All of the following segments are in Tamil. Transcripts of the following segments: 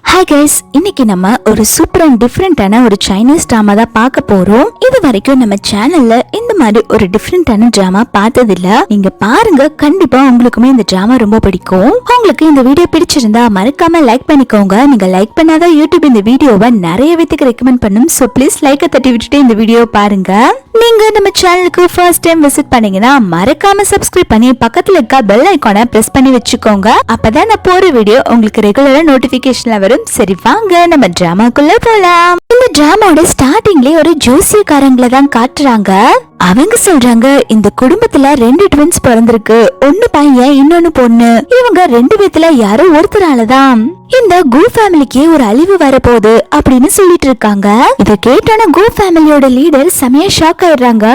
ஹாய் கைஸ், இன்னைக்கு நம்ம ஒரு சூப்பர் அண்ட் டிஃப்ரெண்டான ஒரு சைனீஸ் டிராமா தான் பார்க்க போறோம். இது வரைக்கும் நம்ம சேனல்ல இந்த மாதிரி ஒரு டிஃப்ரெண்டான டிராமா பார்த்தது இல்ல. நீங்க பாருங்க, கண்டிப்பா உங்களுக்குமே இந்த டிராமா ரொம்ப பிடிக்கும். உங்களுக்கு இந்த வீடியோ பிடிச்சிருந்தா மறக்காம லைக் பண்ணிக்கோங்க. நீங்க லைக் பண்ணாதான் யூடியூப் இந்த வீடியோவை நிறைய பேத்துக்கு ரெக்கமெண்ட் பண்ணும். சோ ப்ளீஸ் லைக்கை தட்டி விட்டுட்டு இந்த வீடியோ பாருங்க. நீங்க நம்ம சேனலுக்கு ஃபர்ஸ்ட் டைம் விசிட் பண்ணீங்கன்னா மறக்காம சப்ஸ்கிரைப் பண்ணி பக்கத்துல இருக்க பெல் ஐகானை பிரஸ் பண்ணி வச்சுக்கோங்க. அப்பதான் நான் போற வீடியோ உங்களுக்கு ரெகுலரா நோட்டிபிகேஷன்ல வரும். சரி வாங்க நம்ம டிராமாக்குள்ள போலாம். இந்த டிராமாவோட ஸ்டார்டிங்லயே ஒரு ஜோசியக்காரங்களை தான் காட்டுறாங்க. அவங்க சொல்றாங்க, இந்த குடும்பத்துல 2 ட்வின்ஸ் பிறந்திருக்கு. ஒன்னு பையன், இன்னொன்னு பொண்ணு. இவங்க 2 பேத்துல யாரோ ஒருத்தராலதான் இந்த கு ஃபேமிலிக்கு ஒரு அழிவு வரப்போகுது அப்படின்னு சொல்லிட்டு இருக்காங்க. இத கேட்டான கு ஃபேமிலியோட லீடர் செமையா ஷாக் ஆயிடுறாங்க.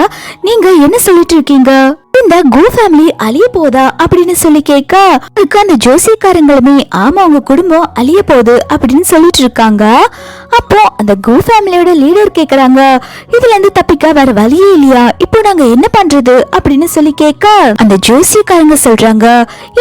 நீங்க என்ன சொல்லிட்டு இருக்கீங்க? இந்த கு ஃபேமிலி அழிய போதா அப்படின்னு சொல்லி கேட்க, அதுக்கு அந்த ஜோசியக்காரங்களுமே ஆமா உங்க குடும்பம் அழிய போகுது அப்படின்னு சொல்லிட்டு இருக்காங்க. அப்போ அந்த கு ஃபேமிலியோட லீடர் கேக்குறாங்க, இதுல இருந்து தப்பிக்க வேற வழியே இல்லையா? இப்போ நாங்க என்ன பண்றது அப்படின்னு சொல்லி கேட்க, அந்த ஜோசியக்காரங்க சொல்றாங்க,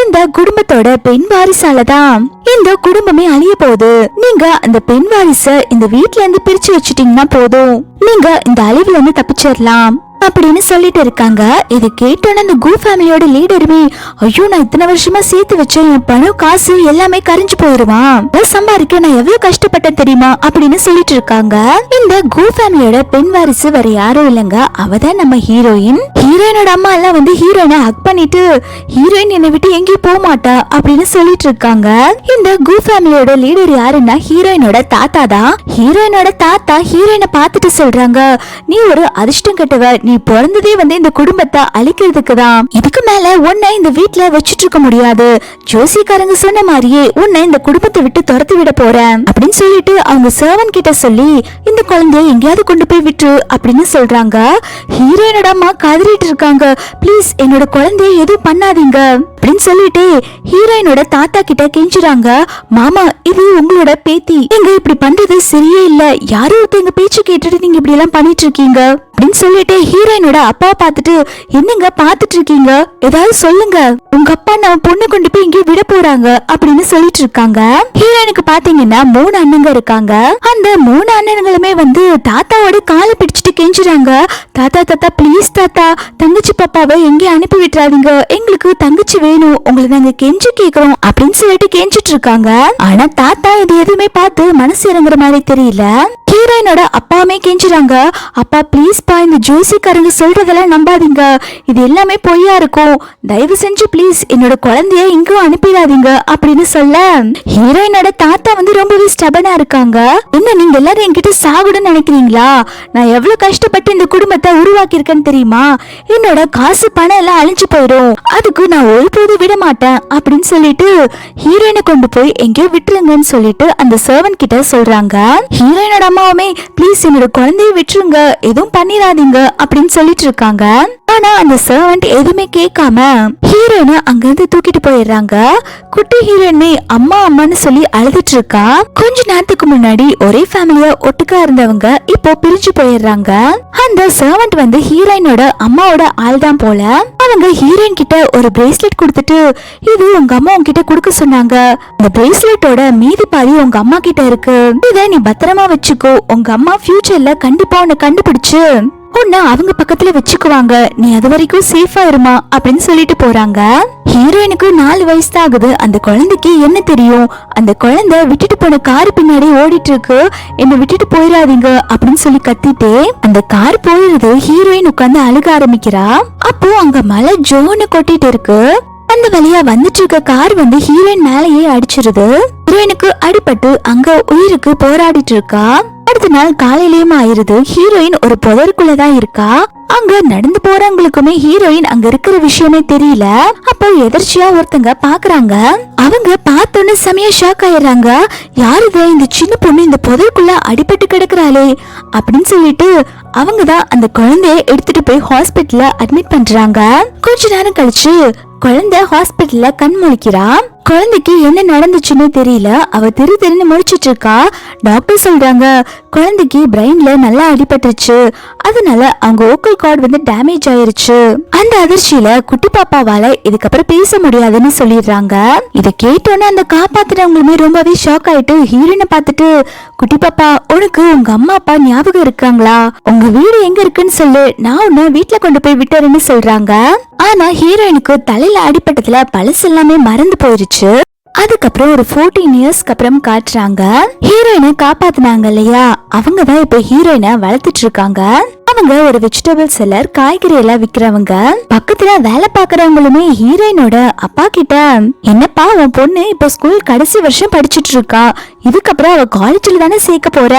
இந்த குடும்பத்தோட பெண் வாரிசாலதான் இந்த குடும்பமே அழிய போகுது. நீங்க அந்த பெண் வாரிச இந்த வீட்ல இருந்து பிரிச்சு வச்சுட்டீங்கன்னா போதும், நீங்க இந்த அழிவுல இருந்து தப்பிச்சிடலாம் அப்படின்னு சொல்லிட்டு இருக்காங்க. இதை கேட்டோன்னு அந்த கு ஃபேமிலியோட லீடருமே, ஐயோ நான் இத்தனை வருஷமா சேர்த்து வச்சேன் என் பணம் காசு எல்லாமே கரைஞ்சு போயிருவான், சம்பாதிக்க நான் எவ்வளவு கஷ்டப்பட்டேன் தெரியுமா அப்படின்னு சொல்லிட்டு இருக்காங்க. இந்த கு ஃபேமிலியோட பெண் வாரிசு வேற யாரும் இல்லைங்க, அவதான் நம்ம ஹீரோயின். ஹீரோயினோட அம்மா எல்லாம் வந்து ஹீரோயினை ஹக் பண்ணிட்டு, ஹீரோயின் என்னை விட்டு எங்கேயும் போக மாட்டா அப்படின்னு சொல்லிட்டு இருக்காங்க. இந்த கு ஃபேமிலியோட லீடர் யாருன்னா ஹீரோயினோட தாத்தா தான். ஹீரோயினோட தாத்தா ஹீரோயினை பார்த்துட்டு சொல்றாங்க, நீ ஒரு அதிர்ஷ்டம் கெட்டவ, நீ பிறந்ததே வந்து இந்த குடும்பத்தை அழிக்கிறதுக்கு தான். இதுக்கு மேல உன்னை இந்த வீட்டுல வச்சிட்டு இருக்க முடியாது. ஜோசிக்காரங்க சொன்ன மாதிரியே உன்னை இந்த குடும்பத்தை விட்டு துரத்தி விட போறேன் அப்படின்னு சொல்லிட்டு அவங்க சர்வன் கிட்ட சொல்லி, இந்த குழந்தைய எங்கேயாவது கொண்டு போய் விட்டு அப்படின்னு சொல்றாங்க. ஹீரோயினோட அம்மா கதறிட்டு இருக்காங்க, ப்ளீஸ் என்னோட குழந்தைய எதுவும் பண்ணாதீங்க அப்படின்னு சொல்லிட்டு ஹீரோயினோட தாத்தா கிட்ட கெஞ்சுறாங்க. மாமா, இது உங்களோட பேத்தி, நீங்க இப்படி பண்றது சரியே இல்ல. யாரோ ஒருத்தங்க பேச்சு கேட்டுட்டு நீங்க இப்படி எல்லாம் பண்ணிட்டு இருக்கீங்க அப்படின்னு சொல்லிட்டு ஹீரோயினோட அப்பா பார்த்துட்டு, என்னங்க பாத்துட்டு இருக்கீங்க, ஏதாவது சொல்லுங்க, உங்க அப்பா நம்ம பொண்ணு கொண்டு போய் இங்கே விட போறாங்க அப்படின்னு சொல்லிட்டு இருக்காங்க. ஹீரோயினுக்கு பாத்தீங்கன்னா 3 அண்ணங்க இருக்காங்க. அந்த 3 அண்ணன்களுமே வந்து தாத்தாவோட காலை பிடிச்சிட்டு கெஞ்சுறாங்க, தாத்தா தாத்தா ப்ளீஸ் தாத்தா, தங்கச்சி பாப்பாவை எங்கேயும் அனுப்பி விட்டுறாதீங்க, எங்களுக்கு தங்கச்சி வேணும், உங்களை நாங்க கெஞ்சி கேக்குறோம் அப்படின்னு சொல்லிட்டு கெஞ்சிட்டு இருக்காங்க. ஆனா தாத்தா இது எதுவுமே பார்த்து மனசு இறங்குற மாதிரி தெரியல. ஹீரோயினோட அப்பாவுமே கெஞ்சுறாங்க, அப்பா ப்ளீஸ் பா, இந்த ஜோசிக்காரங்க சொல்றதெல்லாம் நம்பாதீங்க, இது எல்லாமே பொய்யா இருக்கும், தயவு செஞ்சு ப்ளீஸ் என்னோட குழந்தைய இங்கும் அனுப்பிடாதீங்க அப்படின்னு சொல்ல, ஹீரோயினோட தாத்தா வந்து ரொம்பவே ஸ்டபனா இருக்காங்க. என்ன நீங்க எல்லாரும் என்கிட்ட சாகுன்னு நினைக்கிறீங்களா? நான் எவ்வளவு கஷ்டப்பட்டு இந்த குடும்பத்தை உருவாக்கி இருக்கேன்னு தெரியுமா? என்னோட காசு பணம் எல்லாம் அழிஞ்சு போயிடும், அதுக்கு நான் ஒருபோது விட மாட்டேன் அப்படின்னு சொல்லிட்டு ஹீரோயினை கொண்டு போய் எங்கேயோ விட்டுருங்கன்னு சொல்லிட்டு அந்த சர்வன் கிட்ட சொல்றாங்க. ஹீரோயினோட அம்மாவுமே ப்ளீஸ் என்னோட குழந்தைய விட்டுருங்க, எதுவும் பண்ணிடாதீங்க அப்படின்னு சொல்லிட்டு இருக்காங்க. ஆனா அந்த சர்வன்ட் எதுவுமே கேட்காம ஹீரோயினை அங்கிருந்து தூக்கிட்டு போயிடுறாங்க. குட்டி ஹீரோயினே அம்மா அம்மான்னு சொல்லி அழுதுட்டு இருக்கா. கொஞ்ச நேரத்துக்கு முன்னாடி ஒரே ஃபேமிலியா ஒட்டுக்கா இருந்தவங்க இப்போ பிரிஞ்சு போயிடுறாங்க. அந்த சர்வன்ட் வந்து ஹீரோயினோட அம்மாவோட ஆள் தான் போல. அவங்க ஹீரோயின் கிட்ட ஒரு பிரேஸ்லெட் கொடுத்துட்டு, இது உங்க அம்மா உங்ககிட்ட கொடுக்க சொன்னாங்க, இந்த பிரேஸ்லெட்டோட மீதி பாதி உங்க அம்மா கிட்ட இருக்கு, இதை நீ பத்திரமா வச்சுக்கோ, உங்க அம்மா ஃபியூச்சர்ல கண்டிப்பா உன்னை கண்டுபிடிச்சு உன்னை அவங்க பக்கத்துல வச்சுக்குவாங்க, நீ அது வரைக்கும் சேஃபா இருமா அப்படின்னு சொல்லிட்டு போறாங்க. ஹீரோயினுக்கு 4 வயசு தான் ஆகுது. அந்த குழந்தைக்கு என்ன தெரியும்? அந்த குழந்தை விட்டுட்டு போன கார் பின்னாடி ஓடிட்டு இருக்கு, என்ன விட்டுட்டு போயிடாதீங்க அப்படின்னு சொல்லி கத்திட்டு அந்த கார் போயிடுது. ஹீரோயின் உட்காந்து அழுக ஆரம்பிக்கிறா. அப்போ அங்க மழை ஜோன்னு கொட்டிட்டு இருக்கு. அந்த வழியா வந்துட்டு இருக்க கார் வந்து ஹீரோயின் மேலேயே அடிச்சிருது. ஹீரோயினுக்கு அடிபட்டு அங்க உயிருக்கு போராடிட்டு இருக்கா. அடுத்த நாள் காலையிலயும் ஆயிருது. ஹீரோயின் ஒரு புதருக்குள்ளதான் இருக்கா. அங்க நடந்து போறவங்களுக்குமே ஹீரோயின் அங்க இருக்கிற விஷயமே தெரியல. அப்போ எதிர்ச்சியா ஒருத்தங்க பாக்குறாங்க. அவங்க பார்த்தோன்னு செமையா ஷாக் ஆயிடுறாங்க. யாருது இந்த சின்ன பொண்ணு இந்த புதருக்குள்ள அடிபட்டு கிடக்குறாளே அப்படின்னு சொல்லிட்டு அவங்கதான் அந்த குழந்தைய எடுத்துட்டு போய் ஹாஸ்பிட்டல்ல அட்மிட் பண்றாங்க. கொஞ்ச நேரம் கழிச்சு குழந்தை ஹாஸ்பிட்டல்ல கண் முழிக்கிறா. குழந்தைக்கு என்ன நடந்துச்சுன்னு தெரியல. அவ திரு முடிச்சிட்டு இருக்கா. டாக்டர் சொல்றாங்க குழந்தைக்கு பிரெயின்ல நல்லா அடிபட்டுருச்சு, அதனால அவங்க ஓக்கல் கார்டு வந்து டேமேஜ் ஆயிருச்சு. அந்த அதிர்ச்சியில குட்டி பாப்பாவால இதுக்கப்புறம் பேச முடியாதுன்னு சொல்லிடுறாங்க. இத கேட்டோன்னே அந்த காப்பாத்துறவங்களுமே ரொம்பவே ஷாக் ஆயிட்டு ஹீரோயினை பார்த்துட்டு, குட்டி பாப்பா உனக்கு உங்க அம்மா அப்பா ஞாபகம் இருக்காங்களா, உங்க வீடு எங்க இருக்குன்னு சொல்லு, நான் உன்ன வீட்டுல கொண்டு போய் விட்டுறேன்னு சொல்றாங்க. ஆனா ஹீரோயினுக்கு தலையில அடிப்பட்டதுல பழசு எல்லாமே மறந்து போயிருச்சு. அதுக்கப்புறம் ஒரு 14 இயர்ஸ்க்கு அப்புறம் காட்டுறாங்க. ஹீரோயினை காப்பாத்தினாங்க இல்லையா, அவங்கதான் இப்ப ஹீரோயினை வளர்த்துட்டு இருக்காங்க. அவங்க ஒரு வெஜிடபிள் செல்லர், காய்கறி எல்லாம் விக்கிறவங்க. பக்கத்துல வேலை பாக்குறவங்களுமே ஹீரோயினோட அப்பா கிட்ட, என்னப்பா உன் பொண்ணு இப்ப ஸ்கூல் கடைசி வருஷம் படிச்சுட்டு இருக்கா, இதுக்கப்புறம் அவ காலேஜ்ல தானே சேர்க்க போற,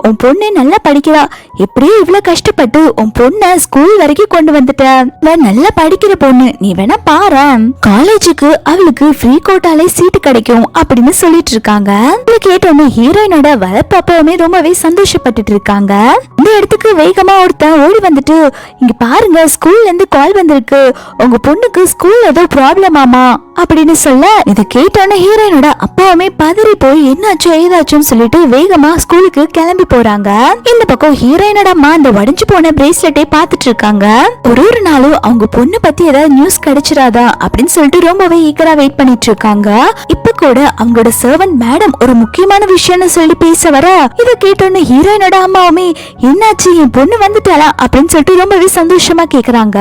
உன் பொண்ணு நல்லா படிக்கிறா, எப்படியும் இவ்வளவு கஷ்டப்பட்டு உன் பொண்ண ஸ்கூல் வரைக்கும் கொண்டு வந்துட்ட, நல்லா படிக்கிற பொண்ணு, நீ வேணா பாரு, காலேஜுக்கு அவளுக்கு ஃப்ரீ கோட்டாலே சீட்டு கிடைக்கும் அப்படின்னு சொல்லிட்டு இருக்காங்க. இத கேட்டோன்னு ஹீரோயினோட வளர்ப்பு அப்பவுமே ரொம்பவே சந்தோஷப்பட்டுட்டு இருக்காங்க. இந்த இடத்துக்கு வேகமா ஒருத்தன் ஓடி வந்துட்டு, இங்க பாருங்க ஸ்கூல்ல இருந்து கால் வந்திருக்கு, உங்க பொண்ணுக்கு ஸ்கூல்ல ஏதோ ப்ராப்ளமாமா அப்படின்னு சொல்ல, இத கேட்டோன்னு ஹீரோயினோட அப்பாவுமே பதறி போய் என்னாச்சு ஏதாச்சும் சொல்லிட்டு வேகமா ஸ்கூலுக்கு கிளம்பி போறாங்க. இந்த பக்கம் ஹீரோயினோட அம்மா அந்த உடைஞ்சு போன பிரேஸ்லெட்டை பாத்துட்டு இருக்காங்க. ஒரு நாளும் அவங்க பொண்ணு பத்தி ஏதாவது நியூஸ் கிடைச்சிராதா அப்படின்னு சொல்லிட்டு ரொம்பவே ஈகரா வெயிட் பண்ணிட்டு இருக்காங்க. இப்ப கூட அவங்களோட சர்வன்ட் மேடம் ஒரு முக்கியமான விஷயம்னு சொல்லி பேச வர, இத கேட்டோன்னு ஹீரோயினோட அம்மாவுமே என்னாச்சு என் பொண்ணு வந்துட்டாளா அப்படின்னு சொல்லிட்டு ரொம்பவே சந்தோஷமா கேக்குறாங்க.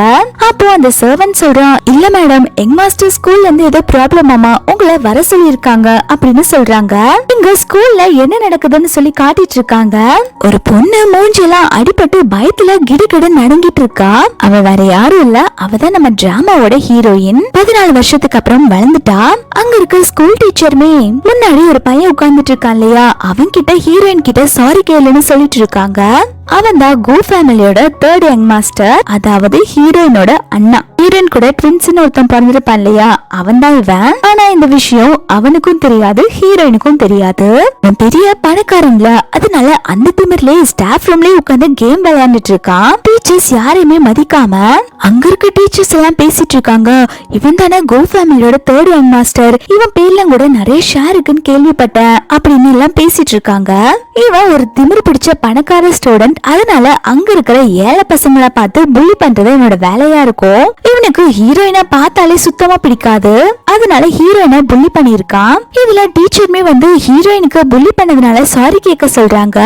அப்போ அந்த சர்வன்ட் சொல்றான், இல்ல மேடம் எங் மாஸ்டர் ஸ்கூல்ல இருந்து ஏதோ ப்ராப்ளமாமா, உங்களை வர சொல்லி இருக்காங்க அப்படின்னு சொல்றாங்க. இங்க ஸ்கூல்ல என்ன நடக்குதுன்னு சொல்லி காட்டிட்டு இருக்காங்க. ஒரு பொண்ணு மூஞ்செல்லாம் அடிபட்டு பயத்துல கிடுகிடு நடுங்கிட்டு இருக்கா. அவ வேற யாரும் இல்ல, அவதான் நம்ம டிராமாவோட ஹீரோயின். 14 வருஷத்துக்கு அப்புறம் வளர்ந்துட்டா. அங்க இருக்க ஸ்கூல் டீச்சருமே முன்னாடி ஒரு பையன் உட்கார்ந்துட்டு இருக்கான் இல்லையா, அவன் கிட்ட ஹீரோயின் கிட்ட சாரி கேளுன்னு சொல்லிட்டு இருக்காங்க. அவன் தான் கோ ஃபேமிலியோட 3rd யங் மாஸ்டர், அதாவது ஹீரோயினோட அண்ணா. ஹீரோயின் கூட ட்வின்ஸ்னு ஒருத்தன் பிறந்திருப்பான் இல்லையா, அவன் தான் இவன். ஆனா இந்த விஷயம் அவனுக்கும் தெரியாது, ஹீரோயினுக்கும் தெரியாது. பெரிய பணக்காரங்கள, அதனால அந்த திமிர்லயே ஸ்டாஃப் ரூம்லயே உட்கார்ந்து கேம் விளையாண்டுட்டு இருக்கான். டீச்சர்ஸ் யாரையுமே மதிக்காம அங்க இருக்க டீச்சர்ஸ் எல்லாம் பேசிட்டு இருக்காங்க, இவன் தானே கோ ஃபேமிலியோட 3rd யங் மாஸ்டர், இவன் பேர்ல கூட நிறைய ஷேர் இருக்குன்னு கேள்விப்பட்டேன் அப்படின்னு எல்லாம் பேசிட்டு இருக்காங்க. இவன் ஒரு திமிர் பிடிச்ச பணக்கார ஸ்டூடெண்ட், அதனால அங்க இருக்கிற ஏழை பசங்களை பார்த்து புள்ளி பண்றது என்னோட வேலையா இருக்கும். இவனுக்கு ஹீரோயினை பார்த்தாலே சுத்தமா பிடிக்காது, அதனால ஹீரோயினை புள்ளி பண்ணிருக்கான். இதுல டீச்சருமே வந்து ஹீரோயினுக்கு புள்ளி பண்ணதுனால சாரி கேட்க சொல்றாங்க.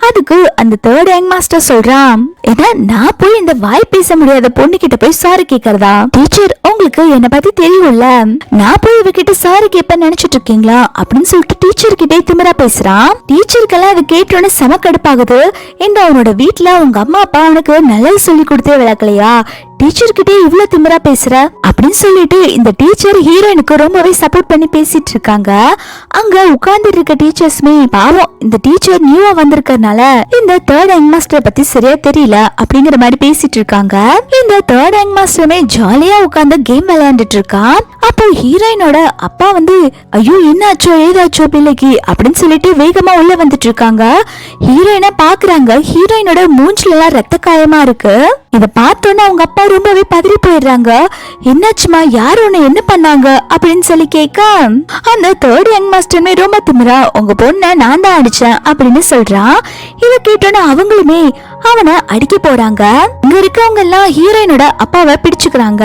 அதுக்கு அந்த 3rd யங் மாஸ்டர் சொல்றான், ஏன்னா நான் போய் இந்த வாய் பேச முடியாத பொண்ணு கிட்ட போய் சாரி கேக்குறதா, டீச்சர் உங்களுக்கு என்ன பத்தி தெரியும்ல, நான் போய் இவகிட்ட சாரி கேட்பேன்னு நினைச்சிட்டு இருக்கீங்களா அப்படின்னு சொல்லிட்டு டீச்சர் கிட்டே திமிரா பேசுறான். டீச்சருக்கெல்லாம் அது கேட்டோன்னு செம கடுப்பாகுது. இந்த அவனோட வீட்டுல உங்க அம்மா அப்பா அவனுக்கு நல்லது சொல்லி கொடுத்தே விளக்கலையா, டீச்சர் கிட்டே இவ்வளவு திமிரா பேசுற அப்படின்னு சொல்லிட்டு இந்த டீச்சர் ஹீரோயினுக்கு ரொம்பவே சப்போர்ட் பண்ணி பேசிட்டு இருக்காங்க. அங்க உட்கார்ந்து இருக்க டீச்சர்ஸ்மே பாவம், இந்த டீச்சர் நியூவா வந்திருக்கறனால இந்த 3rd யங் மாஸ்டர் பத்தி சரியா தெரியல அப்படிங்கிற மாதிரி பேசிட்டு இருக்காங்க. இந்த 3rd யங் மாஸ்டருமே ஜாலியா உட்கார்ந்து கேம் விளையாண்டுட்டு இருக்கான். அப்போ ஹீரோயினோட அப்பா வந்து, ஐயோ என்னாச்சோ ஏதாச்சோ பிள்ளைக்கு அப்படின்னு சொல்லிட்டு வேகமா உள்ள வந்துட்டு இருக்காங்க. ஹீரோயினை பாக்குறாங்க. ஹீரோயினோட மூஞ்சில எல்லாம் ரத்த காயமா இருக்கு. இத பார்த்தோன்னா அவங்க அப்பா ரொம்பவே பதறி போயிடுறாங்க. என்னாச்சுமா, யாரு உன்னை என்ன பண்ணாங்க அப்படின்னு சொல்லி கேட்க, அந்த 3rd யங் மாஸ்டருமே ரொம்ப திமிரா, உங்க பொண்ணை நான் தான் அடிச்சேன் அப்படின்னு சொல்றான். இத கேட்டோன்னா அவங்களுமே அவனை அடிக்க போறாங்க. இங்க இருக்கவங்க எல்லாம் ஹீரோயினோட அப்பாவை பிடிச்சுக்கிறாங்க.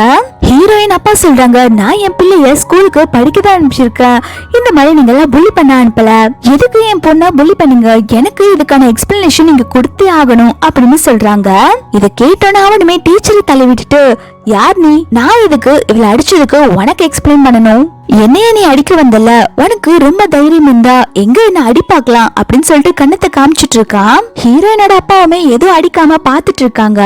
ஹீரோயின் அப்பா சொல்றாங்க, நான் என் பிள்ளைய ஸ்கூலுக்கு படிக்கதான் அனுப்பிச்சிருக்கேன், இந்த மாதிரி நீங்க எல்லாம் புள்ளி பண்ண அனுப்பல, எதுக்கு என் பொண்ண புள்ளி பண்ணீங்க, எனக்கு இதுக்கான எக்ஸ்பிளனேஷன் நீங்க கொடுத்தே ஆகணும் அப்படின்னு சொல்றாங்க. இத கேட்டோன்னு அவனுமே டீச்சரை தள்ளி விட்டுட்டு, யார் நீ, நான் இதுக்கு இவளை அடிச்சதுக்கு உனக்கு எக்ஸ்பிளைன் பண்ணணும், என்னைய நீ அடிக்க வந்தல, உனக்கு ரொம்ப தைரியம் இருந்தா எங்க என்ன அடி பாக்கலாம் அப்படின்னு சொல்லிட்டு கண்ணத்தை காமிச்சிட்டு இருக்கான். ஹீரோயினோட அப்பாவுமே எதுவும் அடிக்காம பாத்துட்டு இருக்காங்க.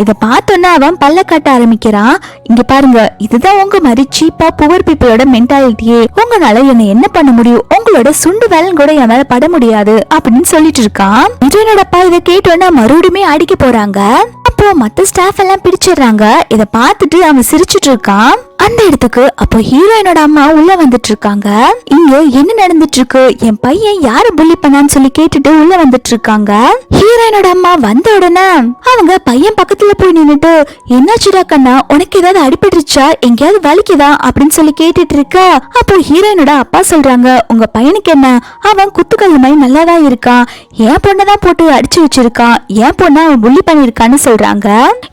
இத பார்த்தோன்னா அவன் பல்ல காட்ட ஆரம்பிக்கிறான். இங்க பாருங்க, இதுதான் உங்க மாதிரி சீப்பா புவர் பீப்புளோட மென்டாலிட்டியே, உங்களால என்ன என்ன பண்ண முடியும், உங்களோட சுண்டு வேலன் கூட என் மேல பட முடியாது அப்படின்னு சொல்லிட்டு இருக்கான். ஹீரோயினோட அப்பா இதை கேட்டோன்னா மறுபடியும் அடிக்க போறாங்க. அப்போ மத்த ஸ்டாஃப் எல்லாம் பிடிச்சிடுறாங்க. இத பார்த்துட்டு அவன் சிரிச்சிட்டு இருக்கான். அந்த இடத்துக்கு அப்போ ஹீரோயினோட அம்மா உள்ள வந்துட்டு இருக்காங்க. இங்க என்ன நடந்துட்டு இருக்கு, என் பையன் யார புள்ளி பண்ணான்னு சொல்லி கேட்டுட்டு உள்ள வந்துட்டு இருக்காங்க. ஹீரோயினோட அம்மா வந்த உடனே அவங்க பையன் பக்கத்துல போய் நின்னுட்டு, என்னாச்சுடா கண்ணா, உனக்கு ஏதாவது அடிபட்டுருச்சா, எங்கேயாவது வலிக்குதா அப்படின்னு சொல்லி கேட்டுட்டு இருக்க. அப்போ ஹீரோயினோட அப்பா சொல்றாங்க, உங்க பையனுக்கு என்ன, அவன் குத்துக்கல் மாதிரி நல்லாதான் இருக்கான், என் பொண்ணதான் போட்டு அடிச்சு வச்சிருக்கான், என் பொண்ண அவன் புள்ளி பண்ணிருக்கான்னு சொல்றாங்க.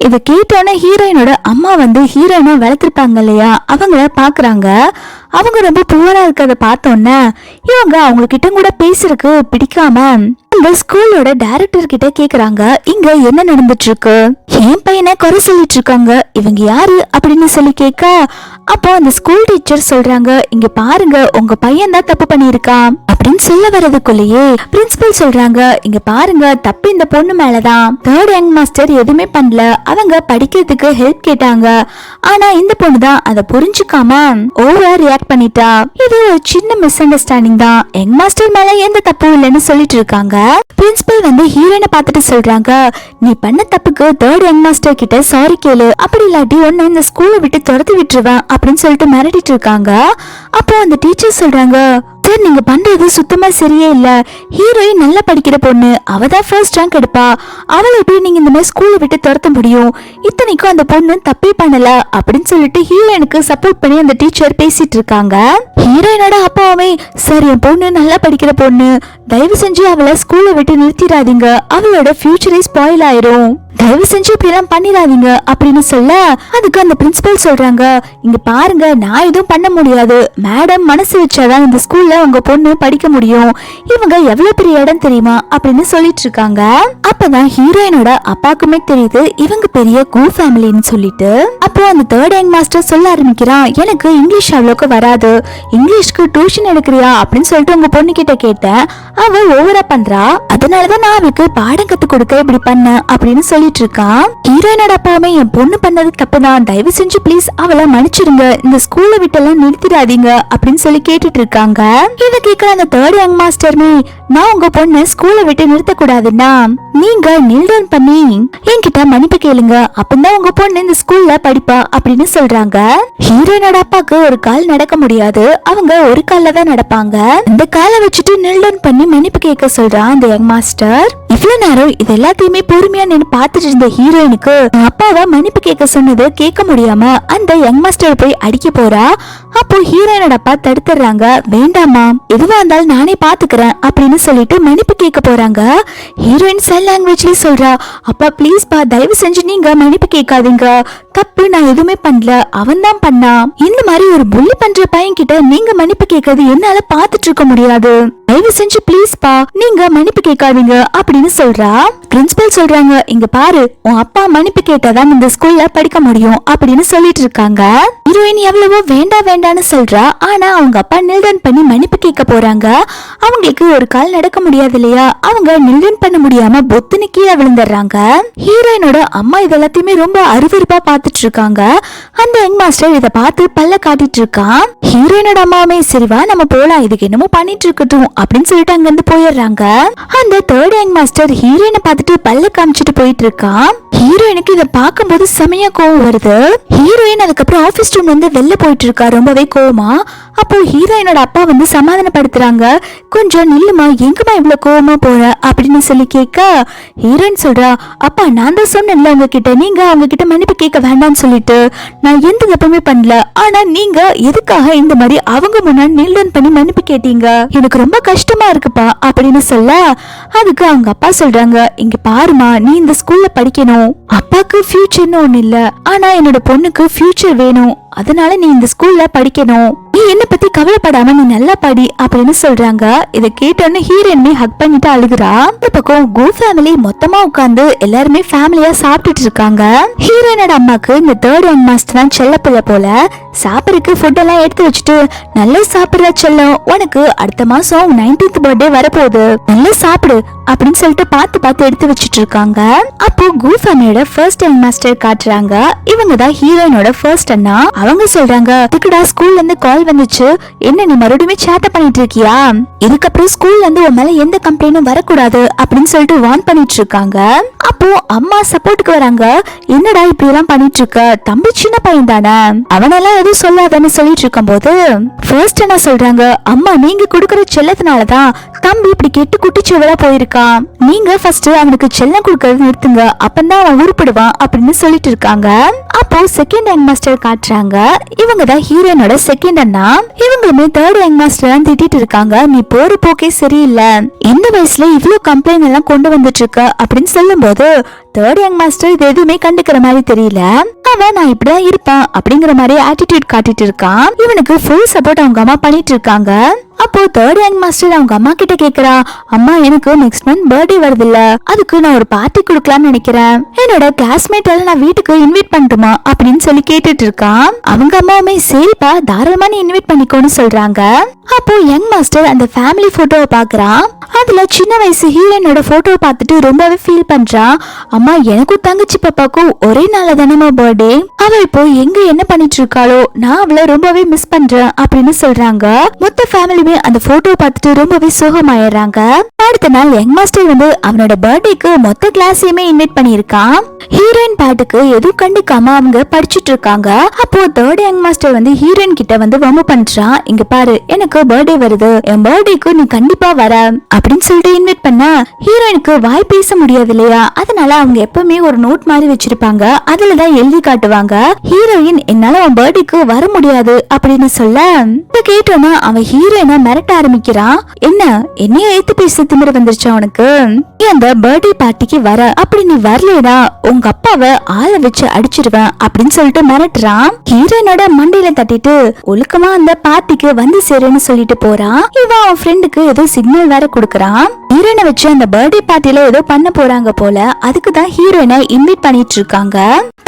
இத கேட்டோன்னே ஹீரோயினோட அம்மா வந்து ஹீரோயினை வளர்த்திருப்பாங்க இல்லையா, அவங்கள பாக்குறாங்க. அவங்க ரொம்ப புவரா இருக்கிறத பார்த்தோன்னே இவங்க அவங்க கிட்ட கூட பேசுறதுக்கு பிடிக்காம அந்த ஸ்கூலோட டைரக்டர் கிட்ட கேக்குறாங்க, இங்க என்ன நடந்துட்டு இருக்கு, என் பையனை குறை சொல்லிட்டு இருக்காங்க, இவங்க யாரு அப்படின்னு சொல்லி கேட்க. அப்போ அந்த ஸ்கூல் டீச்சர் சொல்றாங்க, இங்க பாருங்க உங்க பையன் தான் தப்பு பண்ணிருக்கான் அப்படின்னு சொல்ல வர்றதுக்குள்ளேயே பிரின்சிபல் சொல்றாங்க, இங்க பாருங்க தப்பு இந்த பொண்ணு மேலதான், தேர்ட் யங் மாஸ்டர் எதுவுமே பண்ணல, அவங்க படிக்கிறதுக்கு ஹெல்ப் கேட்டாங்க, ஆனா இந்த பொண்ணு தான் அதை புரிஞ்சுக்காம ஓவர் ரியாக்ட் பண்ணிட்டா, இது ஒரு சின்ன மிஸ் அண்டர்ஸ்டாண்டிங் தான், யங் மாஸ்டர் மேல எந்த தப்பும் இல்லைன்னு சொல்லிட்டு இருக்காங்க. பிரின்சிபல் வந்து ஹீரோயினை பார்த்துட்டு சொல்றாங்க, நீ பண்ண தப்புக்கு தேர்ட் யங் மாஸ்டர் கிட்ட சாரி கேளு, அப்படி இல்லாட்டி ஒன்னு இந்த ஸ்கூலை விட்டு துரத்து விட்டுருவேன் அப்படின்னு சொல்லிட்டு மிரட்டிட்டு இருக்காங்க. அப்போ அந்த டீச்சர் சொல்றாங்க, சார் நீங்க பண்றது சுத்தமா சரியே இல்ல, ஹீரோயின் நல்லா படிக்கிற பொண்ணு, அவதான் ஃபர்ஸ்ட் ரேங்க் எடுப்பா, அவளை எப்படி நீங்க இந்த மாதிரி ஸ்கூலை விட்டு துரத்த முடியும், இத்தனைக்கும் அந்த பொண்ணு தப்பே பண்ணல அப்படின்னு சொல்லிட்டு ஹீரோயினுக்கு சப்போர்ட் பண்ணி அந்த டீச்சர் பேசிட்டு இருக்காங்க. ஹீரோயினோட அப்பாவே, சார் என் பொண்ணு நல்லா படிக்கிற பொண்ணு, தயவு செஞ்சு அவளை ஸ்கூலை விட்டு நிறுத்திடாதீங்க, அவளோட ஃபியூச்சரே ஸ்பாயில் ஆயிரும், தயவு செஞ்சு இப்படி எல்லாம் பண்ணிடாதீங்க அப்படின்னு சொல்ல, அதுக்கு அந்த பிரின்சிபல் சொல்றாங்க, இங்க பாருங்க நான் எதுவும் பண்ண முடியாது, மேடம் மனசு வச்சாதான் இந்த ஸ்கூல்ல உங்க பொண்ணு படிக்க முடியும், இவங்க எவ்வளவு பெரிய இடம் தெரியுமா அப்படின்னு சொல்லிட்டு இருக்காங்க. அப்பதான் ஹீரோயினோட அப்பாக்குமே தெரியுது இவங்க பெரிய கூ ஃபேமிலின்னு சொல்லிட்டு. அப்போ அந்த தேர்ட் யங் மாஸ்டர் சொல்ல ஆரம்பிக்கிறான், எனக்கு இங்கிலீஷ் அவ்வளோக்கு வராது, இங்கிலீஷ்க்கு டியூஷன் எடுக்கிறியா அப்படின்னு சொல்லிட்டு உங்க பொண்ணு கிட்ட கேட்டேன், அவ ஓவரா பண்றா, அதனாலதான் நான் அவளுக்கு பாடம் கத்து கொடுக்க இப்படி பண்ண அப்படின்னு சொல்லிட்டு இருக்கான். ஹீரோயினோட அப்பாவுமே என் பொண்ணு பண்ணது தப்புதான், தயவு செஞ்சு ப்ளீஸ் அவளை மன்னிச்சிருங்க, இந்த ஸ்கூல்ல விட்டெல்லாம் நிறுத்திடாதீங்க அப்படின்னு சொல்லி கேட்டுட்டு இருக்காங்க. இத கேட்கற அந்த தேர்ட் யங் மாஸ்டர்மே, நான் உங்க பொண்ணு ஸ்கூல்ல விட்டு நிறுத்த கூடாதுன்னா நீங்க நீல் டவுன் பண்ணி என்கிட்ட மன்னிப்பு கேளுங்க, அப்பதான் உங்க பொண்ணு இந்த ஸ்கூல்ல படிப்பா அப்படின்னு சொல்றாங்க. ஹீரோயினோட அப்பாக்கு ஒரு கால் நடக்க முடியாது, அவங்க ஒரு கால்ல தான் நடப்பாங்க, இந்த காலை வச்சுட்டு நீல் டவுன் பண்ணி மன்னிப்பு கேட்க சொல்றான் அந்த யங் மாஸ்டர். இவ்வளவு நேரம் இது எல்லாத்தையுமே பொறுமையா நின்று பார்த்துட்டு இருந்த ஹீரோயினுக்கு அப்பாவை மன்னிப்பு கேட்க சொன்னது கேட்க முடியாம அந்த யங் மாஸ்டர் போய் அடிக்க போறா. அப்போ ஹீரோயினோட அப்பா தடுத்துறாங்க, வேண்டாமா எதுவா இருந்தாலும் நானே பாத்துக்கிறேன் அப்படின்னு சொல்லிட்டு மன்னிப்பு கேட்க போறாங்க. ஹீரோயின் சைன் லாங்குவேஜ்ல சொல்றா, அப்பா ப்ளீஸ் பா தயவு செஞ்சு நீங்க மன்னிப்பு கேட்காதீங்க, தப்பு நான் எதுவுமே பண்ணல, அவன் தான் பண்ணா, இந்த மாதிரி ஒரு புள்ளி பண்ற பையன் கிட்ட நீங்க மன்னிப்பு கேட்கறது என்னால பாத்துட்டு இருக்க முடியாது, தயவு செஞ்சு ப்ளீஸ் பா நீங்க மன்னிப்பு கேட்காதீங்க அப்படின்னு சொல்றா. பிரின்சிபல் சொல்றாங்க, இங்க பாரு உன் அப்பா மன்னிப்பு கேட்டாதான் இந்த ஸ்கூல்ல படிக்க முடியும் அப்படின்னு சொல்லிட்டு இருக்காங்க. ஹீரோயின் எவ்வளவோ வேண்டாம் வேண்டான்னு சொல்றா, ஆனா அவங்க அப்பா நில்டன் பண்ணி மன்னிப்பு கேட்க போறாங்க. அவங்களுக்கு ஒரு கால் நடக்க முடியாது இல்லையா, அவங்க நில்டன் பண்ண முடியாம பொத்துன்னு கீழே விழுந்துடுறாங்க. ஹீரோயினோட அம்மா இதெல்லாத்தையுமே ரொம்ப அருவருப்பா பாத்துட்டு இருக்காங்க. அந்த யங் மாஸ்டர் இத பார்த்து பல்ல காட்டிட்டு இருக்கான். ஹீரோயினோட அம்மாவே சரிவா நம்ம போலாம், இதுக்கு என்னமோ பண்ணிட்டு இருக்கட்டும் அப்படின்னு சொல்லிட்டு அங்க இருந்து போயிடுறாங்க. அந்த தேர்ட் யங் மாஸ்டர் ஹீரோயினை பார்த்துட்டு பல்ல காமிச்சிட்டு போயிட்டு இருக்கான். ஹீரோயினுக்கு இதை பார்க்கும்போது செமையா கோவம் வருது. ஹீரோயின் அதுக்கப்புறம் ஆபீஸ் ரூம்ல இருந்து வெளில போயிட்டு இருக்கா ரொம்பவே கோவமா. அப்போ ஹீரோயினோட அப்பா வந்து சமாதானப்படுத்துறாங்க, கொஞ்சம் நில்லுமா, எங்கம்மா இவ்வளவு கோவமா போற அப்படின்னு சொல்லி கேட்க, ஹீரோயின் சொல்றா, அப்பா நான் தான் சொன்னேன்ல உங்ககிட்ட, நீங்க அவங்க கிட்ட மன்னிப்பு கேட்க வேண்டாம்னு சொல்லிட்டு, நான் எந்த தப்புமே பண்ணல, ஆனா நீங்க எதுக்காக இந்த மாதிரி அவங்க முன்னாடி நில்டன் பண்ணி மன்னிப்பு கேட்டீங்க, எனக்கு ரொம்ப கஷ்டமா இருக்குப்பா அப்படின்னு சொல்ல, அதுக்கு அவங்க அப்பா சொல்றாங்க, இங்க பாருமா நீ இந்த ஸ்கூல்ல படிக்கணும், அப்பாக்கு ஃபியூச்சர்னு ஒண்ணு இல்ல, ஆனா என்னோட பொண்ணுக்கு ஃபியூச்சர் வேணும், அதனால நீ இந்த ஸ்கூல்ல படிக்கணும், நீ என்ன பத்தி கவலைப்படாம நீ நல்லா படி அப்படின்னு சொல்றாங்க. இதை கேட்டோன்னு ஹீரோயினுமே ஹக் பண்ணிட்டு அழுகுறா. இந்த பக்கம் கோ ஃபேமிலி மொத்தமா உட்கார்ந்து எல்லாருமே ஃபேமிலியா சாப்பிட்டுட்டு இருக்காங்க. ஹீரோயினோட அம்மாக்கு இந்த தேர்ட் யங் மாஸ்டர் தான் செல்ல பிள்ளை போல, சாப்பிடறதுக்கு ஃபுட் எல்லாம் எடுத்து வச்சுட்டு, நல்லா சாப்பிடுற செல்லம், உனக்கு அடுத்த மாசம் 19th பர்த்டே வரப்போகுது, நல்லா சாப்பிடு அப்படின்னு சொல்லிட்டு பார்த்து எடுத்து வச்சுட்டு இருக்காங்க. அப்போ கோ ஃபேமிலியோட ஃபர்ஸ்ட் யங் மாஸ்டர் காட்டுறாங்க. இவங்க தான் ஹீரோயினோட ஃபர்ஸ்ட் அண்ணா. அவங்க சொல்றாங்க, இதுக்குடா ஸ்கூல்ல இருந்து கால் வந்துச்சு, என்ன நீ மறுபடியும் சேட்டை பண்ணிட்டு இருக்கியா, இதுக்கப்புறம் ஸ்கூல்ல இருந்து உன் மேல எந்த கம்ப்ளைண்டும் வரக்கூடாது அப்படின்னு சொல்லிட்டு வார்ன் பண்ணிட்டு இருக்காங்க. அப்போ அம்மா சப்போர்ட்டுக்கு வராங்க. என்னடா இப்படி எல்லாம் பண்ணிட்டு இருக்க, தம்பி சின்ன பையன் தானே, அவனெல்லாம் எதுவும் சொல்லாதன்னு சொல்லிட்டு இருக்கும் போது ஃபர்ஸ்ட் என்ன சொல்றாங்க, அம்மா நீங்க கொடுக்கற செல்லத்தினாலதான் தம்பி இப்படி கெட்டு குட்டிச்சுவரா போயிருக்கான், நீங்க ஃபர்ஸ்ட் அவனுக்கு செல்லம் கொடுக்கறது நிறுத்துங்க, அப்பந்தான் அவன் உருப்பிடுவான் அப்படின்னு சொல்லிட்டு இருக்காங்க. அப்போ செகண்ட் யங் மாஸ்டர் காட்டுறாங்க. இவங்க தான் ஹீரோயினோட செகண்ட் அண்ணா. இவங்களுமே தேர்ட் யங் மாஸ்டர் தான் திட்டிட்டு இருக்காங்க, நீ போற போக்கே சரியில்லை, இந்த வயசுல இவ்வளவு கம்ப்ளைண்ட் எல்லாம் கொண்டு வந்துட்டு இருக்க அப்படின்னு சொல்லும் போது தேர்ட் யங் மாஸ்டர் இது எதுவுமே கண்டுக்கிற மாதிரி தெரியல. அவன் நான் இப்படிதான் இருப்பேன் அப்படிங்கிற மாதிரி ஆட்டிடியூட் காட்டிட்டு இருக்கான். இவனுக்கு ஃபுல் சப்போர்ட் அவங்க அம்மா பண்ணிட்டு இருக்காங்க. அப்போ தேர்ட் யங் மாஸ்டர் அவங்க அம்மா கிட்ட கேக்குறா, அம்மா எனக்கு நெக்ஸ்ட் மந்த் பர்த்டே வருது இல்ல, அதுக்கு நான் ஒரு பார்ட்டி கொடுக்கலாம்னு நினைக்கிறேன், என்னோட கிளாஸ்மேட் எல்லாம் நான் வீட்டுக்கு இன்வைட் பண்ணட்டுமா அப்படின்னு சொல்லி கேட்டுட்டு இருக்கான். அவங்க அம்மாவுமே சரிப்பா தாராளமா நீ இன்வைட் பண்ணிக்கோன்னு சொல்றாங்க. அப்போ யங் மாஸ்டர் அந்த ஃபேமிலி போட்டோவை பாக்குறான். அதுல சின்ன வயசு ஹீரோயினோட போட்டோவை பார்த்துட்டு ரொம்பவே ஃபீல் பண்றான். அம்மா எனக்கும் தங்கச்சி பாப்பாக்கும் ஒரே நாள்ல தானேமா பர்த்டே, அவ இப்போ எங்க என்ன பண்ணிட்டு இருக்காளோ, நான் அவளை ரொம்பவே மிஸ் பண்றேன் அப்படின்னு சொல்றாங்க. மொத்த ஃபேமிலியுமே அந்த போட்டோ பார்த்துட்டு ரொம்பவே சோகமாயிடுறாங்க. அடுத்த நாள் யங் மாஸ்டர் வந்து அவனோட பர்த்டேக்கு மொத்த கிளாஸையுமே இன்வைட் பண்ணியிருக்கான். ஹீரோயின் பாட்டுக்கு எதுவும் கண்டுக்காம அவங்க படிச்சுட்டு இருக்காங்க. அப்போ தேர்ட் யங் மாஸ்டர் வந்து ஹீரோயின் கிட்ட வந்து வம்பு பண்றான், இங்க பாரு எனக்கு பர்த்டே வருது, என் பர்த்டேக்கு நீ கண்டிப்பா வர அப்படின்னு சொல்லிட்டு இன்வைட் பண்ண ஹீரோயினுக்கு வாய் பேச முடியாது இல்லையா, அதனால அவங்க எப்பவுமே ஒரு நோட் மாதிரி வச்சிருப்பாங்க, அதுலதான் எழுதி காட்டுவாங்க, ஹீரோயின் என்னால உன் பர்த்டேக்கு வர முடியாது அப்படின்னு சொல்ல கேட்டோன்னா அவன் ஹீரோயினை மிரட்ட ஆரம்பிக்கிறான். என்ன என்னைய ஏத்து பேச திமிர வந்துருச்சா உனக்கு, நீ அந்த பர்த்டே பார்ட்டிக்கு வர, அப்படி நீ வரலனா உங்க அப்பாவை ஆளை வச்சு அடிச்சிருவேன் அப்படின்னு சொல்லிட்டு மிரட்டுறான். ஹீரோயினோட மண்டையில தட்டிட்டு ஒழுக்கமா அந்த பார்ட்டிக்கு வந்து சேருன்னு சொல்லிட்டு போறான். இவன் அவன் ஃப்ரெண்டுக்கு ஏதோ சிக்னல் வேற கொடுக்கறான். ஹீரோயினை வச்சு அந்த பர்த்டே பார்ட்டில ஏதோ பண்ண போறாங்க போல, அதுக்கு தான் ஹீரோயினை இன்வைட் பண்ணிட்டு இருக்காங்க.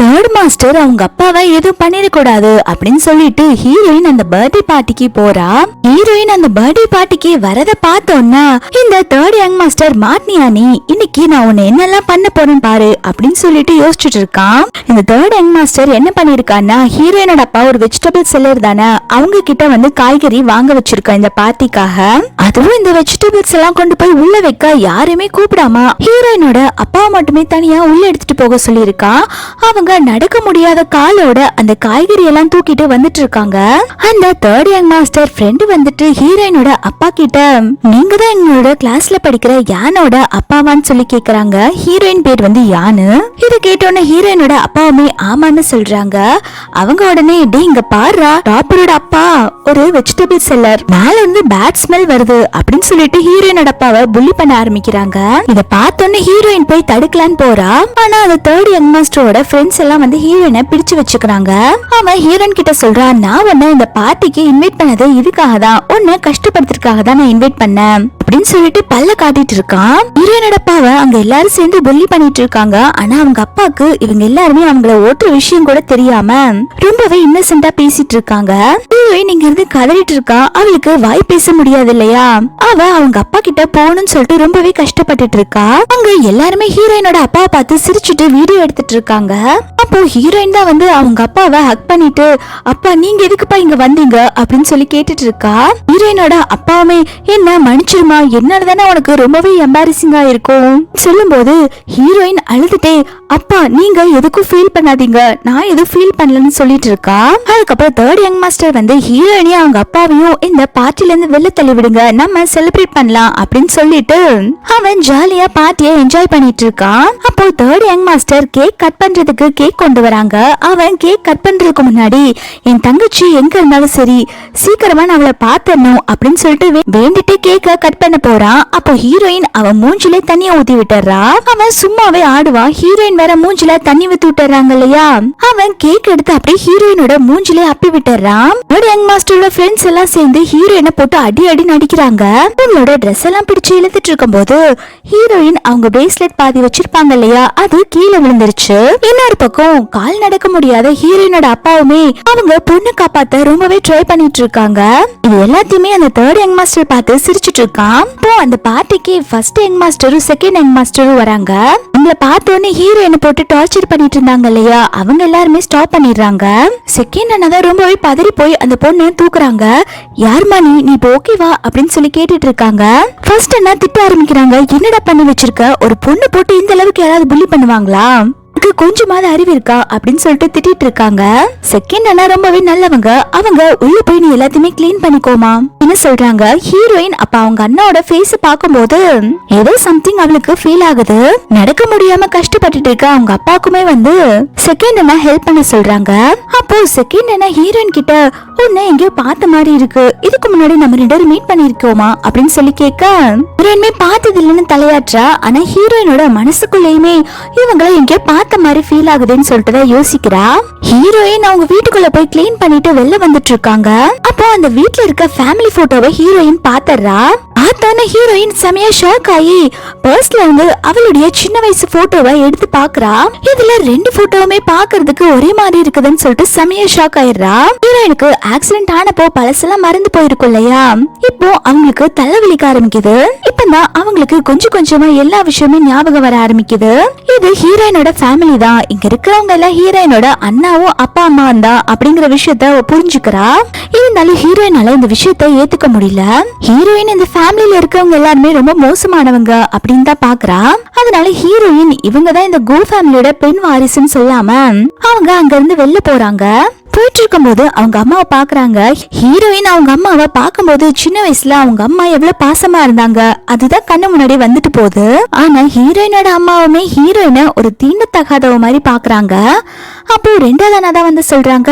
தேர்ட் மாஸ்டர் அவங்க அப்பாவை எதுவும் பண்ணிடக்கூடாது அப்படின்னு சொல்லிட்டு ஹீரோயின் அந்த பர்த்டே பார்ட்டிக்கு போறா. ஹீரோயின் அந்த பர்த்டே பார்ட்டிக்கு வரத பார்த்தோன்னா இந்த தேர்ட் யங் மாஸ்டர் மாட்னியா நீ, இன்னைக்கு நான் உன்னை என்னெல்லாம் பண்ண போறேன்னு பாரு அப்படின்னு சொல்லிட்டு யோசிச்சுட்டு இருக்கான். இந்த தேர்ட் யங் மாஸ்டர் என்ன பண்ணிருக்கான்னா, ஹீரோயினோட அப்பா ஒரு வெஜிடபிள் செல்லர் தானே, அவங்க கிட்ட வந்து காய்கறி வாங்க வச்சிருக்கா இந்த பார்ட்டிக்காக. அதுவும் இந்த வெஜிடபிள்ஸ் எல்லாம் கொண்டு போய் உள்ள வைக்க யாருமே கூப்பிடாம ஹீரோயினோட அப்பாவை மட்டுமே தனியா உள்ள எடுத்துட்டு போக சொல்லியிருக்கா. அவங்க நடக்க முடியாத காலோட அந்த காய்கறி எல்லாம் தூக்கிட்டு வந்துட்டு இருக்காங்க. அந்த தேர்ட் யங் மாஸ்டர் ஃப்ரெண்ட் வந்துட்டு ஹீரோயினோட அப்பா கிட்ட, நீங்க தான் எங்களோட கிளாஸ்ல படிக்கிற யானோட அப்பாவான்னு சொல்லி கேக்குறாங்க. ஹீரோயின் பேர் வந்து யானு. இத கேட்டோன்னு ஹீரோயினோட அப்பாவுமே ஆமான்னு சொல்றாங்க. அவங்க உடனே டே இங்க பாருடா, டாப்பரோட அப்பா ஒரு வெஜிடபிள் செல்லர், மேல இருந்து பேட் ஸ்மெல் வருது அப்படின்னு சொல்லிட்டு ஹீரோயினோட அப்பாவை புள்ளி பண்ண ஆரம்பிக்கிறாங்க. இத பார்த்தோன்னு ஹீரோயின் போய் தடுக்கலான்னு போறா. ஆனா அந்த தேர்ட் யங் மாஸ்டரோட ஃப்ரெண்ட்ஸ் எல்லாம் வந்து ஹீரோயினை பிடிச்சு வச்சுக்கிறாங்க. அவன் ஹீரோயின் கிட்ட சொல்றான், நான் உன்னை இந்த பார்ட்டிக்கு இன்வைட் பண்ணது இதுக்காக தான், உன்னை கஷ்டப்படுத்துறதுக்காக தான் நான் இன்வைட் பண்ணேன் அப்படின்னு சொல்லிட்டு பல்ல காட்டிட்டு இருக்கான். ஹீரோயினோட அப்பாவை அங்க எல்லாரும் சேர்ந்து புள்ளி பண்ணிட்டு இருக்காங்க. ஆனா அவங்க அப்பாக்கு இவங்க எல்லாருமே அவங்கள ஓட்டுற விஷயம் கூட தெரியாம ரொம்பவே இன்னசென்ட்டா பேசிட்டு இருக்காங்க. ஹீரோயின் இங்க இருந்து கதறிட்டு இருக்கா. அவளுக்கு வாய் பேச முடியாது இல்லையா, அவ அவங்க அப்பா கிட்ட போகணும்னு சொல்லிட்டு ரொம்பவே கஷ்டப்பட்டுட்டு இருக்கா. அங்க எல்லாருமே ஹீரோயினோட அப்பாவை பார்த்து சிரிச்சுட்டு வீடியோ எடுத்துட்டு இருக்காங்க. அப்போ ஹீரோயின் தான் வந்து அவங்க அப்பாவை ஹக் பண்ணிட்டு, அப்பா நீங்க எதுக்குப்பா இங்க வந்தீங்க அப்படின்னு சொல்லி கேட்டுட்டு இருக்கா. ஹீரோயினோட அப்பாவுமே என்ன மன்னிச்சிருமா, என்னால தானே உனக்கு ரொம்பவே எம்பாரசிங்கா இருக்கும் சொல்லும் போது ஹீரோயின் அழுதுட்டே, அப்பா நீங்க எதுக்கும் ஃபீல் பண்ணாதீங்க, நான் எதுவும் ஃபீல் பண்ணலன்னு சொல்லிட்டு இருக்கா. அதுக்கப்புறம் தேர்ட் யங் மாஸ்டர் வந்து ஹீரோயினையும் அவங்க அப்பாவையும் இந்த பார்ட்டில இருந்து வெளில தள்ளி விடுங்க, நம்ம செலிப்ரேட் பண்ணலாம் அப்படின்னு சொல்லிட்டு அவன் ஜாலியா பார்ட்டியை என்ஜாய் பண்ணிட்டு இருக்கான். அப்போ third young master cake cut பண்றதுக்கு கேக் கொண்டு வராங்க. அவன் கேக் கட் பண்றதுக்கு முன்னாடி என் தங்கச்சி எங்க இருந்தாலும் சரி சீக்கிரமா நான் அவளை பாத்தரணும் அப்படின்னு சொல்லிட்டு வேண்டிட்டு கேக்க கட் பண்ண போறான். அப்போ ஹீரோயின் அவன் மூஞ்சிலே தண்ணிய ஊத்தி விட்டுறா. அவன் சும்மாவே ஆடுவான். ஹீரோயின் வேற மூஞ்சில தண்ணி ஊத்தி விட்டுறாங்க இல்லையா, அவன் கேக் எடுத்து அப்படியே ஹீரோயினோட மூஞ்சிலே அப்பி விட்டுறான். யங் மாஸ்டரோட ஃப்ரெண்ட்ஸ் எல்லாம் சேர்ந்து ஹீரோயினை போட்டு அடி அடி நடிக்கிறாங்க. அவங்களோட ட்ரெஸ் எல்லாம் பிடிச்சு இழுத்துட்டு இருக்கும் போது ஹீரோயின் அவங்க பிரேஸ்லெட் பாதி வச்சிருப்பாங்க இல்லையா, அது கீழே விழுந்துருச்சு. இன்னொரு பக்கம் கால் நடக்க முடியாத ஹீரோயினோட அப்பாவுமே அவங்க பொண்ணு காப்பாத்த ரொம்பவே ட்ரை பண்ணிட்டு இருக்காங்க. இது எல்லாத்தையுமே அந்த தேர்ட் யங் மாஸ்டர் பார்த்து சிரிச்சிட்டு இருக்கான். இப்போ அந்த பார்ட்டிக்கு ஃபர்ஸ்ட் யங் மாஸ்டரும் செகண்ட் யங் மாஸ்டரும் வராங்க. அவங்கள பார்த்தோன்னே ஹீரோயினை போட்டு டார்ச்சர் பண்ணிட்டு இருந்தாங்க இல்லையா, அவங்க எல்லாருமே ஸ்டாப் பண்ணிடுறாங்க. செகண்ட் அண்ணா தான் ரொம்பவே பதறி போய் அந்த பொண்ணு தூக்குறாங்க. யாருமா நீ இப்போ ஓகேவா அப்படின்னு சொல்லி கேட்டுட்டு இருக்காங்க. ஃபர்ஸ்ட் அண்ணா திட்ட ஆரம்பிக்கிறாங்க. என்னடா பண்ணி வச்சிருக்க, ஒரு பொண்ணு போட்டு இந்த அளவுக்கு யாராவது புள்ளி பண்ணுவாங்களா, கொஞ்சமாவது அறிவு இருக்கா அப்படின்னு சொல்லிட்டு திட்டிட்டு இருக்காங்க. செகண்ட் அண்ணா ரொம்பவே நல்லவங்க. அவங்க உள்ள போய் நீ எல்லாத்தையுமே கிளீன் பண்ணிக்கோமா என்ன சொல்றாங்க. ஹீரோயின் அப்ப அவங்க அண்ணாவோட ஃபேஸ் பாக்கும்போது ஏதோ சம்திங் அவளுக்கு ஃபீல் ஆகுது. நடக்க முடியாம கஷ்டப்பட்டுட்டு இருக்க அவங்க அப்பாக்குமே வந்து செகண்ட் அண்ணா ஹெல்ப் பண்ண சொல்றாங்க. அப்போ செகண்ட் அண்ணா ஹீரோயின் கிட்ட உன்னை எங்கேயோ பார்த்த மாதிரி இருக்கு, இதுக்கு முன்னாடி நம்ம 2 பேரும் மீட் பண்ணிருக்கோமா அப்படின்னு சொல்லி கேட்க ஹீரோயின்மே பார்த்தது இல்லைன்னு தலையாற்றா. ஆனா ஹீரோயினோட மனசுக்குள்ளேயுமே இவங்களை எங்கேயோ பார்த்த மாதிரி ஃபீல் ஆகுதுன்னு சொல்லிட்டு தான் யோசிக்கிறா. ஹீரோயின் அவங்க வீட்டுக்குள்ள போய் கிளீன் பண்ணிட்டு வெளில வந்துட்டு இருக்காங்க. அப்போ அந்த வீட்ல இருக்க ஃபேமிலி போட்டோவை ஹீரோயின் பாத்தறா. பார்த்தான ஹீரோயின் செமையா ஷாக் ஆகி பர்ஸ்ல இருந்து அவளுடைய சின்ன வயசு போட்டோவை எடுத்து பாக்குறா. இதுல 2 போட்டோவுமே பாக்குறதுக்கு ஒரே மாதிரி இருக்குதுன்னு சொல்லிட்டு செமையா ஷாக் ஆயிடுறா. ஹீரோயினுக்கு ஆக்சிடென்ட் ஆனப்போ பழசெல்லாம் மறந்து போயிருக்கும் இல்லையா, இப்போ அவங்களுக்கு தலைவலிக்க ஆரம்பிக்குது. இப்பதான் அவங்களுக்கு கொஞ்சம் கொஞ்சமா எல்லா விஷயமே ஞாபகம் வர ஆரம்பிக்குது. இது ஹீரோயினோட ஃபேமிலி தான், இங்க இருக்கிறவங்க எல்லாம் ஹீரோயினோட அண்ணாவும் அப்பா அம்மா தான் அப்படிங்கிற விஷயத்த புரிஞ்சுக்கிறா. இருந்தாலும் ஹீரோயினால இந்த விஷயத்த ஏத்துக்க முடியல. ஹீரோயின் இந்த ஃபேமிலில இருக்கவங்க எல்லாருமே ரொம்ப மோசமானவங்க அப்படின்னு தான் பாக்குறா. அதனால ஹீரோயின் இவங்க தான் இந்த கோ ஃபேமிலியோட பெண் வாரிசுன்னு சொல்லாம அவங்க அங்க இருந்து வெளில போறாங்க. போயிட்டு இருக்கும் போது அவங்க அம்மாவை பாக்குறாங்க. ஹீரோயின் அவங்க அம்மாவை பார்க்கும்போது சின்ன வயசுல அவங்க அம்மா எவ்வளவு பாசமா இருந்தாங்க அதுதான் கண்ணு முன்னாடி வந்துட்டு போகுது. ஆனா ஹீரோயினோட அம்மாவுமே ஹீரோயினை ஒரு தீண்டத்தகாதவ மாதிரி பாக்குறாங்க. அப்போ 2வது அண்ணா தான் வந்து சொல்றாங்க,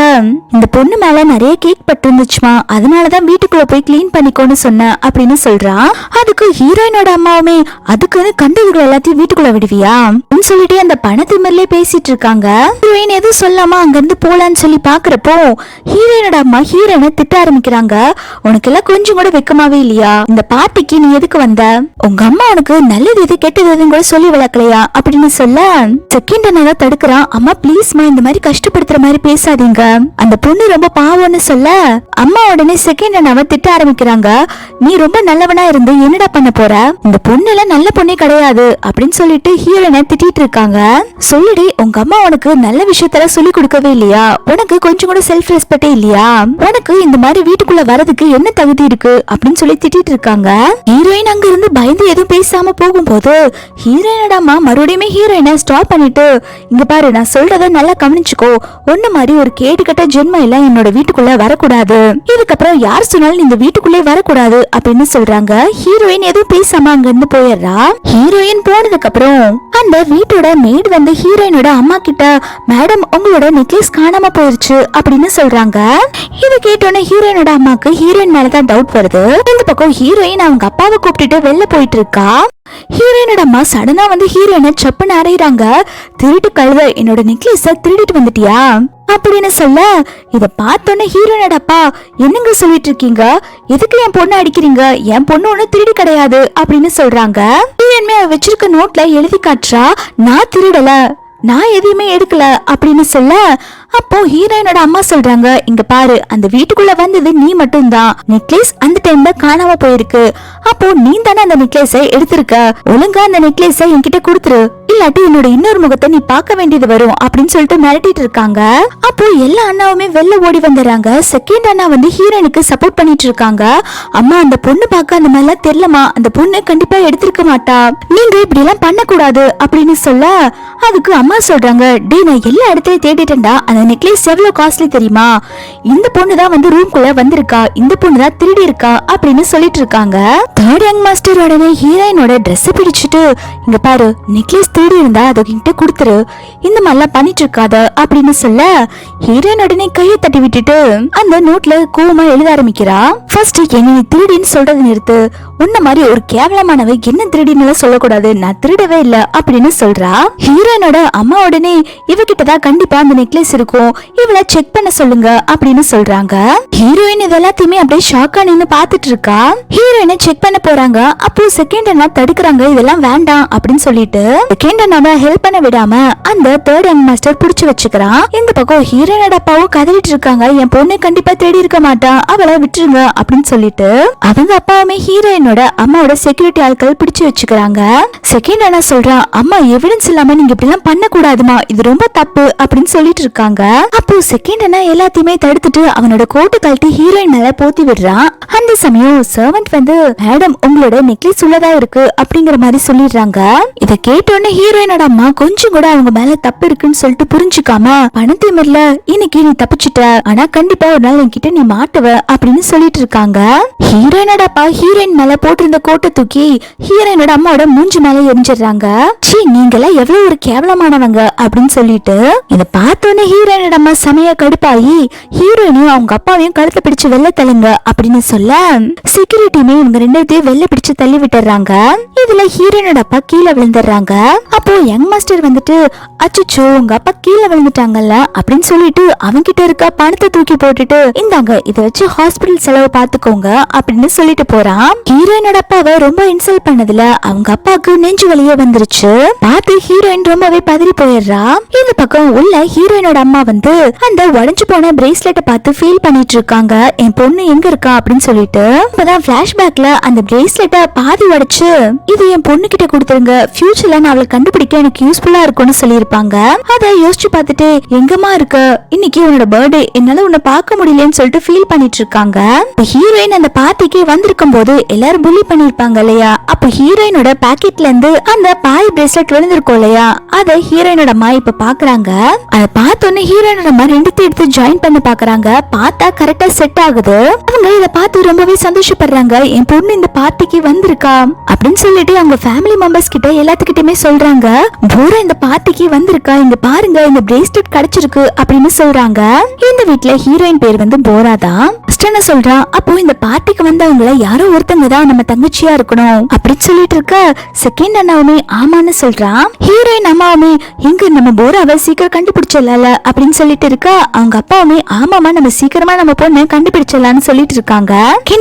இந்த பொண்ணு மேல நிறைய கேக் பட்டு இருந்துச்சுமா, அதனாலதான் வீட்டுக்குள்ள போய் கிளீன் பண்ணிக்கோன்னு சொன்ன அப்படின்னு சொல்றா. அதுக்கு ஹீரோயினோட அம்மாவுமே அதுக்குன்னு கண்டதுகள் எல்லாத்தையும் வீட்டுக்குள்ள விடுவியா சொல்லிட்டு அந்த பணத்திமர்லயே பேசிட்டு இருக்காங்க. ஹீரோயின் எதுவும் சொல்லாம அங்க இருந்து போலான்னு சொல்லி பாக்குறப்போ ஹீரோயினோட அம்மா ஹீரோயினை திட்ட ஆரம்பிக்கிறாங்க. உனக்கு எல்லாம் கொஞ்சம் கூட வெக்கமாவே இல்லையா, இந்த பார்ட்டிக்கு நீ எதுக்கு வந்த, உங்க அம்மா உனக்கு நல்லது எது கெட்டது எதுன்னு கூட சொல்லி வளர்க்கலையா அப்படின்னு சொல்ல செகண்ட் அண்ணா தடுக்கிறான். அம்மா ப்ளீஸ்மா இந்த மாதிரி கஷ்டப்படுத்துற மாதிரி பேசாதீங்க, அந்த பொண்ணு ரொம்ப பாவம்னு சொல்ல அம்மா உடனே செகண்ட் அண்ணாவை திட்ட ஆரம்பிக்கிறாங்க. நீ ரொம்ப நல்லவனா இருந்து என்னடா பண்ண போற, இந்த பொண்ணு எல்லாம் நல்ல பொண்ணே கிடையாது அப்படின்னு சொல்லிட்டு ஹீரோயினை திட்டிட்டு இருக்காங்க. சொல்லுடி, உங்க அம்மா உனக்கு நல்ல விஷயத்தெல்லாம் சொல்லி கொடுக்கவே இல்லையா, உனக்கு கொஞ்சம் கூட செல்ஃப் ரெஸ்பெக்டே இல்லையா, உனக்கு இந்த மாதிரி வீட்டுக்குள்ள வரதுக்கு என்ன தகுதி இருக்கு அப்படின்னு சொல்லி திட்டிட்டு இருக்காங்க. ஹீரோயின் அங்க இருந்து பயந்து எதுவும் பேசாம போகும்போது ஹீரோயினோட அம்மா மறுபடியும் ஹீரோயினை ஸ்டாப் பண்ணிட்டு, இங்க பாரு நான் சொல்றத நல்லா கவனிச்சுக்கோ, ஒண்ணு மாதிரி ஒரு கேடுகட்ட ஜென்மம் எல்லாம் என்னோட வீட்டுக்குள்ள வரக்கூடாது, இதுக்கப்புறம் யார் சொன்னாலும் இந்த வீட்டுக்குள்ளே வரக்கூடாது அப்படின்னு சொல்றாங்க. ஹீரோயின் எதுவும் பேசாம அங்க இருந்து போயிடுறா. ஹீரோயின் போனதுக்கு அப்புறம் அந்த வீட்டோட மேட் வந்து ஹீரோயினோட அம்மா கிட்ட, மேடம் உங்களோட நெக்லஸ் காணாம போயிருச்சு அப்படின்னு சொல்றாங்க. இத கேட்டோன்னே ஹீரோயினோட அம்மாக்கு ஹீரோயின் மேலதான் டவுட் வருது. இந்த பக்கம் ஹீரோயின் அவங்க அப்பாவை கூப்பிட்டுட்டு வெளில போயிட்டு இருக்கா. ஹீரோயினோட அம்மா சடனா வந்து ஹீரோயினை சப்புன்னு அறையிறாங்க. திருட்டு கழுத, என்னோட நெக்லஸ திருடிட்டு வந்துட்டியா அப்படின்னு சொல்ல இத பார்த்தோன்னே ஹீரோயினோட அப்பா, என்னங்க சொல்லிட்டு இருக்கீங்க, எதுக்கு என் பொண்ணு அடிக்கிறீங்க, என் பொண்ணு ஒண்ணு திருடி கிடையாது அப்படின்னு சொல்றாங்க. ஹீரோயின்மே வச்சிருக்க நோட்ல எழுதி காட்டுறா, நான் திருடல, நான் எதையுமே எடுக்கல அப்படின்னு சொல்ல அப்போ ஹீரோயினோட அம்மா சொல்றாங்க, இங்க பாரு அந்த வீட்டுக்குள்ள வந்தது நீ மட்டும் தான், நெக்லஸ் அந்த டைம்ல காணாம போயிருக்கு, அப்போ நீ தானே அந்த நெக்லஸை எடுத்திருக்க, ஒழுங்கா அந்த நெக்லஸை என்கிட்ட கொடுத்துரு, இல்லாட்டி என்னோட இன்னொரு முகத்தை நீ பார்க்க வேண்டியது வரும் அப்படின்னு சொல்லிட்டு மிரட்டிட்டு இருக்காங்க. அப்போ எல்லா அண்ணாவுமே வெளில ஓடி வந்துடுறாங்க. செகண்ட் அண்ணா வந்து ஹீரோயினுக்கு சப்போர்ட் பண்ணிட்டு இருக்காங்க. அம்மா அந்த பொண்ணு பார்க்க அந்த மாதிரிலாம் தெரியலமா, அந்த பொண்ணு கண்டிப்பா எடுத்திருக்க மாட்டா, நீங்க இப்படி எல்லாம் பண்ண கூடாது அப்படின்னு சொல்ல அதுக்கு அம்மா சொல்றாங்க, டே நான் எல்லா இடத்துலயும் தேடிட்டேன்டா, அந்த நெக்லஸ் எவ்வளவு காஸ்ட்லி தெரியுமா, இந்த பொண்ணு தான் வந்து ரூம்குள்ள வந்திருக்கா, இந்த பொண்ணு தான் திருடி இருக்கா அப்படின்னு சொல்லிட்டு இருக்காங்க. தேர்ட் யங் மாஸ்டர் உடனே ஹீரோயினோட ட்ரெஸ் பிடிச்சிட்டு, இங்க பாரு நெக்லஸ் திருடி இருந்தா அதை கிட்ட கொடுத்துரு, இந்த மாதிரிலாம் பண்ணிட்டு இருக்காத அப்படின்னு சொல்ல ஹீரோயின் உடனே கையை தட்டி விட்டுட்டு அந்த நோட்ல கோவமா எழுத ஆரம்பிக்கிறா. ஃபர்ஸ்ட் என்ன நீ திருடின்னு சொல்றது நிறுத்து, உன்ன மாதிரி ஒரு கேவலமானவை என்ன திருடின்னு சொல்லக்கூடாது, நான் திருடவே இல்ல அப்படின்னு சொல்றா. ஹீரோயினோட அம்மா உடனே இவகிட்டதான் கண்டிப்பா அந்த நெக்லஸ் இருக்கும் ஆகும், இவளை செக் பண்ண சொல்லுங்க அப்படின்னு சொல்றாங்க. ஹீரோயின் இதெல்லாத்தையுமே அப்படியே ஷாக்கா நின்னு பாத்துட்டு இருக்கா. ஹீரோயினை செக் பண்ண போறாங்க. அப்போ செகண்ட் அண்ணா தடுக்கிறாங்க, இதெல்லாம் வேண்டாம் அப்படின்னு சொல்லிட்டு செகண்ட் அண்ணாவை ஹெல்ப் பண்ண விடாம அந்த தேர்ட் யங் மாஸ்டர் புடிச்சு வச்சுக்கிறான். இந்த பக்கம் ஹீரோயினோட அப்பாவும் கதறிட்டு இருக்காங்க, என் பொண்ணு கண்டிப்பா தேடி இருக்க மாட்டா, அவளை விட்டுருங்க அப்படின்னு சொல்லிட்டு அவங்க அப்பாவுமே ஹீரோயினோட அம்மாவோட செக்யூரிட்டி ஆட்கள் பிடிச்சு வச்சுக்கிறாங்க. செகண்ட் அண்ணா சொல்றான், அம்மா எவிடன்ஸ் இல்லாம நீங்க இப்படி எல்லாம் பண்ண கூடாதுமா, இது ரொம்ப தப்பு அப்படின்னு சொல்லிட்டு இருக்காங்க. அப்போ செகண்ட் அண்ணா எல்லாத்தையுமே தடுத்துட்டு அவனோட கோட்டு கழட்டி ஹீரோயின் மேல போத்தி விடுறான். அந்த சமயம் சர்வன்ட் வந்து, மேடம் உங்களோட நெக்லஸ் உள்ளதா இருக்கு அப்படிங்கிற மாதிரி சொல்லிடுறாங்க. இத கேட்டோன்னு ஹீரோயினோட அம்மா கொஞ்சம் கூட அவங்க மேல தப்பு இருக்குன்னு சொல்லிட்டு புரிஞ்சுக்காம, பணத்திமிர்ல இன்னைக்கு நீ தப்பிச்சிட்ட, ஆனா கண்டிப்பா ஒரு நாள் என்கிட்ட நீ மாட்டுவ அப்படின்னு சொல்லிட்டு இருக்காங்க. ஹீரோயினோட அப்பா ஹீரோயின் மேல போட்டிருந்த கோட்டை தூக்கி ஹீரோயினோட அம்மாவோட மூஞ்சி மேல எரிஞ்சிடுறாங்க. சீ, நீங்களா எவ்வளவு ஒரு கேவலமானவங்க அப்படின்னு சொல்லிட்டு இத பார்த்தோன்னே ஹீரோயினோட அம்மா சமய கடுப்பாயி ஹீரோயினையும் அவங்க அப்பாவையும் கழுத்தை பிடிச்சு வெளில தள்ளுங்க அப்படின்னு சொல்ல செக்யூரிட்டியுமே இவங்க ரெண்டையும் வெளில பிடிச்சு தள்ளி விட்டுறாங்க. இதுல ஹீரோயினோட அப்பா கீழே விழுந்துடுறாங்க. அப்போ யங் மாஸ்டர் வந்துட்டு, அச்சோ உங்க அப்பா கீழே விழுந்துட்டாங்கல்ல அப்படின்னு சொல்லிட்டு அவங்க கிட்ட இருக்க பணத்தை தூக்கி போட்டுட்டு, இந்தாங்க இதை வச்சு ஹாஸ்பிட்டல் செலவு பாத்துக்கோங்க அப்படின்னு சொல்லிட்டு போறான். ஹீரோயினோட அப்பாவை ரொம்ப இன்சல்ட் பண்ணதுல அவங்க அப்பாவுக்கு நெஞ்சு வலியே வந்துருச்சு. பார்த்து ஹீரோயின் ரொம்பவே பதறி போயிடுறா. இந்த பக்கம் உள்ள ஹீரோயினோட அம்மா வந்து அந்த உடைஞ்சு போன பிரேஸ்லெட்டை பார்த்து ஃபீல் பண்ணிட்டு இருக்காங்க, என் பொண்ணு எங்க இருக்கா அப்படின்னு சொல்லிட்டு. இப்பதான் பிளாஷ்பேக்ல அந்த பிரேஸ்லெட்டை பாதி உடைச்சு, இது என் பொண்ணு கிட்ட கொடுத்துருங்க, ஃபியூச்சர்ல நான் அவளை கண்டுபிடிக்க எனக்கு யூஸ்ஃபுல்லா இருக்கும்னு சொல்லியிருப்பாங்க. அதை யோசிச்சு பார்த்துட்டு, எங்கம்மா இருக்க, இன்னைக்கு உன்னோட பர்த்டே, என்னால உன்னை பார்க்க முடியலன்னு சொல்லிட்டு ஃபீல் பண்ணிட்டு இருக்காங்க. ஹீரோயின் அந்த பார்ட்டிக்கு வந்திருக்கும் போது எல்லாரும் புல்லி பண்ணிருப்பாங்க இல்லையா, அப்ப ஹீரோயினோட பாக்கெட்ல இருந்து அந்த பாய் பிரேஸ்லெட் விழுந்திருக்கும் இல்லையா, அதை ஹீரோயினோட அம்மா இப்ப பாக்குறாங்க. அதை பார்த்தோன்னே ஹீரோயினோட அம்மா ரெண்டுத்தையும் எடுத்து ஜாயின் பண்ண பாக்குறாங்க. பார்த்தா கரெக்டா செட் ஆகுது. அவங்க இத பார்த்து ரொம்பவே சந்தோஷப்படுறாங்க, என் பொண்ணு இந்த பார்ட்டிக்கு வந்திருக்கா அப்படின்னு சொல்லிட்டு அவங்க ஃபேமிலி மெம்பர்ஸ் கிட்ட எல்லாத்துக்கிட்டயுமே சொல்றாங்க, பூரா இந்த பார்ட்டிக்கு வந்திருக்கா, இங்க பாருங்க இந்த பிரேஸ்லெட் கிடைச்சிருக்கு அப்படின்னு சொல்றாங்க. இந்த வீட்ல ஹீரோயின் பேர் வந்து போரா தான். சொல்றா, அப்போ இந்த பார்ட்டிக்கு வந்தவங்கள யாரோ ஒருத்தங்க தான் நம்ம தங்கச்சியா இருக்கணும் அப்படின்னு சொல்லிட்டு இருக்க செகண்ட் அண்ணாவுமே ஆமான்னு சொல்றான். ஹீரோயின் அம்மாவுமே, எங்க நம்ம போராவை சீக்கிரம் கண்டுபிடிச்சிடல அப்படின்னு சொல்லிட்டு இருக்க அவங்க அப்பாவுமே, ஆமாமா நம்ம சீக்கிரமா நம்ம பொண்ணு கண்டுபிடிச்சிடலான்னு சொல்லிட்டு இருக்காங்க.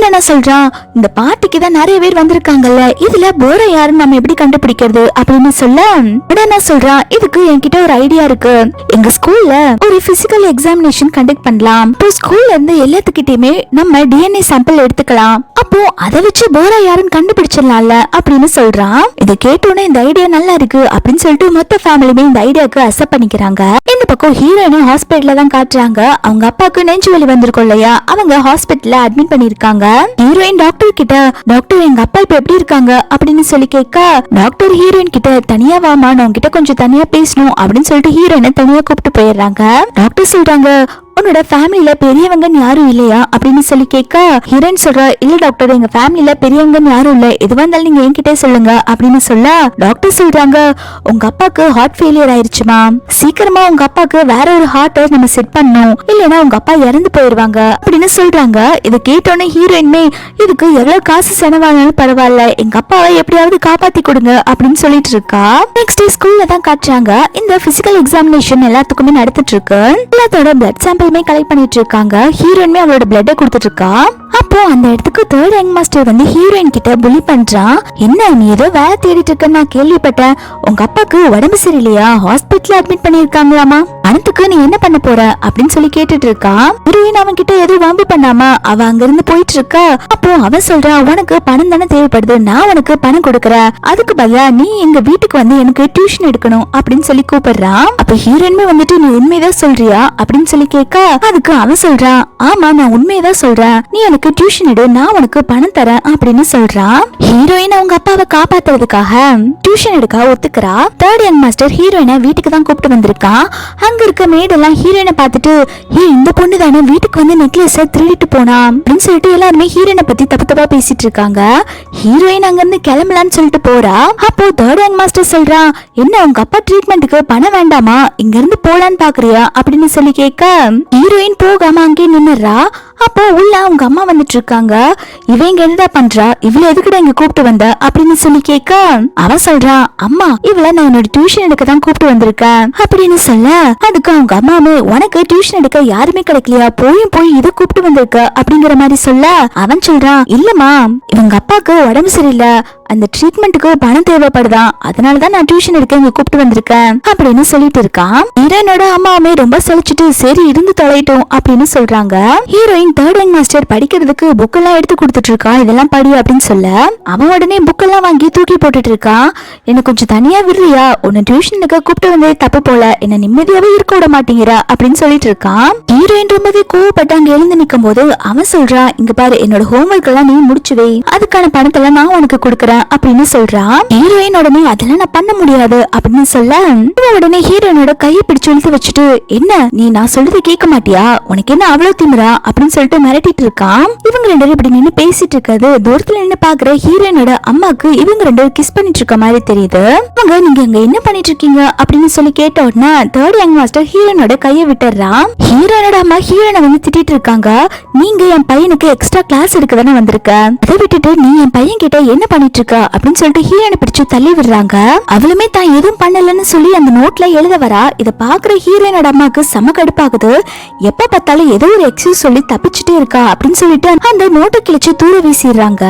என்ன சொல்றான், இந்த பார்ட்டிக்கு தான் நிறைய பேர் வந்திருக்காங்கல்ல, இதுல போரா யாருன்னு நம்ம எப்படி கண்டுபிடிக்கிறது அப்படின்னு சொல்ல உடனே சொல்றான், இதுக்கு என்கிட்ட ஒரு ஐடியா இருக்கு, எங்க ஸ்கூல்ல ஒரு பிசிக்கல் எக்ஸாமினேஷன் கண்டக்ட் பண்ணலாம், இப்போ ஸ்கூல்ல இருந்து எல்லாத்துக்கிட்டயுமே நம்ம டிஎன்ஏ சாம்பிள் எடுத்துக்கலாம், அப்போ அதை வச்சு போரா யாருன்னு கண்டுபிடிச்சிடலாம்ல அப்படின்னு சொல்றான். இதை கேட்டோன்னே இந்த ஐடியா நல்லா இருக்கு அப்படின்னு சொல்லிட்டு மொத்த ஃபேமிலியுமே இந்த ஐடியாக்கு அக்செப்ட் பண்ணிக்கிறாங்க. இந்த பக்கம் ஹீரோயினை ஹாஸ்பிட்டல்ல தான் காட்டுறாங்க. அவங்க அப்பாவுக்கு நெஞ்சு வலி வந்திருக்கும் இல்லையா, அவங்க ஹாஸ்பிட்டல்ல அட்மிட் பண்ணிருக்காங்க. ஹீரோயின் டாக்டர் கிட்ட, டாக்டர் எங்க அப்பா இப்ப எப்படி இருக்காங்க அப்படின்னு சொல்லி கேட்க, டாக்டர் ஹீரோயின் கிட்ட, தனியா வாமா நான் உங்ககிட்ட கொஞ்சம் தனியா பேசணும் அப்படின்னு சொல்லிட்டு ஹீரோயினை தனியா கூப்பிட்டு போயிடுறாங்க. டாக்டர் சொல்றாங்க, உன்னோட ஃபேமிலில பெரியவங்க யாரும் இல்லையா அப்படின்னு சொல்லி கேட்க ஹீரோயின் சொல்றா, இல்ல டாக்டர் எங்க ஃபேமிலில பெரியவங்க யாரும் இல்ல, எதுவா இருந்தாலும் நீங்க என்கிட்ட சொல்லுங்க அப்படின்னு சொல்ல டாக்டர் சொல்றாங்க, உங்க அப்பாக்கு ஹார்ட் ஃபெயிலியர் ஆயிருச்சுமா, சீக்கிரமா உங்க அப்பாக்கு வேற ஒரு ஹார்ட்டை நம்ம செட் பண்ணணும், இல்லைன்னா உங்க அப்பா இறந்து போயிருவாங்க அப்படின்னு சொல்றாங்க. இதை கேட்டோன்னே ஹீரோயின்மே, இதுக்கு எவ்வளவு காசு செலவானாலும் பரவாயில்ல, எங்க அப்பாவை எப்படியாவது காப்பாத்தி கொடுங்க அப்படின்னு சொல்லிட்டு இருக்கா. நெக்ஸ்ட் டே ஸ்கூல்ல தான் காட்டுறாங்க. இந்த பிசிக்கல் எக்ஸாமினேஷன் எல்லாத்துக்குமே நடந்துட்டு இருக்கு. எல்லாத்தோட பிளட் சாம்பிள் கலெக்ட் பண்ணிட்டு இருக்காங்க. ஹீரோயின்மே அவளோட பிளட் கொடுத்துட்டு இருக்கா. அப்போ அந்த இடத்துக்கு தேர்ட் யங் மாஸ்டர் வந்து ஹீரோயின் கிட்ட புலி பண்றான். என்ன நீ ஏதோ வேலை தேடிட்டு இருக்க நான் கேள்விப்பட்டேன், உங்க அப்பாக்கு உடம்பு சரியில்லையா, ஹாஸ்பிட்டல் அட்மிட் பண்ணிருக்காங்களாமா, பணத்துக்கு நீ என்ன பண்ண போற அப்படின்னு சொல்லி கேட்டுட்டு இருக்கா. ஹீரோயின் அவன் கிட்ட எதுவும் வம்பு பண்ணாம அவ அங்க இருந்து போயிட்டு இருக்கா. அப்போ அவன் சொல்றான், உனக்கு பணம் தானே தேவைப்படுது, நான் உனக்கு பணம் கொடுக்கறேன், அதுக்கு பதிலா நீ எங்க வீட்டுக்கு வந்து எனக்கு டியூஷன் எடுக்கணும் அப்படின்னு சொல்லி கூப்பிடுறான். அப்ப ஹீரோயின்மே வந்துட்டு, நீ உண்மைதான் சொல்றியா அப்படின்னு சொல்லி கேட்க அதுக்கு அவன் சொல்றான், ஆமா நான் உண்மையதான் சொல்றேன், நீ எனக்கு டியூஷன் எடு, நான் உனக்கு பணம் தரேன் அப்படின்னு சொல்றான். ஹீரோயின் அவங்க அப்பாவை காப்பாத்துறதுக்காக டியூஷன் எடுக்க ஒத்துக்கிறா. தேர்ட் யங் மாஸ்டர் ஹீரோயினை வீட்டுக்கு தான் கூப்பிட்டு வந்திருக்கான். அங்க இருக்க மேடெல்லாம் ஹீரோயினை பார்த்துட்டு, இந்த பொண்ணு தானே வீட்டுக்கு வந்து நெக்லஸ் திருடிட்டு போனா அப்படின்னு சொல்லிட்டு எல்லாருமே ஹீரோயினை பத்தி தப்பு தப்பா பேசிட்டு இருக்காங்க. ஹீரோயின் அங்க இருந்து கிளம்பலான்னு சொல்லிட்டு போறா. அப்போ தேர்ட் யங் மாஸ்டர் சொல்றான், என்ன உங்க அப்பா ட்ரீட்மெண்ட்டுக்கு பணம் வேண்டாமா, இங்க இருந்து போலான்னு பாக்குறியா அப்படின்னு சொல்லி கேட்க ஹீரோயின் போகாம அங்கே நின்னுறா. அப்போ உள்ள அவங்க அம்மா வந்துட்டு இருக்காங்க. இவங்க என்னடா பண்றா, இவ்வளவு எதுக்குடா இங்க கூப்பிட்டு வந்த அப்படின்னு சொல்லி கேட்க அவன் சொல்றான், அம்மா இவள நான் என்னோட டியூஷன் எடுக்க தான் கூப்பிட்டு வந்திருக்கேன் அப்படின்னு சொல்ல, அதுக்கு அவங்க அம்மாவே உனக்கு டியூஷன் எடுக்க யாருமே கிடைக்கலையா, போய் இதை கூப்பிட்டு வந்திருக்க அப்படிங்கிற மாதிரி சொல்ல அவன் சொல்றான், இல்லம்மா இவங்க அப்பாக்கு உடம்பு சரியில்லை, அந்த ட்ரீட்மெண்ட்டுக்கு பணம் தேவைப்படுதான், அதனாலதான் நான் டியூஷன் எடுக்க இங்க கூப்பிட்டு வந்திருக்கேன் அப்படின்னு சொல்லிட்டு இருக்கான். ஹீரோயினோட அம்மாவுமே ரொம்ப சலிச்சுட்டு சரி இருந்து தொலைட்டோம் அப்படின்னு சொல்றாங்க. ஹீரோயின் தேர்ட் யங் மாஸ்டர் படிக்கிறதுக்கு புக் எல்லாம் எடுத்து கொடுத்துட்டு இருக்கா, இதெல்லாம் படி அப்படின்னு சொல்ல அவன் உடனே புக் எல்லாம் வாங்கி தூக்கி போட்டுட்டு இருக்கான். என்ன கொஞ்சம் தனியா விடுறியா, உன்னை டியூஷனுக்கு கூப்பிட்டு வந்தே தப்பு போல, என்ன நிம்மதியாவே இருக்க விட மாட்டேங்கிற அப்படின்னு சொல்லிட்டு இருக்கான். ஹீரோயின் ரொம்பவே கோவப்பட்டு அங்க எழுந்து நிக்கும் போது அவன் சொல்றான், இங்க பாரு என்னோட ஹோம்ஒர்க் எல்லாம் நீ முடிச்சு வை, அதுக்கான பணத்தெல்லாம் நான் உனக்கு கொடுக்கறேன் அப்படின்னு சொல்றான். ஹீரோயின் உடனே அதெல்லாம் நான் பண்ண முடியாது அப்படின்னு சொல்ல உடனே ஹீரோயினோட கையை பிடிச்சு இழுத்து வச்சுட்டு, என்ன நீ நான் சொல்றது கேட்க மாட்டியா, உனக்கு என்ன அவ்வளவு திமிரா அப்படின்னு சொல்லிட்டு மிரட்டிட்டு இருக்கான். இவங்க ரெண்டு பேரும் இப்படி நின்னு பேசிட்டு இருக்காது தூரத்துல நின்னு பாக்குற ஹீரோயினோட அம்மாக்கு இவங்க ரெண்டு பேரும் கிஸ் பண்ணிட்டு இருக்க மாதிரி தெரியுது. அவங்க நீங்க அங்க என்ன பண்ணிட்டு இருக்கீங்க அப்படின்னு சொல்லி கேட்ட உடனே தேர்ட் யங் மாஸ்டர் ஹீரோயினோட கையை விட்டுறான். ஹீரோயினோட அம்மா ஹீரோயினை வந்து திட்டிட்டு இருக்காங்க, நீங்க என் பையனுக்கு எக்ஸ்ட்ரா கிளாஸ் எடுக்க தானே வந்திருக்க, அதை விட்டுட்டு நீ என் பையன் கிட்ட என்ன பண்ணிட்டு இருக்க அப்படின்னு சொல்லிட்டு ஹீரோயினை பிடிச்சு தள்ளி விடுறாங்க. அவளுமே தான் எதுவும் பண்ணலன்னு சொல்லி அந்த நோட்ல எழுத வரா. இத பாக்குற ஹீரோயினோட அம்மாக்கு செம கடுப்பாகுது. எப்ப பார்த்தாலும் ஏதோ ஒரு எக்ஸ்கியூஸ் சொல்லி தப்பிச்சுட்டே இருக்கா அப்படின்னு சொல்லிட்டு அந்த நோட்டை கிழிச்சு தூர வீசிடுறாங்க.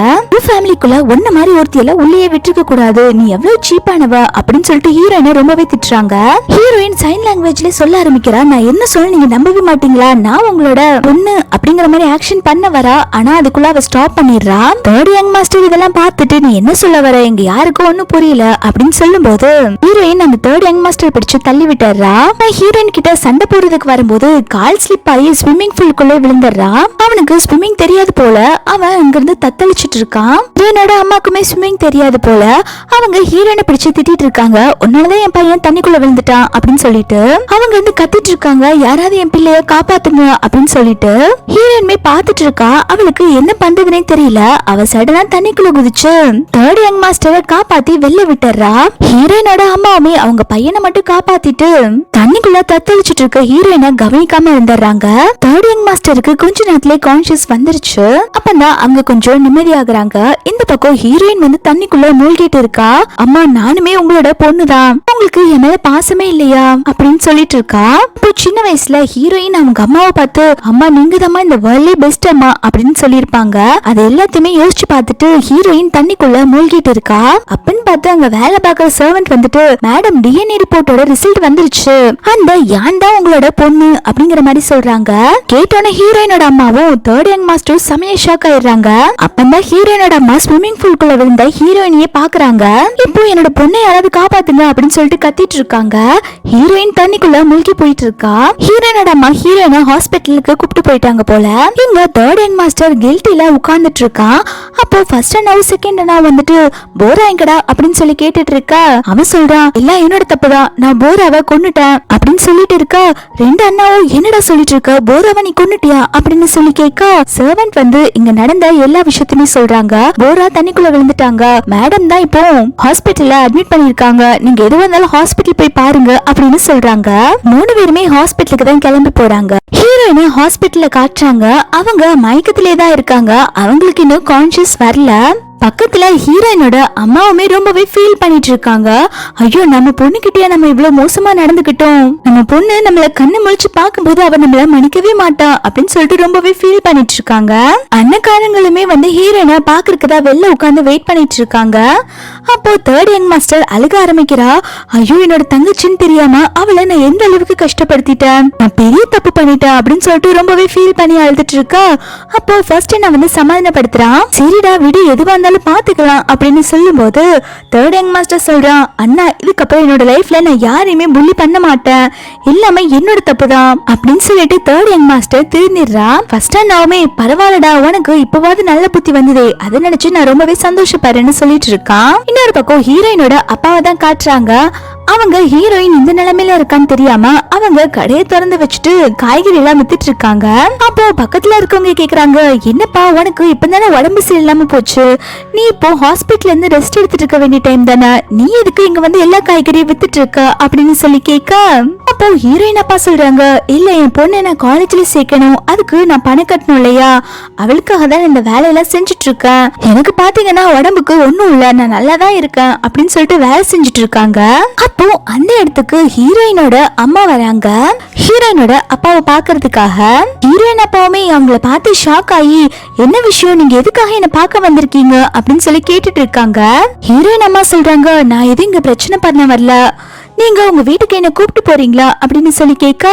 ஃபேமிலிக்குள்ள ஒன்ன மாதிரி ஒருத்தியில உள்ளே விட்டுருக்க கூடாது, நீ எவ்வளவு சீப்பானவ அப்படின்னு சொல்லிட்டு ஹீரோயினை ரொம்பவே திட்டுறாங்க. ஹீரோயின் சைன் லாங்குவேஜ்ல சொல்ல ஆரம்பிக்கிறா, நான் என்ன சொல்ல நீங்க நம்பவே மாட்டீங்களா, நான் உங்களோட பொண்ணு அப்படிங்கிற மாதிரி ஆக்ஷன் பண்ண வரா. ஆனா அதுக்குள்ள அவ ஸ்டாப் பண்ணிடுறா. தேர்ட் யங் மாஸ்டர் இதெல்லாம் பார்த்துட்டு நீ என்ன சொல்ல வர, எங்க யாருக்கும் ஒண்ணும் புரியல அப்படின்னு சொல்லும் போது ஹீரோயின் அந்த தேர்ட் யங் மாஸ்டர் பிடிச்சு தள்ளி விட்டுறா. ஹீரோயின் கிட்ட சண்டை போடுறதுக்கு வரும்போது கால் ஸ்லிப் ஆகி ஸ்விம்மிங் பூலுக்குள்ளே விழுந்துடுறா. அவனுக்கு ஸ்விம்மிங் தெரியாது போல அவன் அங்க இருந்து தத்தளிச்சிட்டு இருக்கான். ஹீரோனோட அம்மாக்குமே ஸ்விம்மிங் தெரியாது போல அவங்க ஹீரோயினை பிடிச்சு திட்டிட்டு இருக்காங்க, உன்னாலதான் என் பையன் தண்ணிக்குள்ள விழுந்துட்டான் அப்படின்னு சொல்லிட்டு அவங்க வந்து கத்திட்டு இருக்காங்க, யாராவது என் பிள்ளைய காப்பாத்துங்க அப்படின்னு சொல்லிட்டு ஹீரோயின்மே பாத்துட்டு இருக்கா. அவளுக்கு என்ன பண்றதுனே தெரியல. அவ சடனா தண்ணிக்குள்ள குதிச்சு தேர்ட் யங் மாஸ்டரை காப்பாத்தி வெளில விட்டுறா. ஹீரோயினோட அம்மாவுமே அவங்க பையனை மட்டும் காப்பாத்திட்டு தண்ணிக்குள்ள தத்தளிச்சிட்டு இருக்க ஹீரோயினை கவனிக்காம இருந்துடுறாங்க. தேர்ட் யங் மாஸ்டருக்கு கொஞ்ச நேரத்திலே கான்சியஸ் வந்துருச்சு. அப்பதான் அவங்க கொஞ்சம் நிம்மதியாகுறாங்க. இந்த பக்கம் ஹீரோயின் வந்து தண்ணிக்குள்ள மூழ்கிட்டு இருக்கா. அம்மா நானுமே உங்களோட பொண்ணுதான், உங்களுக்கு என் மேல பாசமே இல்லையா அப்படின்னு சொல்லிட்டு இருக்கா. இப்போ சின்ன வயசுல ஹீரோயின் அவங்க அம்மாவை பார்த்து, அம்மா நீங்க தான் இந்த வேர்ல்ட்லே பெஸ்ட் அம்மா அப்படின்னு சொல்லியிருப்பாங்க. அது எல்லாத்தையுமே யோசிச்சு பார்த்துட்டு ஹீரோயின் தண்ணிக்குள்ள மூழ்கிட்டு இருக்கா. அப்படின்னு பார்த்து அங்க வேலை பார்க்குற சர்வெண்ட் வந்துட்டு, மேடம் டிஎன்ஏ ரிப்போர்ட்டோட ரிசல்ட் வந்துருச்சு, அந்த யான் தான் உங்களோட பொண்ணு அப்படிங்கிற மாதிரி சொல்றாங்க. கேட்டோன்னு ஹீரோயினோட அம்மாவும் தேர்ட் யங் மாஸ்டர் செமையா ஷாக் ஆயிடுறாங்க. அப்பதான் ஹீரோயினோட அம்மா ஸ்விம்மிங் பூலுக்குள்ள விழுந்த ஹீரோயினையே பாக்குறாங்க. இப்போ என்னோட பொண்ணை யாராவது காப்பாத்துங்க அப்படின்னு சொல்லிட்டு கத்திட்டு இருக்காங்க. ஹீரோயின் தண்ணிக்குள்ள மூழ்கி போயிட்டு இருக்கா. ஹீரோயினோட அம்மா ஹீரோயினை ஹாஸ்பிட்டலுக்கு கூப்பிட்டு போயிட்டாங்க போல. இங்க தேர்ட் யங் மாஸ்டர் கில்ட்டில உட்கார்ந்துட்டு இருக்கான். அப்போ ஃபர்ஸ்ட் அண்ணாவும் செகண்ட் அண்ணா வந்துட்டு போரா எங்கடா அப்படின்னு சொல்லி கேட்டுட்டு இருக்க. அவன் சொல்றான், எல்லாம் என்னோட தப்புதான், நான் போராவை கொன்னுட்டேன் அப்படின்னு சொல்லிட்டு இருக்க. ரெண்டு அண்ணாவும் என்னடா சொல்லிட்டு இருக்க, போராவை நீ கொன்னுட்டியா அப்படின்னு சொல்லி கேட்க சர்வெண்ட் வந்து இங்க நடந்த எல்லா விஷயத்தையுமே சொல்றாங்க. போரா தண்ணிக்குள்ள விழுந்துட்டாங்க, மேடம் தான் இப்போ ஹாஸ்பிட்டல்ல அட்மிட் பண்ணிருக்காங்க, நீங்க எது வந்தாலும் ஹாஸ்பிட்டல் போய் பாருங்க அப்படின்னு சொல்றாங்க. மூணு பேருமே ஹாஸ்பிட்டலுக்கு தான் கிளம்பி போறாங்க. ஹீரோயினை ஹாஸ்பிட்டல்ல காட்டுறாங்க. அவங்க மயக்கத்திலே தான் இருக்காங்க. அவங்களுக்கு இன்னும் கான்சியஸ் வரல. பக்கத்துல ஹீரோயினோட அம்மாவுமே ரொம்பவே ஃபீல் பண்ணிட்டு இருக்காங்க. ஐயோ நம்ம பொண்ணுகிட்டயே நம்ம இவ்வளவு மோசமா நடந்துகிட்டோம், நம்ம பொண்ணு நம்மள கண்ணு முழிச்சு பார்க்கும்போது அவ நம்மள மன்னிக்கவே மாட்டா அப்படின்னு சொல்லிட்டு ரொம்பவே ஃபீல் பண்ணிட்டு இருக்காங்க. அண்ணக்காரங்களுமே வந்து ஹீரோயினை பாக்குறதுக்குதான் வெளில உட்கார்ந்து வெயிட் பண்ணிட்டு இருக்காங்க. அப்போ தேர்ட் யங் மாஸ்டர் அழுக ஆரம்பிக்கிறா. ஐயோ என்னோட தங்கச்சின்னு தெரியாம அவளை நான் எந்த அளவுக்கு கஷ்டப்படுத்திட்டேன், நான் பெரிய தப்பு பண்ணிட்டேன் அப்படின்னு சொல்லிட்டு ரொம்பவே ஃபீல் பண்ணி அழுதுட்டு இருக்கா. அப்போ ஃபர்ஸ்ட் நான் வந்து சமாதானப்படுத்துறான். சரிடா விடு, எதுவா பாத்துக்கலாம் அப்படின்னு சொல்லும் போது தேர்ட் யங் மாஸ்டர் சொல்றான், அண்ணா இதுக்கப்புறம் என்னோட லைஃப்ல நான் யாரையுமே புள்ளி பண்ண மாட்டேன், எல்லாமே என்னோட தப்பு தான் அப்படின்னு சொல்லிட்டு தேர்ட் யங் மாஸ்டர் திருந்திடுறா. ஃபர்ஸ்ட் அண்ணாவுமே பரவாயில்லடா உனக்கு இப்பவாது நல்ல புத்தி வந்ததே, அதை நினைச்சு நான் ரொம்பவே சந்தோஷப்படுறேன்னு சொல்லிட்டு இருக்கான். இன்னொரு பக்கம் ஹீரோயினோட அப்பாவை தான் காட்டுறாங்க. அவங்க ஹீரோயின் இந்த நிலைமையில இருக்கான்னு தெரியாம அவங்க கடையை திறந்து வச்சுட்டு காய்கறி எல்லாம் வித்துட்டு இருக்காங்க. அப்போ பக்கத்துல இருக்கவங்க கேக்குறாங்க, என்னப்பா உனக்கு இப்பதானே உடம்பு சரியில்லாம போச்சு, நீ இப்போ ஹாஸ்பிட்டல்ல இருந்து ரெஸ்ட் எடுத்துட்டு இருக்க வேண்டிய டைம் தானே, நீ எதுக்கு இங்க வந்து எல்லா காய்கறியும் வித்துட்டு இருக்க அப்படின்னு சொல்லி கேட்க, அப்போ ஹீரோயின் அப்பா சொல்றாங்க, இல்ல என் பொண்ணு நான் காலேஜ்ல சேர்க்கணும், அதுக்கு நான் பணம் கட்டணும் இல்லையா, அவளுக்காக தான் இந்த வேலையெல்லாம் செஞ்சுட்டு இருக்கேன், எனக்கு பாத்தீங்கன்னா உடம்புக்கு ஒண்ணும் இல்ல, நான் நல்லா தான் இருக்கேன் அப்படின்னு சொல்லிட்டு வேலை செஞ்சுட்டு இருக்காங்க. அப்போ அந்த இடத்துக்கு ஹீரோயினோட அம்மா வராங்க. ஹீரோயினோட அப்பாவை பாக்குறதுக்காக ஹீரோயின் அப்பாவுமே அவங்கள பார்த்து ஷாக் ஆகி, என்ன விஷயம், நீங்க எதுக்காக என்ன பார்க்க வந்திருக்கீங்க அப்படின்னு சொல்லி கேட்டுட்டு இருக்காங்க. ஹீரோயின் அம்மா சொல்றாங்க, நான் எதுவும் இங்க பிரச்சனை பண்ண வரல, நீங்க உங்க வீட்டுக்கு என்ன கூப்பிட்டு போறீங்களா அப்படின்னு சொல்லி கேட்க,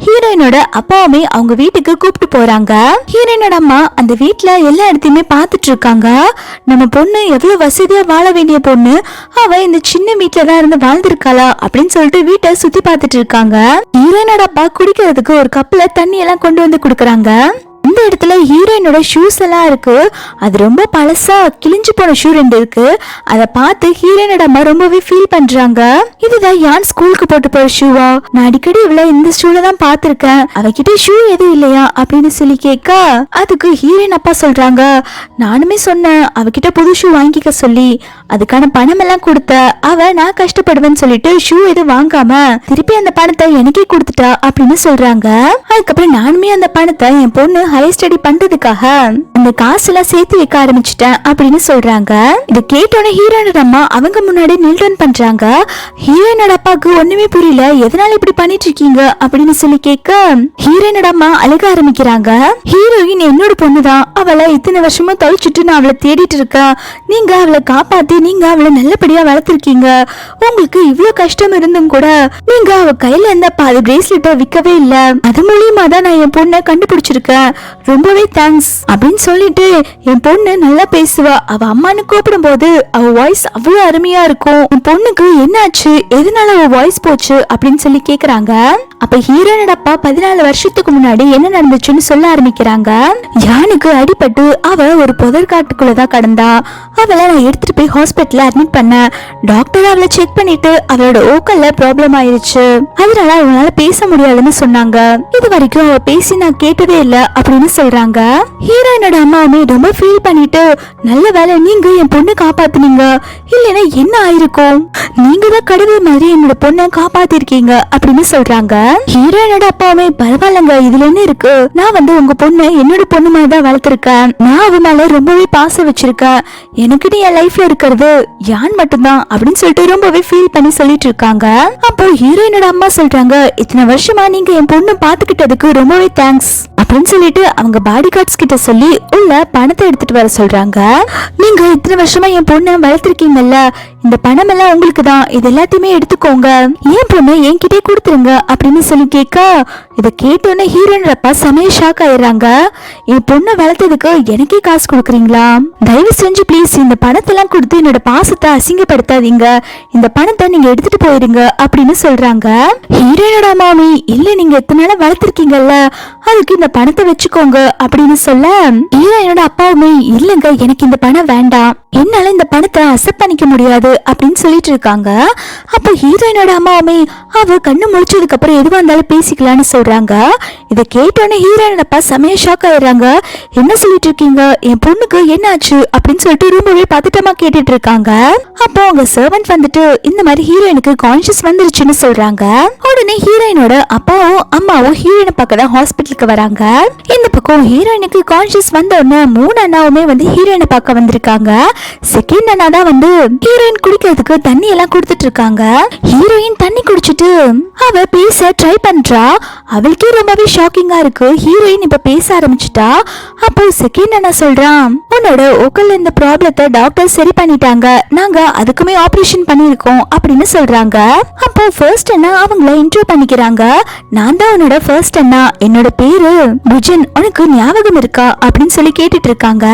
ஹீரோயினோட அப்பாவுமே அவங்க வீட்டுக்கு கூப்பிட்டு போறாங்க. ஹீரோயினோட அம்மா அந்த வீட்டுல எல்லா இடத்தையுமே பாத்துட்டு இருக்காங்க. நம்ம பொண்ணு எவ்வளவு வசதியா வாழ வேண்டிய பொண்ணு, அவ இந்த சின்ன வீட்டுல தான் இருந்து வாழ்ந்திருக்காளா அப்படின்னு சொல்லிட்டு வீட்டை சுத்தி பாத்துட்டு இருக்காங்க. ஹீரோயினோட அப்பா குடிக்கிறதுக்கு ஒரு கப்ல தண்ணி எல்லாம் கொண்டு வந்து குடுக்கறாங்க. இந்த இடத்துல ஹீரோயினோட ஷூஸ் எல்லாம் இருக்கு, அது ரொம்ப பழசா கிழிஞ்சு போன ஷூ 2 இருக்கு. அதை பார்த்து ஹீரோயினோட அம்மா ரொம்பவே ஃபீல் பண்றாங்க. இதுதான் யான் ஸ்கூலுக்கு போட்டு போற ஷூவா, நான் அடிக்கடி இவ்வளவு இந்த ஷூல தான் பாத்திருக்கேன், அவகிட்ட ஷூ எதுவும் இல்லையா அப்படின்னு சொல்லி கேட்க, அதுக்கு ஹீரோயின் அப்பா சொல்றாங்க, நானுமே சொன்னேன் அவகிட்ட புது ஷூ வாங்கிக்க சொல்லி, அதுக்கான பணம் எல்லாம் கொடுத்த, அவ நான் கஷ்டப்படுவேன்னு சொல்லிட்டு ஷூ எதுவும் வாங்காம திருப்பி அந்த பணத்தை எனக்கே கொடுத்துட்டா அப்படின்னு சொல்றாங்க. அதுக்கப்புறம் நானுமே அந்த பணத்தை என் பொண்ணு ஹையர் ஸ்டடி பண்றதுக்காக அந்த காசு எல்லாம் சேர்த்து வைக்க ஆரம்பிச்சிட்டேன் அப்படின்னு சொல்றாங்க. இத கேட்டோட ஹீரோயினோட அம்மா அவங்க முன்னாடி நில்டன் பண்றாங்க. ஹீரோயினோட அப்பாவுக்கு ஒண்ணுமே புரியல, எதனால இப்படி பண்ணிட்டு இருக்கீங்க அப்படின்னு சொல்லி கேட்க, ஹீரோயினோட அம்மா அழுக ஆரம்பிக்கிறாங்க. ஹீரோயின் என்னோட பொண்ணுதான், அவளை இத்தனை வருஷமா தொலைச்சிட்டு நான் அவளை தேடிட்டு இருக்கேன், நீங்க அவளை காப்பாத்தி நீங்க அவளை நல்லபடியா வளர்த்திருக்கீங்க, உங்களுக்கு இவ்வளவு கஷ்டம் இருந்தும் கூட நீங்க அவ கையில இருந்த பாதி பிரேஸ்லெட்டை விற்கவே இல்ல, அது மூலியமா தான் நான் என் பொண்ணை கண்டுபிடிச்சிருக்கேன், ரொம்பவே தேங்க்ஸ் அப்படின்னு சொல்லிட்டு, என் பொண்ணு நல்லா பேசுவா, அவ அம்மானு கூப்பிடும் போது அவ வாய்ஸ் அவ்வளவு அருமையா இருக்கும், என் பொண்ணுக்கு என்னாச்சு, எதனால அவ வாய்ஸ் போச்சு அப்படின்னு சொல்லி கேக்குறாங்க. அப்ப ஹீரோனோட அப்பா 14 வருஷத்துக்கு முன்னாடி என்ன நடந்துச்சுன்னு சொல்ல ஆரம்பிக்கிறாங்க. யானுக்கு அடிபட்டு அவ ஒரு புதற்காட்டுக்குள்ளதான் கடந்தா, அவளை நான் எடுத்துட்டு போய் ஹாஸ்பிட்டல்ல அட்மிட் பண்ண, டாக்டர் அவளை செக் பண்ணிட்டு அவளோட ஓக்கல்ல ப்ராப்ளம் ஆயிருச்சு, அதனால அவளால பேச முடியாதுன்னு சொன்னாங்க, இது வரைக்கும் அவ பேசி நான் கேட்டதே இல்ல அப்படின்னு சொல்றாங்க. ஹீரோயினோட அம்மாவுமே ரொம்ப ஃபீல் பண்ணிட்டு, நல்ல வேலை நீங்க என் பொண்ணை காப்பாத்துனீங்க, இல்லைன்னா என்ன ஆயிருக்கும், நீங்க தான் கடவுள் மாதிரி என்னோட பொண்ணை காப்பாத்திருக்கீங்க அப்படின்னு சொல்றாங்க. ஹீரோயினோட அப்பாவுமே, பரவாயில்லங்க இதுல என்ன இருக்கு, நான் வந்து உங்க பொண்ணை என்னோட பொண்ணு மாதிரி தான் வளர்த்திருக்கேன், நான் அவ மேல ரொம்பவே பாசம் வச்சிருக்கேன், எனக்கு என் லைஃப்ல இருக்கிறது யான் மட்டும்தான் அப்படின்னு சொல்லிட்டு ரொம்பவே ஃபீல் பண்ணி சொல்லிட்டு இருக்காங்க. அப்போ ஹீரோயினோட அம்மா சொல்றாங்க, இத்தனை வருஷமா நீங்க என் பொண்ணு பாத்துக்கிட்டதுக்கு ரொம்பவே தேங்க்ஸ் அப்படின்னு சொல்லிட்டு அவங்க பாடி கார்ட்ஸ் கிட்ட சொல்லி உள்ள பணத்தை எடுத்துட்டு வர சொல்றாங்க. நீங்க இத்தனை வருஷமா என் பொண்ணை வளர்த்திருக்கீங்கல்ல, இந்த பணம் எல்லாம் உங்களுக்கு தான், இது எல்லாத்தையுமே எடுத்துக்கோங்க, ஏன் பொண்ணு என்கிட்டே கொடுத்துருங்க அப்படின்னு சொல்லி கேட்க, இதை கேட்டோன்னே ஹீரோயின் அப்பா செமையா ஷாக் ஆயிடுறாங்க. என் பொண்ணை வளர்த்ததுக்கு எனக்கே காசு கொடுக்குறீங்களா, தயவு செஞ்சு ப்ளீஸ் இந்த பணத்தை எல்லாம் கொடுத்து என்னோட பாசத்தை அசிங்கப்படுத்தாதீங்க, இந்த பணத்தை நீங்க எடுத்துட்டு போயிருங்க அப்படின்னு சொல்றாங்க. ஹீரோயினோட அம்மாமி, இல்ல நீங்க எத்தனை நாளா வளர்த்திருக்கீங்கல்ல, அதுக்கு இந்த பணத்தை வச்சுக்கோங்க அப்படின்னு சொல்ல, ஹீரோயினோட அப்பாவுமே, இல்லங்க எனக்கு இந்த பணம் வேண்டாம், என்னால இந்த பணத்தை அக்செப்ட் பண்ணிக்க முடியாது அப்படின்னு சொல்லிட்டு இருக்காங்க. அப்ப ஹீரோயினோட அம்மாவுமே, அவ கண்ணு முடிச்சதுக்கு அப்புறம் எதுவா இருந்தாலும் பேசிக்கலாம்னு சொல்றாங்க. இதை கேட்டோன்னே ஹீரோயினோட அப்பா செமையா ஷாக் ஆயிடுறாங்க. என்ன சொல்லிட்டு இருக்கீங்க, என் பொண்ணுக்கு என்ன ஆச்சு அப்படின்னு சொல்லிட்டு ரொம்பவே பதட்டமா கேட்டுட்டு இருக்காங்க. அப்போ அவங்க சர்வன்ட் வந்துட்டு இந்த மாதிரி ஹீரோயினுக்கு கான்ஷியஸ் வந்துருச்சுன்னு சொல்றாங்க. உடனே ஹீரோயினோட அப்பாவும் அம்மாவும் ஹீரோயினை பார்க்க தான் ஹாஸ்பிட்டலுக்கு வராங்க. இந்த பக்கம் ஹீரோயினுக்கு கான்ஷியஸ் வந்த உடனே 3 அண்ணாவுமே வந்து ஹீரோயினை பார்க்க வந்திருக்காங்க. செகண்ட் அண்ணா தான் வந்து ஹீரோயின் குடிக்கிறதுக்கு தண்ணி எல்லாம் கொடுத்துட்டு இருக்காங்க. ஹீரோயின் தண்ணி குடிச்சிட்டு அவ பேச ட்ரை பண்றா. அவளுக்கே ரொம்பவே ஷாக்கிங்கா இருக்கு. ஹீரோயின் இப்ப பேச ஆரம்பிச்சுட்டா. அப்போ செகண்ட் அண்ணா சொல்றான், உன்னோட ஓக்கல்ல இந்த ப்ராப்ளத்தை டாக்டர் சரி பண்ணிட்டாங்க, நாங்க அதுக்குமே ஆபரேஷன் பண்ணிருக்கோம் அப்படின்னு சொல்றாங்க. அப்போ ஃபர்ஸ்ட் அண்ணா அவங்கள இன்ட்ரோ பண்ணிக்கிறாங்க. நான் தான் உன்னோட ஃபர்ஸ்ட் அண்ணா, என்னோட பேரு புஜன், உனக்கு ஞாபகம் இருக்கா அப்படின்னு சொல்லி கேட்டுட்டு இருக்காங்க.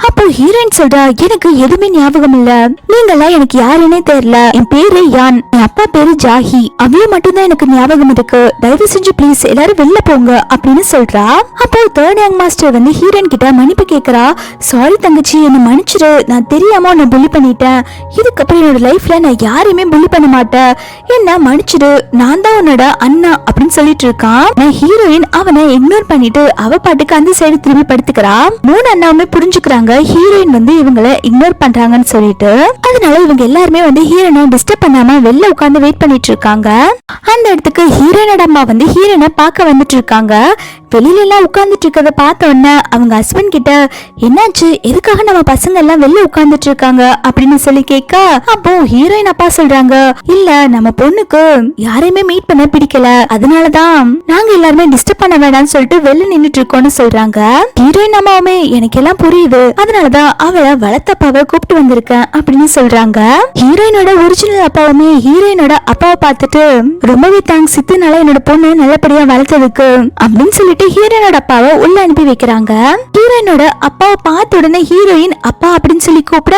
அப்போ ஹீரோயின் சொல்றா, எனக்கு எதுவுமே ஞாபகம் இல்ல, நீங்கெல்லாம் எனக்கு யாருன்னே தெரியல, என் பேரு யான், என் அப்பா பேரு ஜாஹி, அவ்வளவு மட்டும்தான் எனக்கு ஞாபகம் இருக்கு, தயவு செஞ்சு ப்ளீஸ் ப்ளீஸ் எல்லாரும் வெளில போங்க அப்படின்னு சொல்றா. அப்போ தேர்ட் யங் மாஸ்டர் வந்து ஹீரோயின் கிட்ட மன்னிப்பு கேக்குறா. சாரி தங்கச்சி, என்ன மன்னிச்சிரு, நான் தெரியாம உன்னை புள்ளி பண்ணிட்டேன். இதுக்கப்புறம் என்னோட லைஃப்ல நான் யாரையுமே புள்ளி பண்ண மாட்டேன், என்ன மன்னிச்சிடு, நான் தான் உன்னோட அண்ணா அப்படின்னு சொல்லிட்டு இருக்கான். நான் ஹீரோயின் அவனை இக்னோர் பண்ணிட்டு அவ பாட்டுக்கு அந்த சைடு திரும்பி படுத்துக்கிறா. மூணு அண்ணாவுமே புரிஞ்சுக்கிறாங்க ஹீரோயின் வந்து இவங்களை இக்னோர் பண்றாங்கன்னு சொல்லிட்டு. அதனால இவங்க எல்லாருமே வந்து ஹீரோயினை டிஸ்டர்ப் பண்ணாம வெளில உட்கார்ந்து வெயிட் பண்ணிட்டு இருக்காங்க. அந்த இடத்துக்கு ஹீரோயினோட அம்மா வந்து ஹீரோயினை பார்க்க வந்துட்டு இருக்காங்க. வெளியில எல்லாம் உட்கார்ந்துட்டு இருக்கத பார்த்த உடனே அவங்க ஹஸ்பண்ட் கிட்ட என்னாச்சு, எதுக்காக நம்ம பசங்க எல்லாம் வெளில உட்கார்ந்துட்டு இருக்காங்க அப்படின்னு சொல்லி கேட்க, அப்போ ஹீரோயின் அப்பா சொல்றாங்க, இல்ல நம்ம பொண்ணுக்கு யாரையுமே மீட் பண்ண பிடிக்கல, அதனாலதான் நாங்க எல்லாருமே டிஸ்டர்ப் பண்ண வேண்டாம்னு சொல்லிட்டு வெளில நின்னுட்டு இருக்கோம்னு சொல்றாங்க. ஹீரோயின் அம்மாவுமே எனக்கு எல்லாம் புரியுது, அதனாலதான் அவளை வளர்த்தப்பாவை கூப்பிட்டு வந்திருக்கேன் அப்படின்னு சொல்றாங்க. ஹீரோயினோட ஒரிஜினல் அப்பாவுமே ஹீரோயினோட அப்பாவை பார்த்துட்டு ரொம்பவே தேங்க்ஸ் சித்துனால என்னோட பொண்ணு நல்லபடியா வளர்த்ததுக்கு அப்படின்னு சொல்லிட்டு ஹீரோயினோட அப்பாவை உள்ள அனுப்பி வைக்கிறாங்க. ஹீரோயினோட அப்பாவை பார்த்த உடனே ஹீரோயின் அப்பா அப்படின்னு சொல்லி கூப்பிட,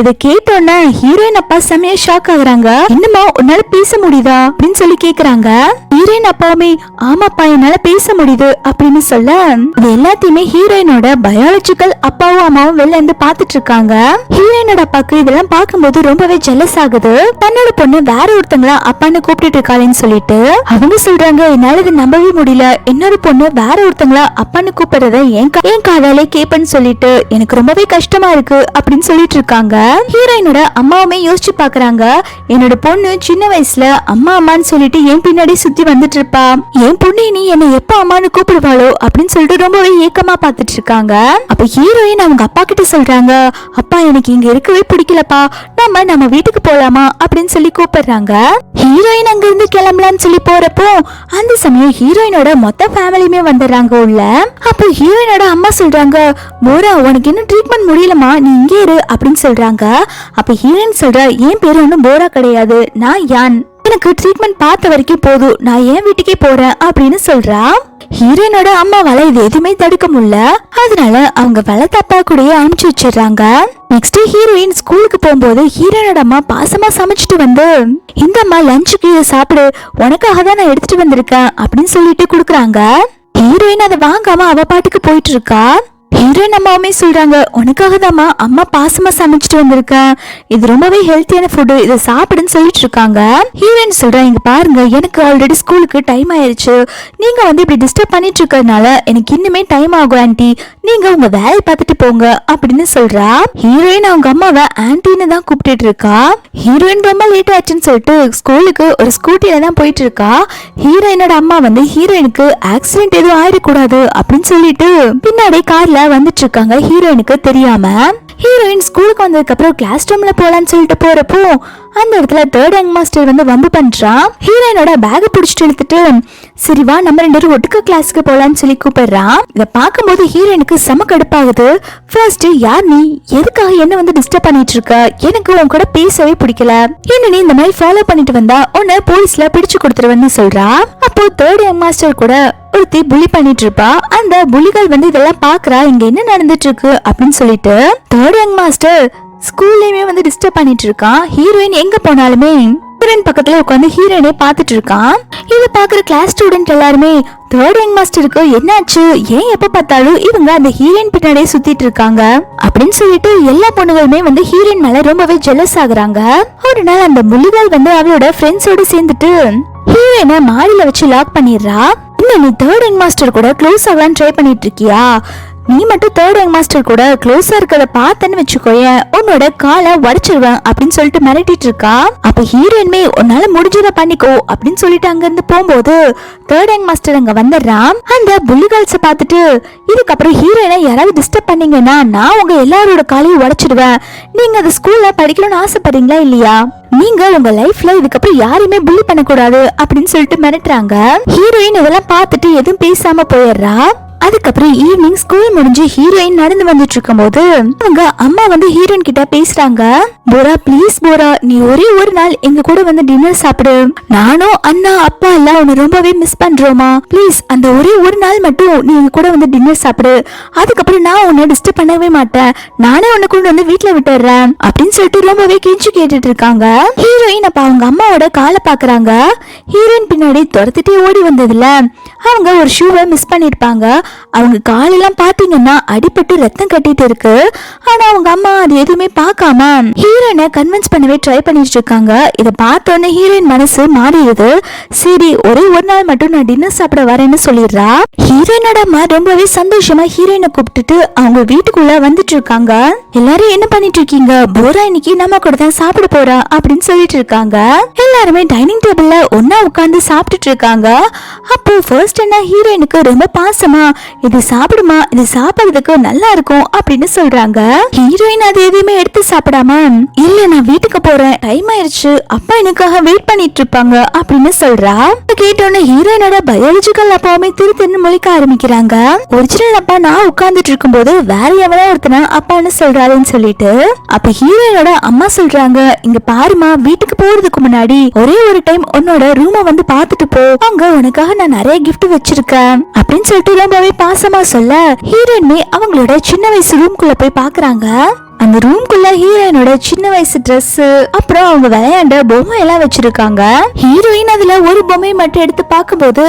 இதை கேட்ட உடனே ஹீரோயின் அப்பா செமையா ஷாக் ஆகுறாங்க. இன்னுமா உன்னால பேச முடியுதா அப்படின்னு சொல்லி கேக்குறாங்க. ஹீரோயின் அப்பாவுமே ஆமாப்பா என்னால பேச முடியுது அப்படின்னு சொல்ல, இது எல்லாத்தையுமே ஹீரோயினோட பயாலஜிக்கல் அப்பாவும் அம்மாவும் வெளில இருந்து பாத்துட்டு இருக்காங்க. ஹீரோயினோட அப்பாக்கு இதெல்லாம் பார்க்கும்போது ரொம்பவே ஜெலஸ் ஆகுது. தன்னோட பொண்ணு வேற ஒருத்தங்களா அப்பான்னு கூப்பிட்டு இருக்காளேன்னு சொல்லிட்டு அவங்க சொல்றாங்க, என்னால இது நம்பவே முடியல, என்னோட பொண்ணு வேற ஒருத்தங்களா அப்பான்னு கூப்பிடுறத என் காதாலே கேப்பன்னு சொல்லிட்டு எனக்கு ரொம்பவே கஷ்டமா இருக்கு அப்படின்னு சொல்லிட்டு இருக்காங்க. ஹீரோயினோட அம்மாவுமே யோசிச்சு பாக்குறாங்க, என்னோட பொண்ணு சின்ன வயசுல அம்மா அம்மான்னு சொல்லிட்டு என் பின்னாடி சுத்தி வந்துட்டு இருப்பா, என் பொண்ணு நீ என்ன எப்ப அம்மான்னு கூப்பிடுவாளோ அப்படின்னு சொல்லிட்டு ரொம்பவே ஏக்கமா பாத்துட்டு இருக்காங்க. அப்ப ஹீரோயின் அவங்க அப்பா கிட்ட சொல்றாங்க, அப்பா எனக்கு இங்க இருக்கவே பிடிக்கலப்பா, நம்ம வீட்டுக்கு போலாமா அப்படின்னு சொல்லி கூப்பிடுறாங்க. ஹீரோயின் அங்க இருந்து கிளம்பலான்னு சொல்லி போறப்போ அந்த சமயம் ஹீரோயினோட மொத்த ஃபேமிலியுமே வந்துடுறாங்க உள்ள. அப்போ ஹீரோயினோட அம்மா சொல்றாங்க, போரா உனக்கு இன்னும் ட்ரீட்மெண்ட் முடியலமா, நீ இங்கே இரு அப்படின்னு சொல்றாங்க. அப்ப ஹீரோயின் சொல்றா, என் பேரு ஒன்னும் போரா கிடையாது, நான் யான், எனக்கு ட்ரீட்மெண்ட் பார்த்த வரைக்கும் போதும், நான் என் வீட்டுக்கே போறேன் அப்படின்னு சொல்றா. ஹீரோயினோட அம்மாவால இது எதுவுமே தடுக்க முடியல, அதனால அவங்க வளர்த்தப்பா கூடயே அனுப்பிச்சு வச்சிடுறாங்க. நெக்ஸ்ட் ஹீரோயின் ஸ்கூலுக்கு போகும்போது ஹீரோயினோட அம்மா பாசமா சமைச்சிட்டு வந்து, இந்த அம்மா லஞ்சுக்கு இதை சாப்பிடு, உனக்காக தான் நான் எடுத்துட்டு வந்திருக்கேன் அப்படின்னு சொல்லிட்டு குடுக்குறாங்க. ஹீரோயின் அதை வாங்காம அவ பாட்டுக்கு போயிட்டு இருக்கா. ஹீரோயின் அம்மாவுமே சொல்றாங்க, உனக்காக தான்மா அம்மா பாசமா சமைச்சிட்டு வந்திருக்கேன், இது ரொம்பவே ஹெல்த்தியான ஃபுட்டு, இதை சாப்பிடுன்னு சொல்லிட்டு இருக்காங்க. ஹீரோயின் சொல்றா, இங்க பாருங்க எனக்கு ஆல்ரெடி ஸ்கூலுக்கு டைம் ஆயிருச்சு, நீங்க வந்து இப்படி டிஸ்டர்ப் பண்ணிட்டு இருக்கறதுனால எனக்கு இன்னுமே டைம் ஆகும் ஆன்ட்டி, நீங்க உங்க வேலையை பார்த்துட்டு போங்க அப்படின்னு சொல்றா. ஹீரோயின் அவங்க அம்மாவை ஆன்ட்டின்னு தான் கூப்பிட்டு இருக்கா. ஹீரோயின் ரொம்ப லேட் ஆச்சுன்னு சொல்லிட்டு ஸ்கூலுக்கு ஒரு ஸ்கூட்டில தான் போயிட்டு இருக்கா. ஹீரோயினோட அம்மா வந்து ஹீரோயினுக்கு ஆக்சிடென்ட் எதுவும் ஆயிடக்கூடாது அப்படின்னு சொல்லிட்டு பின்னாடி கார்ல வந்துட்டு இருக்காங்க. ஹீரோயினுக்கு தெரியாம ஹீரோயின் ஸ்கூலுக்கு வந்ததுக்கு அப்புறம் கிளாஸ் ரூம்ல போலான்னு சொல்லிட்டு போறப்போ அந்த இடத்துல தேர்ட் யங் மாஸ்டர் வந்து வம்பு பண்றான். ஹீரோயினோட பேக புடிச்சிட்டு எடுத்துட்டு, சரி வா நம்ம ரெண்டு பேரும் ஒட்டுக்க கிளாஸுக்கு போலான்னு சொல்லி கூப்பிடுறான். இதை பார்க்கும்போது ஹீரோயினுக்கு செம கடுப்பாகுது. ஃபர்ஸ்ட் யார் நீ, எதுக்காக என்ன வந்து டிஸ்டர்ப் பண்ணிட்டு இருக்க, எனக்கு உன் கூட பேசவே பிடிக்கல, என்ன நீ இந்த மாதிரி ஃபாலோ பண்ணிட்டு வந்தா உன்னை போலீஸ்ல பிடிச்சு கொடுத்துருவேன்னு சொல்றா. அப்போ தேர்ட் யங் மாஸ்டர் கூட ஒருத்தி புலி பண்ணிட்டு இருப்பா. அந்த புலிகள் வந்து இதெல்லாம் பாக்குறா, இங்க என்ன நடந்துட்டு இருக்கு அப்படின்னு சொல்லிட்டு தேர்ட் யங் மாஸ்டர் ஸ்கூல்லயுமே வந்து டிஸ்டர்ப் பண்ணிட்டு இருக்கான். ஹீரோயின் எங்க போனாலுமே ஹீரோயின் பக்கத்துல உட்காந்து ஹீரோயினை பாத்துட்டு இருக்கான். இத பாக்குற கிளாஸ் ஸ்டூடெண்ட் எல்லாருமே தேர்ட் யங் மாஸ்டருக்கு என்னாச்சு, ஏன் எப்ப பார்த்தாலும் இவங்க அந்த ஹீரோயின் பின்னாடியே சுத்திட்டு இருக்காங்க அப்படின்னு சொல்லிட்டு எல்லா பொண்ணுகளுமே வந்து ஹீரோயின் மேல ரொம்பவே ஜெலஸ் ஆகுறாங்க. ஒரு நாள் அந்த புலிகள் வந்து அவளோட ஃப்ரெண்ட்ஸோட சேர்ந்துட்டு ஹீரோயினை மாடியில வச்சு லாக் பண்ணிடுறா. இன்னும் நீ தேர்ட் யங் மாஸ்டர் கூட க்ளோஸ் ஆகலான்னு ட்ரை பண்ணிட்டு இருக்கியா, நீ மட்டும் தேர்ட் யங் மாஸ்டர் கூட க்ளோஸா இருக்கிறத பார்த்தன்னு வச்சுக்கோயேன், உன்னோட காலை உடைச்சிருவேன் அப்படின்னு சொல்லிட்டு மிரட்டிட்டு இருக்கா. அப்ப ஹீரோயின்மே உன்னால முடிஞ்சத பண்ணிக்கோ அப்படின்னு சொல்லிட்டு அங்க இருந்து போகும்போது தேர்ட் யங் மாஸ்டர் அங்க வந்துடுறான். அந்த புல்லிகள்ஸ பார்த்துட்டு, இதுக்கப்புறம் ஹீரோயினை யாராவது டிஸ்டர்ப் பண்ணீங்கன்னா நான் உங்க எல்லாரோட காலையும் உடைச்சிடுவேன், நீங்க அந்த ஸ்கூல்ல படிக்கணும்னு ஆசைப்படுறீங்களா இல்லையா, நீங்க உங்க லைஃப்ல இதுக்கப்புறம் யாரையுமே புல்லி பண்ணக்கூடாது அப்படின்னு சொல்லிட்டு மிரட்டுறாங்க. ஹீரோயின் இதெல்லாம் பார்த்துட்டு எதுவும் பேசாம போயிடுறா. அதுக்கப்புறம் ஈவினிங் ஸ்கூல் முடிஞ்சு ஹீரோயின் நடந்து வந்துட்டு இருக்கும் போது அவங்க அம்மா வந்து ஹீரோயின் கிட்ட பேசுறாங்க. போரா ப்ளீஸ் போரா, நீ ஒரே ஒரு நாள் எங்க கூட வந்து டின்னர் சாப்பிடு. நானும் அண்ணா அப்பா எல்லாம் உன்னை ரொம்பவே மிஸ் பண்றோமா. ப்ளீஸ் அந்த ஒரே ஒரு நாள் மட்டும் நீ எங்க கூட வந்து டின்னர் சாப்பிடு. அதுக்கப்புறம் நான் உன்னை டிஸ்டர்ப் பண்ணவே மாட்டேன். நானே உன்னை கொண்டு வந்து வீட்டுல விட்டுறேன் அப்படின்னு சொல்லிட்டு ரொம்பவே கெஞ்சி கேட்டுட்டு இருக்காங்க. ஹீரோயின் அப்ப அவங்க அம்மாவோட காலை பாக்குறாங்க. ஹீரோயின் பின்னாடி துரத்துட்டே ஓடி வந்ததுல அவங்க ஒரு ஷூவை மிஸ் பண்ணிருப்பாங்க. அவங்க காலெல்லாம் பாத்தீங்கன்னா அடிபட்டு ரத்தம் கட்டிட்டு இருக்கு. ஆனா அவங்க அம்மா அது எதுவுமே பார்க்காம ஹீரோயினை கன்வின்ஸ் பண்ணவே ட்ரை பண்ணிட்டு இருக்காங்க. இதை பார்த்தோன்னே ஹீரோயின் மனசு மாறிடுது. சரி ஒரே ஒரு நாள் மட்டும் நான் டின்னர் சாப்பிட வரேன்னு சொல்லிடுறா. ஹீரோயினோட அம்மா ரொம்பவே சந்தோஷமா ஹீரோயினை கூப்பிட்டுட்டு அவங்க வீட்டுக்குள்ள வந்துட்டு இருக்காங்க. எல்லாரும் என்ன பண்ணிட்டு இருக்கீங்க? போரா இன்னைக்கு நம்ம கூட தான் சாப்பிட போறா அப்படின்னு சொல்லிட்டு இருக்காங்க. எல்லாருமே டைனிங் டேபிள்ல ஒன்னா உட்கார்ந்து சாப்பிட்டுட்டு இருக்காங்க. அப்போ ஃபர்ஸ்ட் என்ன ஹீரோயினுக்கு ரொம்ப பாசமா இது சாப்பிடுமா, இது சாப்பிடுறதுக்கு நல்லா இருக்கும் அப்படின்னு சொல்றாங்க. ஹீரோயின் அது எதுவுமே எடுத்து சாப்பிடாம இல்ல நான் வீட்டுக்கு போறேன், டைம் ஆயிடுச்சு, அப்பா எனக்காக வெயிட் பண்ணிட்டு இருப்பாங்க அப்படின்னு சொல்றா. கேட்டோன்னு ஹீரோயினோட பயாலஜிக்கல் அப்பாவுமே திருத்தின்னு முழிக்க ஆரம்பிக்கிறாங்க. ஒரிஜினல் அப்பா நான் உட்கார்ந்துட்டு இருக்கும் போது வேற எவனோ ஒருத்தன அப்பான்னு சொல்றாருன்னு சொல்லிட்டு அப்ப ஹீரோயினோட அம்மா சொல்றாங்க, இங்க பாருமா வீட்டுக்கு போறதுக்கு முன்னாடி ஒரே ஒரு டைம் உன்னோட ரூமை வந்து பாத்துட்டு போ, அங்க உனக்காக நான் நிறைய கிஃப்ட் வச்சிருக்கேன் அப்படின்னு சொல்லிட்டு ரொம்பவே பாசமா சொல்ல ஹீரோயின்மே அவங்களோட சின்ன வயசு ரூம்குள்ள போய் பாக்குறாங்க. அந்த ரூம்குள்ள ஹீரோயினோட சின்ன வயசு ட்ரெஸ் அப்புறம் அவங்க விளையாண்ட பொம்மை எல்லாம் வச்சிருக்காங்க. ஹீரோயின் அதுல ஒரு பொம்மையை மட்டும் எடுத்து பார்க்கும்போது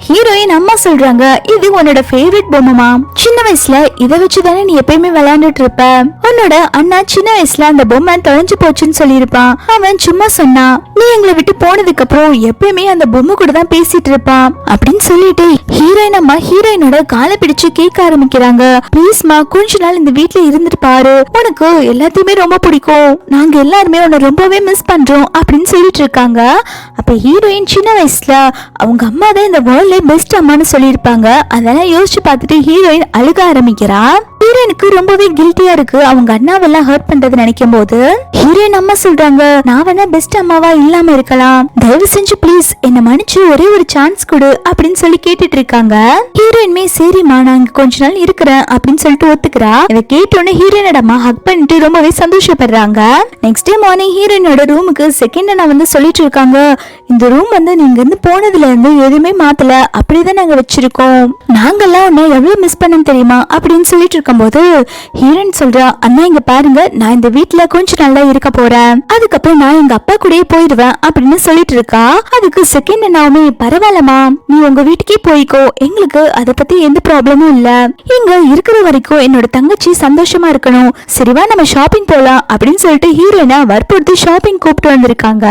ஹீரோயின் அம்மா சொல்றாங்க, இது உன்னோட ஃபேவரட் பொம்மைமா, சின்ன வயசுல இதை வச்சுதானே நீ எப்பயுமே விளையாண்டுட்டு இருப்ப. உன்னோட அண்ணா சின்ன வயசுல அந்த பொம்மை தொலைஞ்சு போச்சுன்னு சொல்லியிருப்பான். அவன் சும்மா சொன்னான், நீ எங்களை விட்டு போனதுக்கு அப்புறம் எப்பயுமே அந்த பொம்மை கூட தான் பேசிட்டு இருப்பான் அப்படின்னு சொல்லிட்டு ஹீரோயின் அம்மா ஹீரோயினோட காலை பிடிச்சு கேட்க ஆரம்பிக்கிறாங்க. ப்ளீஸ்மா கொஞ்ச நாள் இந்த வீட்டுல இருந்துட்டு பாரு, உனக்கு எல்லாத்தையுமே ரொம்ப பிடிக்கும், நாங்க எல்லாருமே உன்னை ரொம்பவே மிஸ் பண்றோம் அப்படின்னு சொல்லிட்டு இருக்காங்க. அப்ப ஹீரோயின் சின்ன வயசுல அவங்க அம்மா தான் இந்த வேர்ல்ட்ல பெஸ்ட் அம்மான்னு சொல்லியிருப்பாங்க. அதெல்லாம் யோசிச்சு பார்த்துட்டு ஹீரோயின் அழுக ஆரம்பிக்கிறா. ஹீரோயினுக்கு ரொம்பவே கில்ட்டியா இருக்கு அவங்க அண்ணாவெல்லாம் ஹர்ட் பண்றது நினைக்கும் போது. ஹீரோயின் அம்மா சொல்றாங்க, நான் வேணா பெஸ்ட் அம்மாவா இல்லாம இருக்கலாம், தயவு செஞ்சு ப்ளீஸ் என்ன மன்னிச்சு ஒரே ஒரு சான்ஸ் கொடு அப்படின்னு சொல்லி கேட்டுட்டு இருக்காங்க. ஹீரோயின்மே சரிம்மா நான் இங்க கொஞ்ச நாள் இருக்கிறேன் அப்படின்னு சொல்லிட்டு ஒத்துக்கிறா. இதை கேட்டோன்னே ஹீரோயினோட அம்மா ஹக் பண்ணிட்டு ரொம்பவே சந்தோஷப்படுறாங்க. நெக்ஸ்ட் டே மார்னிங் ஹீரோயினோட ரூமுக்கு செகண்ட் அண்ணா வந்து சொல்லிட்டு இருக்காங்க, இந்த ரூம் வந்து நீங்க இருந்து போனதுல இருந்து எதுவுமே மாத்தல, அப்படிதான் நாங்க வச்சிருக்கோம், நாங்கெல்லாம் உன்னை எவ்வளவு மிஸ் பண்ணோம் தெரியுமா அப்படின்னு சொல்லிட்டு இருக்கும்போது ஹீரோயின் சொல்றா, அண்ணா இங்க பாருங்க நான் இந்த வீட்டுல கொஞ்சம் நல்லா இருக்க போறேன், அதுக்கப்புறம் நான் எங்க அப்பா கூடயே போயிடுவேன் அப்படின்னு சொல்லிட்டு இருக்கா. அதுக்கு செகண்ட் அண்ணாவுமே பரவாயில்லமா நீ உங்க வீட்டுக்கே போய்க்கோ, எங்களுக்கு அதை பத்தி எந்த ப்ராப்ளமும் இல்ல, இங்க இருக்கிற வரைக்கும் என்னோட தங்கச்சி சந்தோஷமா இருக்கணும், சரிவா நம்ம ஷாப்பிங் போலாம் அப்படின்னு சொல்லிட்டு ஹீரோயினை வற்புறுத்தி ஷாப்பிங் கூப்பிட்டு வந்திருக்காங்க.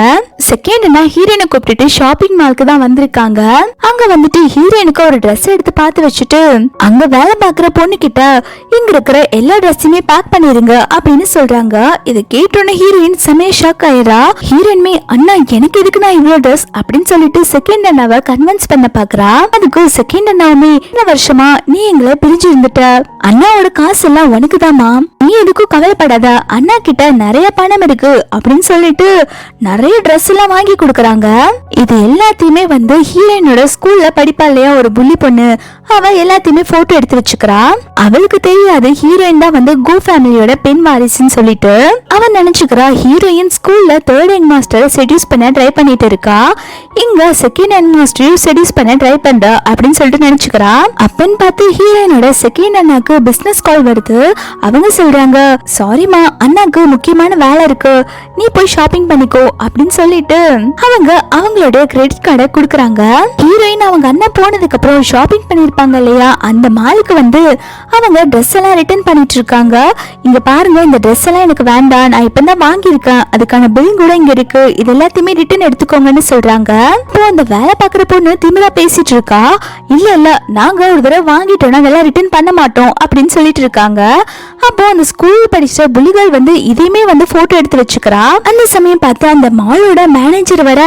செகண்ட் அண்ணா ஹீரோயினை கூப்பிட்டுட்டு ஷாப்பிங் மால்க்கு தான் வந்திருக்காங்க. அங்க வந்துட்டு ஹீரோயினுக்கு ஒரு ட்ரெஸ் எடுத்து பார்த்து வச்சுட்டு அங்க வேலை பாக்குற பொண்ணு கிட்ட இங்க இருக்கிற எல்லா ட்ரெஸ்ஸுமே பேக் பண்ணிருங்க அப்படின்னு சொல்றாங்க. இதை கேட்டோன்னு ஹீரோயின் செமையா ஷாக் ஆயிரா. ஹீரோயின்மே அண்ணா எனக்கு எதுக்கு நான் இவ்வளவு ட்ரெஸ் அப்படின்னு சொல்லிட்டு செகண்ட் அண்ணாவை கன்வின்ஸ் பண்ண பாக்குறா. அதுக்கு செகண்ட் அண்ணாவுமே இந்த வருஷமா நீ எங்களை பிரிஞ்சு இருந்துட்ட, அண்ணாவோட காசு எல்லாம் உனக்கு தாமா, நீ எதுக்கும் கவலைப்படாத, அண்ணா கிட்ட நிறைய பணம் இருக்கு அப்படின்னு சொல்லிட்டு நிறைய ட்ரெஸ் எல்லாம் வாங்கி கொடுக்கறாங்க. இது எல்லாத்தையுமே வந்து ஹீரோயினோட ஸ்கூல்ல படிப்பா இல்லையா ஒரு புள்ளி பொண்ணு, அவ எல்லாத்தையுமே போட்டோ எடுத்து வச்சுக்கிறா. அவளுக்கு தெரியாது ஹீரோயின் தான் வந்து கோ ஃபேமிலியோட பெண் வாரிசுன்னு சொல்லிட்டு அவன் நினைச்சுக்கிறா. ஹீரோயின் ஸ்கூல்ல தேர்ட் ஹெட் மாஸ்டரை செடியூஸ் பண்ண ட்ரை பண்ணிட்டு இருக்கா, இங்க செகண்ட் ஹெட் மாஸ்டரையும் செடியூஸ் பண்ண ட்ரை பண்றா அப்படின்னு சொல்லிட்டு நினைச்சுக்கிறா. அப்பன்னு பார்த்து ஹீரோயினோட செகண்ட் அண்ணாக்கு பிசினஸ் கால் வருது. அவங்க சொல்றாங்க, சாரிமா அண்ணாக்கு முக்கியமான வேலை இருக்கு, நீ போய் ஷாப்பிங் பண்ணிக்கோ அப்படின்னு சொல்லிட்டு அவங்க அவங்களோட கிரெடிட் கார்டை கொடுக்கறாங்க. ஹீரோயின் அவங்க அண்ணன் போனதுக்கு அப்புறம் ஷாப்பிங் பண்ணிருப்பாங்க இல்லையா அந்த மாலுக்கு வந்து அவங்க ட்ரெஸ் எல்லாம் ரிட்டர்ன் பண்ணிட்டு இருக்காங்க. இங்க பாருங்க இந்த ட்ரெஸ் எல்லாம் எனக்கு வேண்டாம், நான் இப்பதான் வாங்கியிருக்கேன், அதுக்கான பில் கூட இங்க இருக்கு, இது எல்லாத்தையுமே ரிட்டர்ன் எடுத்துக்கோங்கன்னு சொல்றாங்க. இப்போ அந்த வேலை பாக்குற பொண்ணு திமிரா பேசிட்டு இருக்கா, இல்ல இல்ல நாங்க ஒரு தடவை வாங்கிட்டோம்னா அதெல்லாம் ரிட்டர்ன் பண்ண மாட்டோம் அப்படின்னு சொல்லிட்டு இருக்காங்க. அப்போ அந்த ஸ்கூல் படிச்ச புலிகள் வந்து இதையுமே வந்து போட்டோ எடுத்து வச்சுக்கிறா. அந்த சமயம் பார்த்து அந்த மாலோட மேனேஜர் வர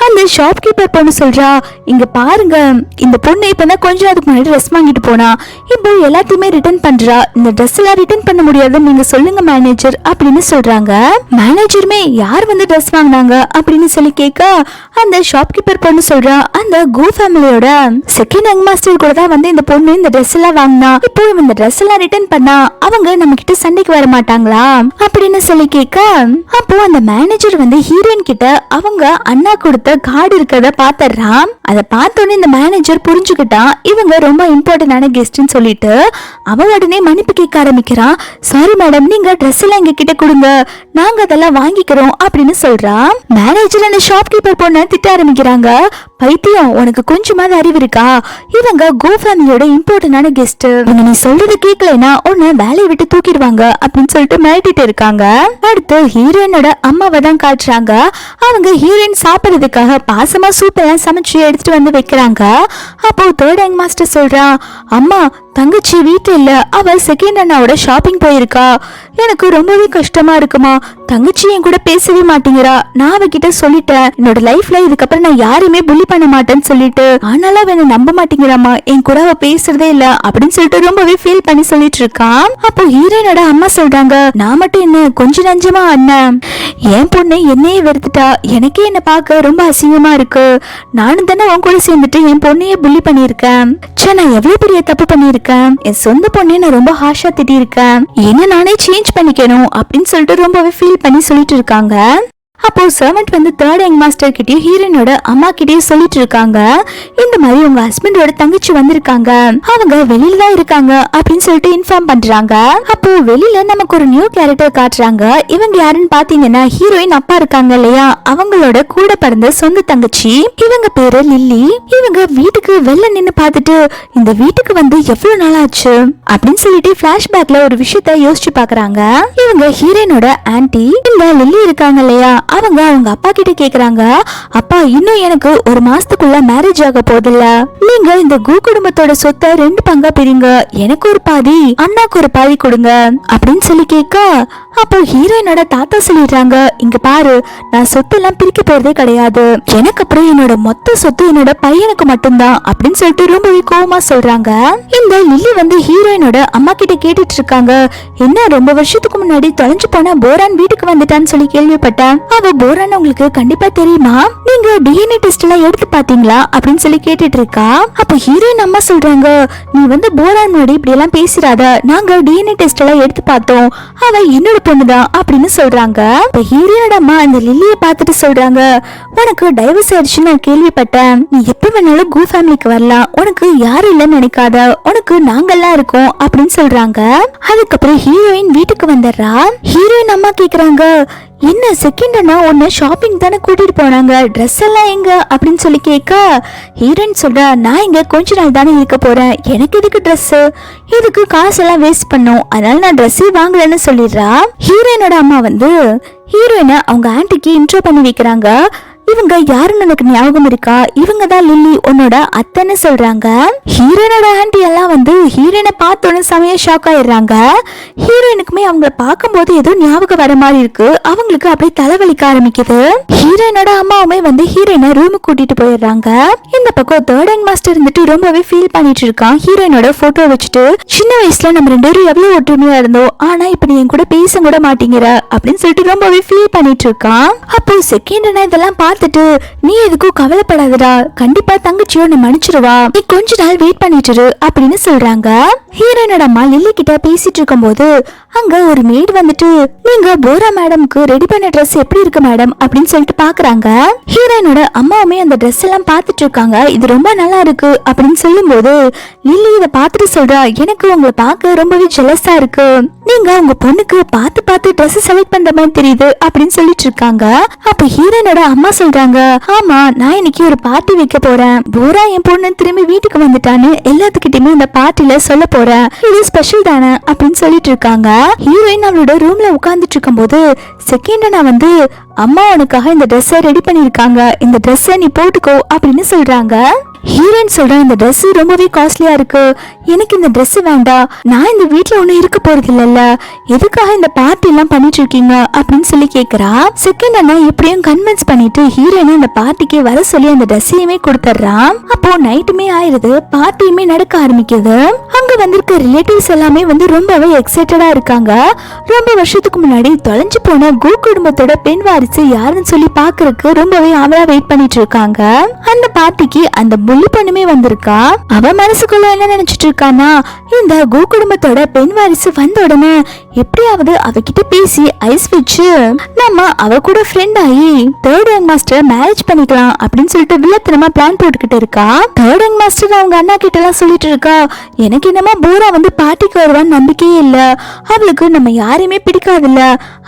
அந்த ஷாப் கீப்பர் பொண்ணு சொல்றா, இங்க பாருங்க இந்த பொண்ணு இப்பதான் கொஞ்சம் அதுக்கு முன்னாடி ட்ரெஸ் வாங்கிட்டு போனா, இப்போ எல்லாத்தையுமே ரிட்டர்ன் பண்றா, இந்த ட்ரெஸ் எல்லாம் ரிட்டர்ன் பண்ண முடியாதுன்னு நீங்க சொல்லுங்க மேனேஜர் அப்படின்னு சொல்றாங்க. மேனேஜருமே யார் வந்து ட்ரெஸ் வாங்கினாங்க அப்படின்னு சொல்லி கேட்க அந்த ஷாப் கீப்பர் பொண்ணு சொல்றா, அந்த கோ ஃபேமிலியோட செகண்ட் யங் மாஸ்டர் கூட தான் வந்து இந்த பொண்ணு இந்த ட்ரெஸ் எல்லாம் வாங்கினா, இப்போ இந்த ட்ரெஸ் எல்லாம் ரிட்டர்ன் பண்ணா அவங்க நம்ம கிட்ட சண்டைக்கு வர மாட்டாங்களா அப்படின்னு சொல்லி கேட்க அப்போ அந்த மேனேஜர் வந்து ஹீரோயின் கிட்ட அவங்க அண்ணா கொடுத்த கார்டு இருக்கிறத பாத்துறான். அதை பார்த்தோன்னே இந்த மேனேஜர் புரிஞ்சுக்கிட்டா இவங்க ரொம்ப இம்பார்ட்டன்டான கெஸ்ட்னு சொல்லிட்டு அவ உடனே மன்னிப்பு கேட்க ஆரம்பிக்கிறான். சாரி மேடம், நீங்க ட்ரெஸ் எல்லாம் எங்க கிட்ட கொடுங்க, நாங்க அதெல்லாம் வாங்கிக்கிறோம் அப்படின்னு சொல்றான். மேனேஜர் அந்த ஷாப் கீப்பர் பொண்ண திட்ட ஆரம்பிக்கிறாங்க. பைத்தியம், உனக்கு கொஞ்சமாவது அறிவு இருக்கா? இவங்க கோ ஃபேமிலியோட இம்பார்ட்டன்டான கெஸ்ட், நீ சொல்றது கேட்கலனா உன்னை வேலையை விட்டு தூக்கிடுவாங்க அப்படின்னு சொல்லிட்டு மிரட்டிட்டு இருக்காங்க. அடுத்து ஹீரோயினோட அம்மாவை தான் காட்டுறாங்க. அவங்க ஹீரோயின் சாப்பிடுறதுக்காக பாசமா சூப் எல்லாம் சமைச்சு எடுத்துட்டு வந்து வைக்கிறாங்க. அப்போ தேர்ட் யங் மாஸ்டர் சொல்றா, அம்மா தங்கச்சி வீட்டு இல்ல, அவ செகண்ட் அண்ணாவோட ஷாப்பிங் போயிருக்கா, எனக்கு ரொம்பவே கஷ்டமா இருக்குமா, தங்கச்சி என் கூட பேசவே மாட்டேங்கிறா, நான் அவகிட்ட சொல்லிட்டேன் என்னோட லைஃப்ல இதுக்கப்புறம் நான் யாரையுமே புள்ளி பண்ண மாட்டேன்னு சொல்லிட்டு, ஆனாலும் அவ என்ன நம்ப மாட்டேங்கிறாமா, என் கூட அவ பேசுறதே இல்ல அப்படின்னு சொல்லிட்டு ரொம்பவே ஃபீல் பண்ணி சொல்லிட்டு இருக்கான். அப்போ ஹீரோயினோட அம்மா சொல்றாங்க, நான் மட்டும் என்ன கொஞ்சம் நஞ்சமா அண்ணன், என் பொண்ணு என்னையே வெறுத்துட்டா, எனக்கே என்ன பார்க்க ரொம்ப அசிங்கமா இருக்கு, நானும் தானே உன் கூட சேர்ந்துட்டு என் பொண்ணையே புள்ளி பண்ணிருக்கேன், நான் எவ்வளவு பெரிய தப்பு பண்ணிருக்கேன், என் சொந்த பொண்ணே நான் ரொம்ப ஹார்ஷா திட்டி இருக்கேன், என்ன நானே சேஞ்ச் பண்ணிக்கணும் அப்படின்னு சொல்லிட்டு ரொம்பவே ஃபீல் பண்ணி சொல்லிட்டு இருக்காங்க. அப்போ சர்வெண்ட் வந்து தேர்ட் யங் மாஸ்டர் கிட்டயும் ஹீரோயினோட அம்மா கிட்டயும் சொல்லிட்டு இருக்காங்க, இந்த மாதிரி உங்க ஹஸ்பண்டோட தங்கச்சி வந்திருக்காங்க, அவங்க வெளியில தான் இருக்காங்க அப்படின்னு சொல்லிட்டு இன்ஃபார்ம் பண்றாங்க. அப்போ வெளியில நமக்கு ஒரு நியூ கேரக்டர் காட்டுறாங்க. இவங்க யாருன்னு பாத்தீங்கன்னா ஹீரோயின் அப்பா இருக்காங்க இல்லையா, அவங்களோட கூட பிறந்த சொந்த தங்கச்சி. இவங்க பேரு லில்லி. இவங்க வீட்டுக்கு வெளில நின்னு பார்த்துட்டு இந்த வீட்டுக்கு வந்து எவ்வளவு நாள் ஆச்சு அப்படின்னு சொல்லிட்டு பிளாஷ்பேக்ல ஒரு விஷயத்த யோசிச்சு பாக்குறாங்க. இவங்க ஹீரோயினோட ஆன்ட்டி. இந்த லில்லி இருக்காங்க இல்லையா, அவங்க அப்பா கிட்ட கேக்குறாங்க, அப்பா இன்னும் எனக்கு ஒரு மாசத்துக்குள்ள மேரேஜ் ஆக போதில்ல, நீங்க இந்த கு குடும்பத்தோட சொத்தை 2 பங்கா பிரிங்க, எனக்கு ஒரு பாதி அண்ணாக்கு ஒரு பாதி கொடுங்க அப்படின்னு சொல்லி கேட்க அப்போ ஹீரோயினோட தாத்தா சொல்லிடுறாங்க, இங்க பாரு நான் சொத்து எல்லாம் பிரிக்க போறதே கிடையாது, எனக்கு அப்புறம் என்னோட மொத்த சொத்து என்னோட பையனுக்கு மட்டும்தான் அப்படின்னு சொல்லிட்டு ரொம்பவே கோவமா சொல்றாங்க. இந்த லில்லி வந்து ஹீரோயினோட அம்மா கிட்ட கேட்டுட்டு இருக்காங்க, என்ன ரொம்ப வருஷத்துக்கு முன்னாடி தொலைஞ்சு போன போரான் வீட்டுக்கு வந்துட்டான்னு சொல்லி கேள்விப்பட்டேன், அவ போரான் உங்களுக்கு கண்டிப்பா தெரியுமா, நீங்க டிஎன்ஏ டெஸ்ட் எல்லாம் எடுத்து பாத்தீங்களா அப்படின்னு சொல்லி கேட்டுட்டு இருக்கா. அப்ப ஹீரோயின் அம்மா சொல்றாங்க, நீ வந்து போரான் முன்னாடி இப்படி எல்லாம் பேசிராத, நாங்க டிஎன்ஏ டெஸ்ட் எல்லாம் எடுத்து பார்த்தோம், அவ என்னோட பொண்ணுதான் அப்படின்னு சொல்றாங்க. இப்ப ஹீரோயினோட அம்மா அந்த லில்லிய பார்த்துட்டு சொல்றாங்க, உனக்கு டைவர்ஸ் ஆயிடுச்சுன்னு நான் கேள்விப்பட்டேன், நீ எப்ப வேணாலும் கு ஃபேமிலிக்கு வரலாம், உனக்கு யாரும் இல்லைன்னு நினைக்காத, உனக்கு நாங்கெல்லாம் இருக்கோம் அப்படின்னு சொல்றாங்க. அதுக்கப்புறம் ஹீரோயின் வீட்டுக்கு வந்துடுறா. ஹீரோயின் அம்மா கேக்குறாங்க, என்ன செகண்ட் அண்ணா உன்னை ஷாப்பிங் தானே கூட்டிட்டு போனாங்க, ட்ரெஸ் எல்லாம் எங்க அப்படின்னு சொல்லி கேட்க ஹீரோயின் சொல்றா, நான் இங்க கொஞ்ச நாள் தானே இருக்க போறேன், எனக்கு எதுக்கு ட்ரெஸ், இதுக்கு காசெல்லாம் வேஸ்ட் பண்ணும், அதனால நான் ட்ரெஸ்ஸே வாங்கலன்னு சொல்லிடுறா. ஹீரோயினோட அம்மா வந்து ஹீரோயினை அவங்க ஆன்ட்டிக்கு இன்ட்ரோ பண்ணி வைக்கிறாங்க. இவங்க யாருன்னு எனக்கு ஞாபகம் இருக்கா, இவங்க தான் லில்லி உன்னோட அத்தைன்னு சொல்றாங்க. ஹீரோயினோட ஆன்ட்டி எல்லாம் வந்து ஹீரோயினை பார்த்தோன்னு செமையா ஷாக் ஆயிடுறாங்க. ஹீரோயினுக்குமே அவங்க பார்க்கும்போது ஏதோ ஞாபகம் வர மாதிரி இருக்கு, அவங்களுக்கு அப்படியே தலைவலிக்க ஆரம்பிக்குது. ஹீரோயினோட அம்மாவுமே வந்து ஹீரோயினை ரூமுக்கு கூட்டிட்டு போயிடுறாங்க. இந்த பக்கம் தேர்ட் யங் மாஸ்டர் இருந்துட்டு ரொம்பவே ஃபீல் பண்ணிட்டு இருக்கான். ஹீரோயினோட போட்டோ வச்சுட்டு, சின்ன வயசுல நம்ம 2 பேரும் எவ்வளவு ஒற்றுமையா இருந்தோம், ஆனா இப்ப நீ என் கூட பேச கூட மாட்டேங்கிற அப்படின்னு சொல்லிட்டு ரொம்பவே ஃபீல் பண்ணிட்டு இருக்கான். அப்போ செகண்ட் அண்ணா இதெல்லாம் பார்த்துட்டு, நீ எதுக்கும் கவலைப்படாதடா, கண்டிப்பா தங்கச்சியோ நான் மன்னிச்சிருவா, நீ கொஞ்ச நாள் வெயிட் பண்ணிட்டு அப்படின்னு சொல்றாங்க. ஹீரோயினோட அம்மா லில்லி கிட்ட பேசிட்டு இருக்கும் போது அங்க ஒரு மேட் வந்துட்டு, நீங்க போரா மேடம்க்கு ரெடி பண்ண ட்ரெஸ் எப்படி இருக்கு மேடம் அப்படின்னு சொல்லிட்டு பாக்குறாங்க. ஹீரோயினோட அம்மாவுமே அந்த ட்ரெஸ் எல்லாம் பாத்துட்டு இருக்காங்க. இது ரொம்ப நல்லா இருக்கு அப்படின்னு சொல்லும் போது லில்லி இதை பாத்துட்டு சொல்றா, எனக்கு உங்களை பார்க்க ரொம்பவே ஜெலஸா இருக்கு, நீங்க உங்க பொண்ணுக்கு பார்த்து பார்த்து ட்ரெஸ் செலக்ட் பண்ற மாதிரி தெரியுது அப்படின்னு சொல்லிட்டு இருக்காங்க. அப்ப ஹீரோயினோட அம்மா சொல்றாங்க, ஆமா நான் இன்னைக்கு ஒரு பார்ட்டி வைக்க போறேன், போரா என் பொண்ணு திரும்பி வீட்டுக்கு வந்துட்டான்னு எல்லாத்துக்கிட்டயுமே இந்த பார்ட்டில சொல்ல போறேன், இது ஸ்பெஷல் தானே அப்படின்னு சொல்லிட்டு இருக்காங்க. ஹீரோயின் அவளோட ரூம்ல உட்கார்ந்துட்டு இருக்கும் போது செகண்ட் நான் வந்து, அம்மா உனக்காக இந்த ட்ரெஸ்ஸை ரெடி பண்ணிருக்காங்க, இந்த ட்ரெஸ்ஸை நீ போட்டுக்கோ அப்படின்னு சொல்றாங்க. ஹீரோயின் சொல்றா இந்த Dress ரொம்பவே காஸ்ட்லியா இருக்கு, எனக்கு இந்த Dress வேண்டாம், நான் இந்த வீட்ல ஒண்ணு இருக்க போறது இல்லல்ல, எதுக்காக இந்த பார்ட்டி எல்லாம் பண்ணிட்டு இருக்கீங்க அப்படின்னு சொல்லி கேக்குறா. செகண்ட் அண்ணா எப்படியும் கன்வின்ஸ் பண்ணிட்டு ஹீரோயின் அந்த பார்ட்டிக்கு வர சொல்லி அந்த ட்ரெஸ்ஸையுமே கொடுத்துட்றான். அப்போ நைட்டுமே ஆயிருது, பார்ட்டியுமே நடக்க ஆரம்பிக்குது. அங்க வந்திருக்க ரிலேட்டிவ்ஸ் எல்லாமே ரொம்பவே எக்ஸைட்டடா இருக்காங்க. ரொம்ப வருஷத்துக்கு முன்னாடி தொலைஞ்சு போன கு குடும்பத்தோட பெண் வாரிசு யாருன்னு சொல்லி பாக்குறதுக்கு ரொம்பவே அவளா வெயிட் பண்ணிட்டு இருக்காங்க. அந்த பார்ட்டிக்கு அந்த புள்ளி பொண்ணுமே வந்திருக்கா. அவ மனசுக்குள்ள என்ன நினைச்சிட்டு இருக்கானா, இந்த கு குடும்பத்தோட பெண் வாரிசு வந்த உடனே எப்படியாவது அவகிட்ட பேசி ஐஸ் வச்சு நம்ம அவ கூட ஃப்ரெண்ட் ஆகி தேர்ட் யங் மாஸ்டர் மேரேஜ் பண்ணிக்கலாம் அப்படின்னு சொல்லிட்டு வில்லத்தனமா பிளான் போட்டுக்கிட்டு இருக்கா. தேர்ட் யங் மாஸ்டர் அவங்க அண்ணா கிட்ட எல்லாம் சொல்லிட்டு இருக்கா, எனக்கு என்னமா பூரா பார்ட்டிக்கு வருவான்னு நம்பிக்கையே இல்ல, அவளுக்கு நம்ம யாரையுமே பிடிக்காதுல்ல,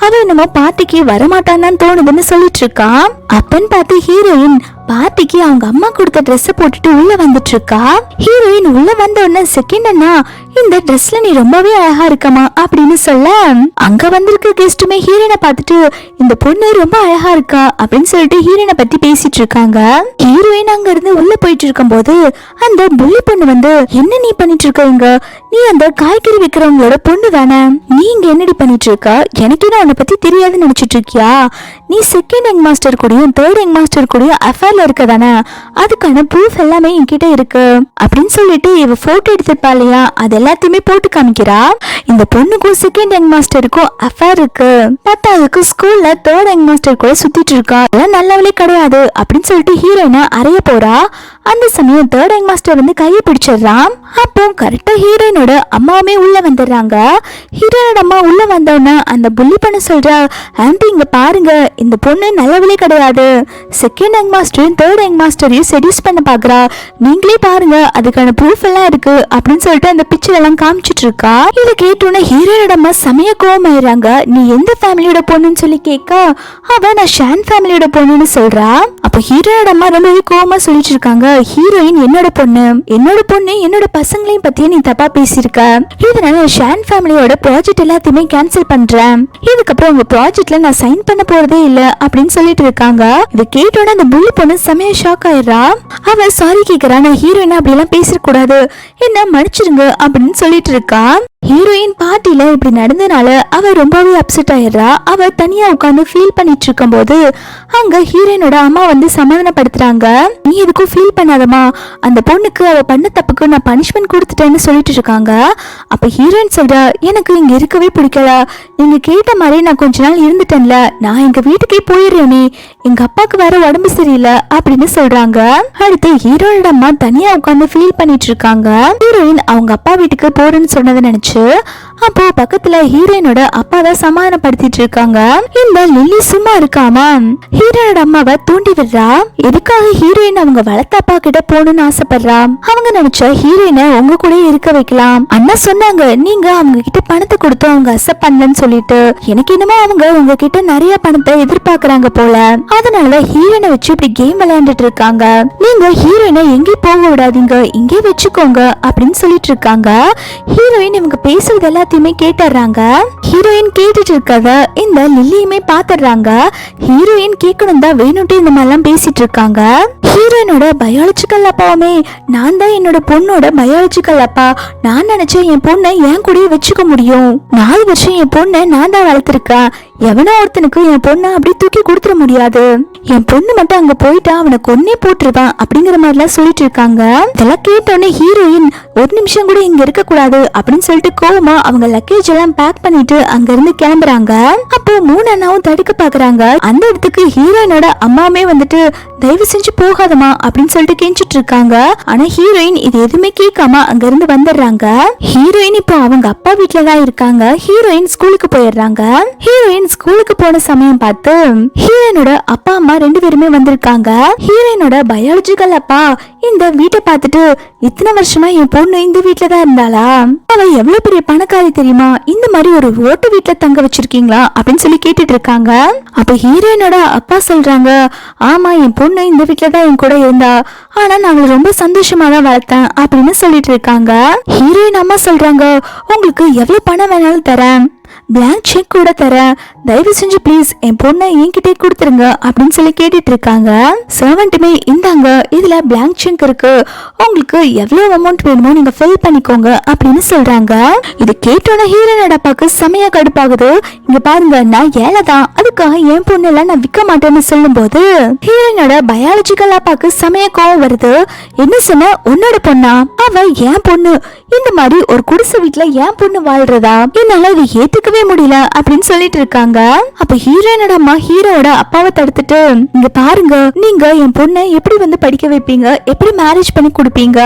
அவ நம்ம பார்ட்டிக்கு வரமாட்டான்னு தோணுதுன்னு சொல்லிட்டு இருக்கா. அப்பன்னு பார்த்து ஹீரோயின் பார்ட்டிக்கு அவங்க அம்மா கொடுத்த ட்ரெஸ் போட்டுட்டு உள்ள வந்துட்டு இருக்கா. ஹீரோயின் உள்ள வந்த உடனே செகண்ட் அண்ணா இந்த ட்ரெஸ்ல நீ ரொம்பவே அழகா இருக்கமா அப்படின்னு சொல்ல, அங்க வந்திருக்க கெஸ்டுமே ஹீரோயினை பார்த்துட்டு இந்த பொண்ணு ரொம்ப அழகா இருக்கா அப்படின்னு சொல்லிட்டு ஹீரோயினை பத்தி பேசிட்டு இருக்காங்க. ஹீரோயின் அங்க இருந்து உள்ள போயிட்டு இருக்கும் போது அந்த புள்ளி பொண்ணு என்ன நீ பண்ணிட்டு இருக்க, நீ அந்த காய்கறி விற்கிறவங்களோட பொண்ணு தானே, நீ இங்க என்னடி பண்ணிட்டு இருக்க, எனக்கு என்ன உன்னை பத்தி தெரியாதுன்னு நினைச்சிட்டு இருக்கியா, நீ செகண்ட் யங் மாஸ்டர் கூடயும் தேர்ட் யங் மாஸ்டர் கூடயும் அஃபேர்ல இருக்க தானே, அதுக்கான ப்ரூஃப் எல்லாமே என்கிட்ட இருக்கு அப்படின்னு சொல்லிட்டு இவ போட்டோ எடுத்திருப்பா இல்லையா, அது எல்லாத்தையுமே போட்டு காமிக்கிறா. இந்த பொண்ணுக்கும் செகண்ட் யங் மாஸ்டருக்கும் அஃபேர் இருக்கு, பத்தாவதுக்கு ஸ்கூல்ல தேர்ட் யங் மாஸ்டர் கூட சுத்திட்டு இருக்கா, அதெல்லாம் நல்லவளே கிடையாது அப்படின்னு சொல்லிட்டு ஹீரோயினை அறைய போறா. அந்த சமயம் தேர்ட் யங் மாஸ்டர் கையை பிடிச்சிடுறான். அப்போ கரெக்டா ஹீரோயினோட அம்மாவுமே உள்ள வந்துடுறாங்க. ஹீரோயினோட அம்மா உள்ள வந்தோடனே அந்த புள்ளி பண்ண சொல்றா, ஆண்டி இங்க பாருங்க, இந்த பொண்ணு நல்லவளே கிடையாது, second young master third young மாஸ்டரையும் செடியூஸ் பண்ண பாக்குறா, நீங்களே பாருங்க அதுக்கான ப்ரூஃப் எல்லாம் இருக்கு அப்படின்னு சொல்லிட்டு அந்த பிக்சர் எல்லாம் காமிச்சிட்டு இருக்கா. இதை கேட்டோன்னே ஹீரோயினோட அம்மா செமைய கோவமாயிடுறாங்க. நீ எந்த ஃபேமிலியோட பொண்ணுன்னு சொல்லி கேட்க, அவ நான் ஷான் ஃபேமிலியோட பொண்ணுன்னு சொல்றா. அப்ப ஹீரோயினோட அம்மா ரொம்பவே கோவமா சொல்லிட்டு இருக்காங்க, ஹீரோயின் என்னோட பொண்ணு என்னோட பசங்களையும் பத்தியே நீ தப்பா பேசியிருக்க, இதனால ஷான் ஃபேமிலியோட ப்ராஜெக்ட் எல்லாத்தையுமே கேன்சல் பண்றேன், இதுக்கப்புறம் உங்க ப்ராஜெக்ட்ல நான் சைன் பண்ண போறதே இல்ல அப்படின்னு சொல்லிட்டு இருக்காங்க. இதை கேட்டோட அந்த புள்ளி பொண்ணு செமையா ஷாக் ஆயிடுறா. அவ சாரி கேக்குறா, நான் ஹீரோயின் அப்படி எல்லாம் பேசக்கூடாது, என்ன மன்னிச்சிருங்க அப்படின்னு சொல்லிட்டு இருக்கா. ஹீரோயின் பார்ட்டில இப்படி நடந்தனால அவ ரொம்பவே அப்செட் ஆயிடுறா. அவ தனியா உட்காந்து ஃபீல் பண்ணிட்டு இருக்கும் போது அங்க ஹீரோயினோட அம்மா சமாதானப்படுத்துறாங்க. நீ எதுக்கும் ஃபீல் பண்ணாதமா, அந்த பொண்ணுக்கு அவ பண்ண தப்புக்கு நான் பனிஷ்மெண்ட் கொடுத்துட்டேன்னு சொல்லிட்டு இருக்காங்க. அப்ப ஹீரோயின் சொல்றா, எனக்கு இங்க இருக்கவே பிடிக்கல, நீங்க கேட்ட மாதிரி நான் கொஞ்ச நாள் இருந்துட்டேன்ல, நான் எங்க வீட்டுக்கே போயிடுறேனே, எங்க அப்பாவுக்கு வேற உடம்பு சரியில்லை அப்படின்னு சொல்றாங்க. அடுத்து ஹீரோயினோட அம்மா தனியா உட்காந்து ஃபீல் பண்ணிட்டு இருக்காங்க. ஹீரோயின் அவங்க அப்பா வீட்டுக்கு போறேன்னு சொன்னதை நினைச்சு அப்போ பக்கத்துல ஹீரோயினோட அப்பா தான் சமாதானப்படுத்திட்டு இருக்காங்க. இந்த லில்லி சும்மா இருக்காம ஹீரோயினோட அம்மாவை தூண்டி விடுறா. எதுக்காக ஹீரோயின் அவங்க வளர்த்த அப்பா கிட்ட போகணும்னு ஆசைப்படுறா. அவங்க நினைச்சா ஹீரோயினை உங்க கூட இருக்க வைக்கலாம். அண்ணா சொன்னாங்க நீங்க அவங்க கிட்ட பணத்தை கொடுத்து அவங்க அக்செப்ட் பண்ணலன்னு சொல்லிட்டு, எனக்கு என்னமோ அவங்க உங்ககிட்ட நிறைய பணத்தை எதிர்பார்க்கறாங்க போல, அதனால ஹீரோயினை வச்சு இப்படி கேம் விளையாண்டுட்டு இருக்காங்க. நீங்க ஹீரோயினை எங்கேயும் போக விடாதீங்க, இங்கே வச்சுக்கோங்க அப்படின்னு சொல்லிட்டு இருக்காங்க. ஹீரோயின் இவங்க பேசுறது எல்லாத்தையுமே கேட்டுறாங்க. ஹீரோயின் கேட்டுட்டு இருக்கத இந்த லில்லியுமே பாத்துறாங்க. ஹீரோயின் கேட்கணும் தான் வேணும்ட்டு இந்த மாதிரிலாம் பேசிட்டு இருக்காங்க. ஹீரோயினோட பயாலஜிக்கல் அப்பாவுமே நான் தான் என்னோட பொண்ணோட பயாலஜிக்கல் அப்பா, நான் நினைச்சேன் என் பொண்ணை என் கூடயே வச்சுக்க முடியும், 4 வருஷம் என் பொண்ணை நான் தான் வளர்த்திருக்கேன், எவனோ ஒருத்தனுக்கு என் பொண்ணை அப்படி தூக்கி கொடுத்துட முடியாது, என் பொண்ணு மட்டும் அங்க போயிட்டா அவனை கொன்னே போட்டுருவான் அப்படிங்கிற மாதிரிலாம் சொல்லிட்டு இருக்காங்க. இதெல்லாம் கேட்டோடனே ஹீரோயின் ஒரு நிமிஷம் கூட இங்க இருக்க கூடாது அப்படின்னு சொல்லிட்டு கோவமா அவங்க லக்கேஜ் எல்லாம் பேக் பண்ணிட்டு அங்க இருந்து கிளம்புறாங்க. அப்போ 3 அண்ணாவும் தடுக்க பாக்குறாங்க. அந்த இடத்துக்கு ஹீரோயினோட அம்மாவுமே தயவு செஞ்சு போகாதமா அப்படின்னு சொல்லிட்டு கெஞ்சிட்டு இருக்காங்க. ஆனா ஹீரோயின் இது எதுவுமே கேட்காம அங்க இருந்து வந்துடுறாங்க. ஹீரோயின் இப்போ அவங்க அப்பா வீட்டுலதான் இருக்காங்க. ஹீரோயின் ஸ்கூலுக்கு போயிடுறாங்க. ஹீரோயின் ஸ்கூலுக்கு போன சமயம் பார்த்து ஹீரோயினோட அப்பா அம்மா 2 பேருமே வந்திருக்காங்க. ஹீரோயினோட பயாலஜிக்கல் அப்பா இந்த வீட்டை பார்த்துட்டு, இத்தனை வருஷமா என் பொண்ணு இந்த வீட்டுலதான் இருந்தாளா, அவ எவ்வளவு பெரிய பணக்காரி தெரியுமா, இந்த மாதிரி ஒரு ஓட்டு வீட்டுல தங்க வச்சிருக்கீங்களா அப்படின்னு சொல்லி கேட்டுட்டு இருக்காங்க. அப்ப ஹீரோயினோட அப்பா சொல்றாங்க, ஆமா என் பொண்ணு இந்த வீட்டுலதான் என் கூட இருந்தா, ஆனா நாங்க ரொம்ப சந்தோஷமா தான் வளர்த்தேன் அப்படின்னு சொல்லிட்டு இருக்காங்க. ஹீரோயின் அம்மா சொல்றாங்க, உங்களுக்கு எவ்வளவு பணம் வேணாலும் தரேன், பிளாங்க் செக் கூட தரேன், தயவு செஞ்சு ப்ளீஸ் என் பொண்ணை என்கிட்டே கொடுத்துருங்க அப்படின்னு சொல்லி கேட்டுட்டு இருக்காங்க. சர்வெண்ட்டுமே இந்தாங்க, இதுல பிளாங்க் செக் இருக்கு, உங்களுக்கு எவ்வளவு அமௌண்ட் வேணுமோ நீங்க ஃபில் பண்ணிக்கோங்க அப்படின்னு சொல்றாங்க. இது கேட்டோட ஹீரோனோட அப்பாக்கு செமையா கடுப்பாகுது. இங்க பாருங்க, நான் ஏழை தான், அதுக்காக என் பொண்ணு எல்லாம் நான் விற்க மாட்டேன்னு சொல்லும் போது ஹீரோனோட பயாலஜிக்கல் அப்பாக்கு செமைய கோவம் வருது. என்ன சொன்ன, உன்னோட பொண்ணா? அவ என் பொண்ணு, இந்த மாதிரி ஒரு குடிசை வீட்டுல என் பொண்ணு வாழ்றதா? என்னால இதை ஏத்துக்கவே முடியல அப்படின்னு சொல்லிட்டு இருக்காங்க. அப்ப ஹீரோனோட அம்மா ஹீரோட அப்பாவை தடுத்துட்டு, இங்க பாருங்க, நீங்க என் பொண்ணை எப்படி வந்து படிக்க வைப்பீங்க, எப்படி மேரேஜ் பண்ணி கொடுப்பீங்க,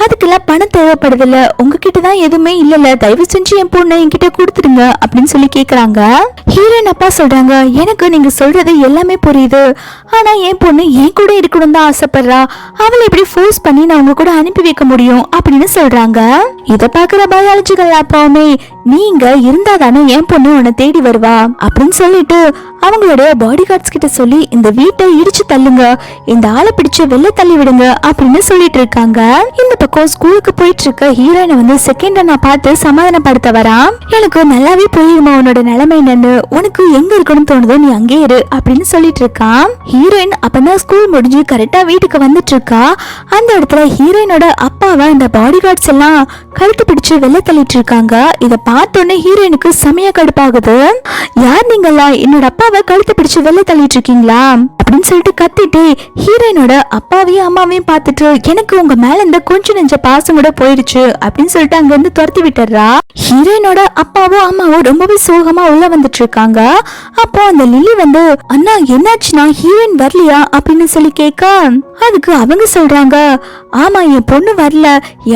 அதுக்கெல்லாம் பணம் தேவைப்படுது இல்ல, உங்ககிட்ட தான் எதுவுமே இல்லல, தயவு செஞ்சு என் பொண்ணை என்கிட்ட கொடுத்துருங்க அப்படின்னு சொல்லி கேக்குறாங்க. ஹீரோயின் அப்பா சொல்றாங்க, எனக்கு நீங்க சொல்றது எல்லாமே புரியுது, ஆனா என் பொண்ணு என் கூட இருக்கணும் தான் ஆசைப்படுறா, அவளை எப்படி ஃபோர்ஸ் பண்ணி நான் உங்க கூட அனுப்பி வைக்க முடியும் அப்படின்னு சொல்றாங்க. இத பாக்குற பயாலஜிக்கல் அப்பாவுமே, நீங்க இருந்தா தானே என் பொண்ணு உன்னை தேடி வருவா அப்படின்னு சொல்லிட்டு அவங்களுடைய பாடி கார்ட்ஸ் கிட்ட சொல்லி இந்த வீட்டை இடிச்சு தள்ளுங்க, இந்த ஆளை பிடிச்சு வெளில தள்ளி விடுங்க அப்படின்னு சொல்லிட்டு இருக்காங்க. இந்த பக்கம் ஸ்கூலுக்கு போயிட்டு இருக்க ஹீரோயினை வந்து செகண்ட் நான் பார்த்து சமாதானப்படுத்த வரான். எனக்கு நல்லாவே புரியுமா உன்னோட நிலைமை என்னன்னு, உனக்கு எங்க இருக்கணும்னு தோணுதோ நீ அங்கே இரு அப்படின்னு சொல்லிட்டு இருக்கான். ஹீரோயின் அப்பதான் ஸ்கூல் முடிஞ்சு கரெக்டா வீட்டுக்கு வந்துட்டு இருக்கா. அந்த இடத்துல ஹீரோயினோட அப்பாவை இந்த பாடி கார்ட்ஸ் எல்லாம் கழுத்து பிடிச்சு வெளில தள்ளிட்டு இருக்காங்க. இத பார்த்தோன்னே ஹீரோயினுக்கு செமையா கடுப்பாகுது. யார் நீங்களா, என்னோட அப்பாவை கழுத்து பிடிச்சு வெளில தள்ளிட்டு இருக்கீங்களா அப்படின்னு சொல்லிட்டு கத்திட்டு ஹீரோயினோட அப்பாவையும் அம்மாவையும் பார்த்துட்டு, எனக்கு உங்க மேல இந்த கொஞ்சம் நெஞ்ச பாசம் கூட போயிடுச்சு அப்படின்னு சொல்லிட்டு அங்க இருந்து துரத்தி விட்டுறா. ஹீரோயினோட அப்பாவும் அம்மாவும் ரொம்பவே சோகமா உள்ள வந்துட்டு இருக்காங்க. அப்போ அந்த லில்லி வந்து, அண்ணா என்னாச்சுன்னா ஹீரோயின் வரலையா அப்படின்னு சொல்லி கேட்க, அதுக்கு அவங்க சொல்றாங்க, ஆமா என் பொண்ணு வரல,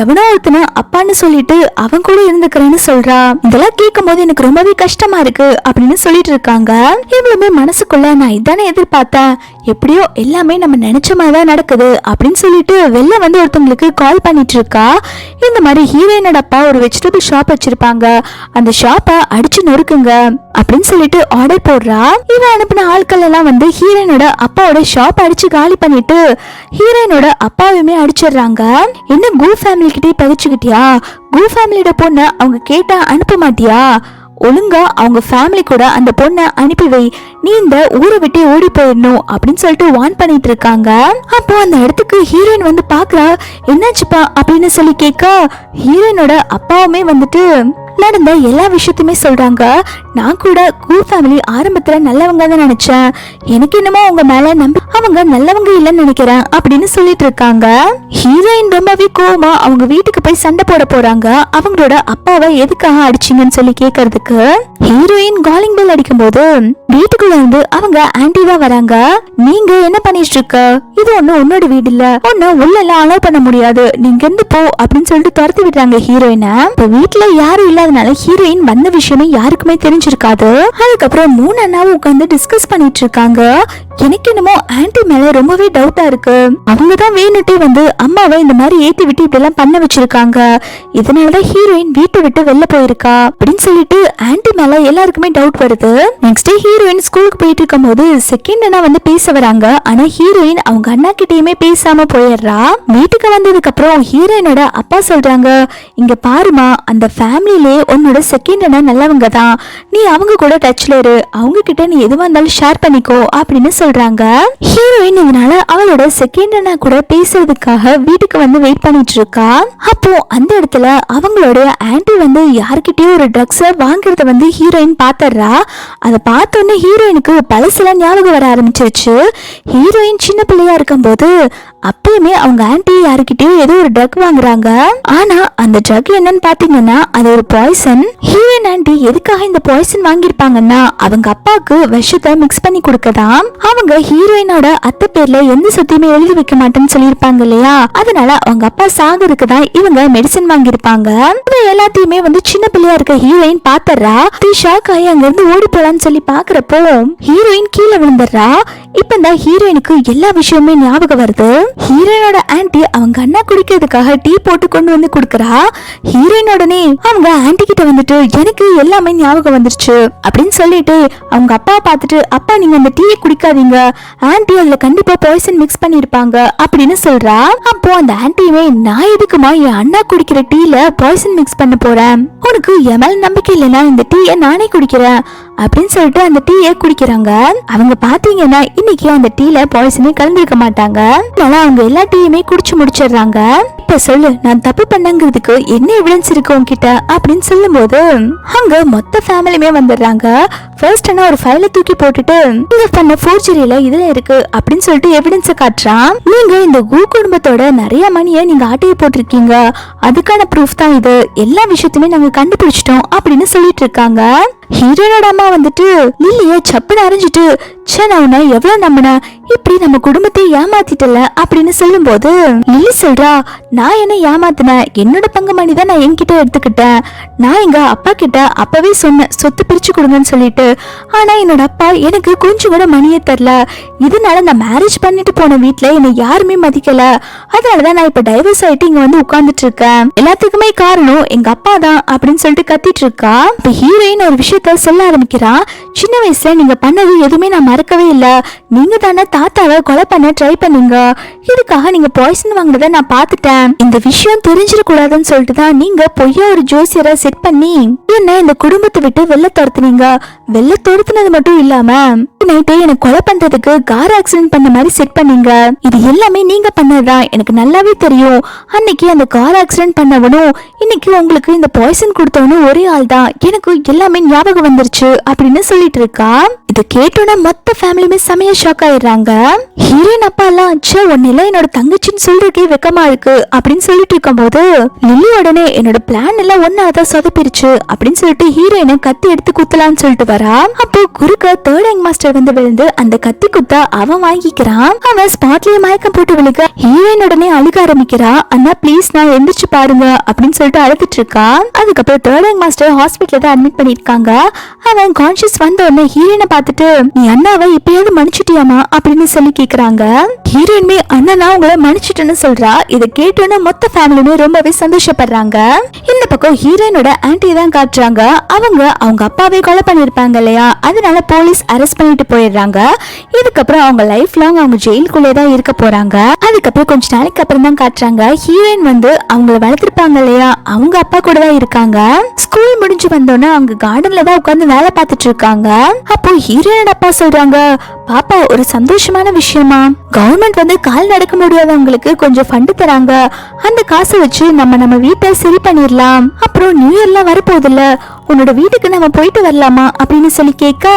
எவனோ ஒருத்தன அப்பான்னு சொல்லிட்டு அவன் கூட இருந்துக்கிறேன்னு சொல்றா. இதெல்லாம் கேட்கும் போது எனக்கு ரொம்பவே கஷ்டமா இருக்கு அப்படின்னு சொல்லிட்டு இருக்காங்க. இவ்வளவுமே மனசுக்குள்ள நான் இதானே எதிர்பார்த்தேன், எப்படியோ எல்லாமே நம்ம நினைச்ச மாதிரிதான் நடக்குது அப்படின்னு சொல்லிட்டு வெளில வந்து ஒருத்தவங்களுக்கு கால் பண்ணிட்டு இருக்கா. இந்த மாதிரி ஹீரோயினோட அப்பா ஒரு வெஜிடபிள் ஷாப் வச்சிருப்பாங்க, அந்த ஷாப்பை அடிச்சு நொறுக்குங்க அப்படின்னு சொல்லிட்டு ஆர்டர் போடுறா. இவன் அனுப்பின ஆட்கள் எல்லாம் வந்து ஹீரோயினோட அப்பாவோட ஷாப் அடிச்சு காலி பண்ணிட்டு ஹீரோயினோட அப்பாவுமே அடிச்சிடுறாங்க. என்ன கூ ஃபேமிலி கிட்டே பகிச்சுக்கிட்டியா, கூ ஃபேமிலியோட பொண்ணை அவங்க கேட்டா அனுப்ப மாட்டியா, ஒழுங்கா அவங்க ஃபேமிலி கூட அந்த பொண்ணை அனுப்பி வை, நீ இந்த ஊரை விட்டு ஓடி போயிடணும் அப்படின்னு சொல்லிட்டு வார்ன் பண்ணிட்டு இருக்காங்க. அப்போ அந்த இடத்துக்கு ஹீரோயின் வந்து பாக்குறா, என்னாச்சுப்பா அப்படின்னு சொல்லி கேட்க ஹீரோயினோட அப்பாவுமே வந்துட்டு நடந்த எல்லா விஷயத்தையுமே சொல்றாங்க. நான் கூட கூ ஃபேமிலி ஆரம்பத்துல நல்லவங்க தான் நினைச்சேன், எனக்கு என்னமோ அவங்க மேல நம்பி அவங்க நல்லவங்க இல்லைன்னு நினைக்கிறேன் அப்படின்னு சொல்லிட்டு இருக்காங்க. ஹீரோயின் ரொம்பவே கோவமா அவங்க வீட்டுக்கு போய் சண்டை போட போறாங்க. அவங்களோட அப்பாவை எதுக்காக அடிச்சிங்கன்னு சொல்லி கேட்கறதுக்கு ஹீரோயின் காலிங் பெல் அடிக்கும் போது வீட்டுக்குள்ள இருந்து அவங்க ஆன்டி தான் வராங்க. நீங்க என்ன பண்ணிட்டு இருக்க, இது ஒண்ணு உன்னோட வீடு இல்ல, ஒன்னு உள்ள எல்லாம் அலோவ் பண்ண முடியாது, நீங்க இருந்து போ அப்படின்னு சொல்லிட்டு துரத்தி விடுறாங்க ஹீரோயினை. இப்ப வீட்டுல யாரும் இல்லாதனால ஹீரோயின் வந்த விஷயமே யாருக்குமே தெரிஞ்சிருக்காது. அதுக்கப்புறம் 3 அண்ணாவும் உட்காந்து டிஸ்கஸ் பண்ணிட்டு இருக்காங்க. எனக்கு என்னமோ ஆன்டி மேல ரொம்பவே டவுட்டா இருக்கு, அவங்கதான் வேணுட்டே வந்து அம்மாவை இந்த மாதிரி ஏத்தி விட்டு இப்படி எல்லாம் பண்ண வச்சிருக்காங்க, இதனாலதான் ஹீரோயின் வீட்டை விட்டு வெளில போயிருக்கா அப்படின்னு சொல்லிட்டு ஆன்டி மேல எல்லாருக்குமே டவுட் வருது. நெக்ஸ்ட் டே ஹீரோயின் ஸ்கூலுக்கு போயிட்டு இருக்கும் போது செகண்ட் அண்ணா வந்து பேச வராங்க. ஆனா ஹீரோயின் அவங்க அண்ணா கிட்டயுமே பேசாம போயிடுறா. வீட்டுக்கு வந்ததுக்கு அப்புறம் ஹீரோயினோட அப்பா சொல்றாங்க, இங்க பாருமா, அந்த ஃபேமிலிலே உன்னோட செகண்ட் அண்ணா நல்லவங்க தான், நீ அவங்க கூட டச்ல இரு, அவங்க கிட்ட நீ எதுவா இருந்தாலும் ஷேர் பண்ணிக்கோ அப்படின்னு சொல்றாங்க. ஹீரோயின் இதனால அவளோட செகண்ட் அண்ணா கூட பேசுறதுக்காக வீட்டுக்கு வந்து வெயிட் பண்ணிட்டு இருக்கா. அப்போ அந்த இடத்துல அவங்களோட ஆன்டி வந்து யார்கிட்டயும் ஒரு ட்ரக்ஸ வாங்குறத வந்து ஹீரோயின் பாத்துறா. அதை பார்த்தோன்னே ஹீரோயினுக்கு பழசெல்லாம் ஞாபகம் வர ஆரம்பிச்சிருச்சு. ஹீரோயின் சின்ன பிள்ளையா இருக்கும் போது அப்பயுமே அவங்க ஆன்டி யாருக்கிட்டயும் ஏதோ ஒரு ட்ரக் வாங்குறாங்க. ஆனா அந்த ட்ரக் என்னன்னு பாத்தீங்கன்னா அது ஒரு பாய்சன். ஹீரோயின் ஆன்டி எதுக்காக இந்த பாய்சன் வாங்கிருப்பாங்கன்னா அவங்க அப்பாவுக்கு விஷத்தை மிக்ஸ் பண்ணி கொடுக்கதான். அவங்க ஹீரோயினோட அத்தை பேர்ல எந்த சொத்தையுமே எழுதி வைக்க மாட்டேன்னு சொல்லியிருப்பாங்க இல்லையா, அதனால அவங்க அப்பா சாகுறதுக்கு தான் இவங்க மெடிசன் வாங்கியிருப்பாங்க. எல்லாத்தையுமே வந்து சின்ன பிள்ளையா இருக்க ஹீரோயின் பாத்துறா. ஷாக் ஆகி அங்க இருந்து ஓடி போலான்னு சொல்லி பாக்குறப்போ ஹீரோயின் கீழே விழுந்துடுறா. இப்ப இந்த ஹீரோயினுக்கு எல்லா விஷயமுமே ஞாபகம் வருது. ஹீரோயினோட ஆன்ட்டி அவங்க அண்ணா குடிக்கிறதுக்காக டீ போட்டு கொண்டு வந்து குடுக்கறா. ஹீரோயின் உடனே அவங்க ஆன்ட்டி கிட்ட வந்துட்டு எனக்கு எல்லாமே ஞாபகம் வந்துருச்சு அப்படின்னு சொல்லிட்டு அவங்க அப்பாவை பார்த்துட்டு அப்பா நீங்க அந்த டீயை குடிக்காதீங்க, ஆன்ட்டி அதுல கண்டிப்பா பாய்சன் மிக்ஸ் பண்ணிருப்பாங்க அப்படின்னு சொல்றா. அப்போ அந்த ஆன்ட்டியுமே நான் எதுக்குமா என் அண்ணா குடிக்கிற டீல பாய்சன் மிக்ஸ் பண்ண போறேன், உனக்கு என் மேல நம்பிக்கை இல்லைன்னா இந்த டீயை நானே குடிக்கிறேன் அப்படின்னு சொல்லிட்டு அந்த டீயை குடிக்கிறாங்க. அவங்க பாத்தீங்கன்னா இன்னைக்கு அந்த டீல பாய்சனே கலந்துருக்க மாட்டாங்க. அதனால அவங்க எல்லா டீயுமே குடிச்சு முடிச்சிடுறாங்க. இப்ப சொல்லு நான் தப்பு பண்ணங்கிறதுக்கு என்ன எவிடன்ஸ் இருக்கு உன்கிட்ட அப்படின்னு சொல்லும் போது அங்க மொத்த ஃபேமிலியுமே வந்துடுறாங்க. ஃபர்ஸ்ட் என்ன ஒரு ஃபைல தூக்கி போட்டுட்டு நீங்க பண்ண ஃபோர்ஜரியில இதுல இருக்கு அப்படின்னு சொல்லிட்டு எவிடன்ஸை காட்டுறான். நீங்க இந்த கூ குடும்பத்தோட நிறைய மணியை நீங்க ஆட்டையை போட்டிருக்கீங்க, அதுக்கான ப்ரூஃப் தான் இது, எல்லா விஷயத்தையுமே நாங்க கண்டுபிடிச்சிட்டோம் அப்படின்னு சொல்லிட்டு இருக்காங்க. ஹீரோனோட அம்மா வந்துட்டு லில்லிய சப்புன்னு அரைஞ்சிட்டு நான் உன்னை எவ்வளவு நம்பின, இப்படி நம்ம குடும்பத்தை ஏமாத்திட்டல அப்படின்னு சொல்லும் போது லில்லி சொல்றா நான் என்ன ஏமாத்தினேன், என்னோட பங்கு மணி தான் நான் என்கிட்ட எடுத்துக்கிட்டேன், நான் எங்க அப்பா கிட்ட அப்பவே சொன்னேன் சொத்து பிரிச்சு கொடுங்கன்னு சொல்லிட்டு, ஆனா என்னோட அப்பா எனக்கு கொஞ்சம் கூட மணியே தரல, இதனால நான் மேரேஜ் பண்ணிட்டு போன வீட்டுல என்னை யாருமே மதிக்கல, அதனாலதான் நான் இப்ப டைவர்ஸ் ஆயிட்டு இங்க வந்து உட்கார்ந்துட்டு இருக்கேன், எல்லாத்துக்குமே காரணம் எங்க அப்பா தான் அப்படின்னு சொல்லிட்டு கத்திட்டு இருக்கா. இப்ப ஹீரோயின் ஒரு விஷயத்த சொல்ல ஆரம்பிக்கிறா, சின்ன வயசுல நீங்க பண்ணது எதுவுமே நான் மறக்கவே இல்ல, நீங்க தானே தாத்தாவை கொலை பண்ண ட்ரை பண்ணீங்க, இதுக்காக நீங்க பாய்சன் வாங்குறத நான் பாத்துட்டேன், இந்த விஷயம் தெரிஞ்சிடக்கூடாதுன்னு சொல்லிட்டு தான் நீங்க பொய்யா ஒரு ஜோசியரை செட் பண்ணி என்ன இந்த குடும்பத்தை விட்டு வெளில துரத்துனீங்க, வெளில துரத்துனது மட்டும் இல்லாம நைட்டே எனக்கு கொலை பண்றதுக்கு கார் ஆக்சிடென்ட் பண்ண மாதிரி செட் பண்ணீங்க, இது எல்லாமே நீங்க பண்ணதுதான் எனக்கு நல்லாவே தெரியும், அன்னைக்கு அந்த கார் ஆக்சிடென்ட் பண்ணவனும் இன்னைக்கு உங்களுக்கு இந்த பாய்சன் கொடுத்தவனும் ஒரே ஆள் தான், எனக்கு எல்லாமே ஞாபகம் வந்துருச்சு அப்படின்னு சொல்லிட்டு இருக்கா. இது கேட்டோன்னா மொத்த ஃபேமிலியுமே செமையா ஷாக் ஆயிடுறாங்க. ஹீரோயின் அப்பா எல்லாம் ஒன்னில என்னோட தங்கச்சின்னு சொல்றதுக்கே வெக்கமா இருக்கு அப்படின்னு சொல்லிட்டு இருக்கும் போது லில்லி உடனே என்னோட பிளான் எல்லாம் ஒன்னாதான் சொதப்பிருச்சு அப்படின்னு சொல்லிட்டு ஹீரோயினை கத்தி எடுத்து குத்தலான்னு சொல்லிட்டு வரா. அப்போ குறுக்க தேர்ட் யங் மாஸ்டர் வந்து விழுந்து அந்த கத்தி குத்த அவன் வாங்கிக்கிறான். அவன் ஸ்பாட்லயே மயக்கம் போட்டு விழுக ஹீரோயின் உடனே அழுக ஆரம்பிக்கிறா. அண்ணா பிளீஸ் நான் எந்திரிச்சு பாருங்க அப்படின்னு சொல்லிட்டு அழுதுட்டு இருக்கா. அதுக்கப்புறம் தேர்ட் யங் மாஸ்டர் ஹாஸ்பிட்டல தான் அட்மிட் பண்ணிருக்காங்க. அவன் கான்சியஸ் வந்த உடனே ஹீரோயினை பார்த்துட்டு நீ அண்ணாவை இப்பயாவது மன்னிச்சிட்டியாமா அப்படின்னு சொல்லி கேக்குறாங்க. ஹீரோயின்மே அண்ணனா உங்களை மன்னிச்சிட்டேன்னு சொல்றா. இதை கேட்டோன்னு மொத்த ஃபேமிலியுமே ரொம்பவே சந்தோஷப்படுறாங்க. இந்த பக்கம் ஹீரோயினோட ஆன்ட்டி தான் காட்டுறாங்க. அவங்க அப்பாவே கொலை பண்ணிருப்பாங்க இல்லையா, அதனால போலீஸ் அரெஸ்ட் பண்ணிட்டு போயிடுறாங்க. இதுக்கப்புறம் அவங்க லைஃப் லாங் அவங்க ஜெயிலுக்குள்ளே தான் இருக்க போறாங்க. அதுக்கப்புறம் கொஞ்ச நாளைக்கு அப்புறம் தான் காட்டுறாங்க ஹீரோயின் வந்து அவங்கள வளர்த்திருப்பாங்க இல்லையா, அவங்க அப்பா கூட தான் இருக்காங்க. ஸ்கூல் முடிஞ்சு வந்தோன்னா அவங்க கார்டன்ல தான் உட்காந்து வேலை பார்த்துட்டு இருக்காங்க. அப்போ ஹீரோயினோட அப்பா சொல்றாங்க பாப்பா ஒரு சந்தோஷமான விஷயமா, கவர்மெண்ட் வந்து கால் நடக்க முடியாதவங்களுக்கு கொஞ்சம் ஃபண்ட் தராங்க, அந்த காசை வச்சு நம்ம வீட்டை சரி பண்ணிடலாம், அப்புறம் நியூ இயர்லாம் வரப்போகுது இல்ல, உன்னோட வீட்டுக்கு நம்ம போயிட்டு வரலாமா அப்படின்னு சொல்லி கேட்க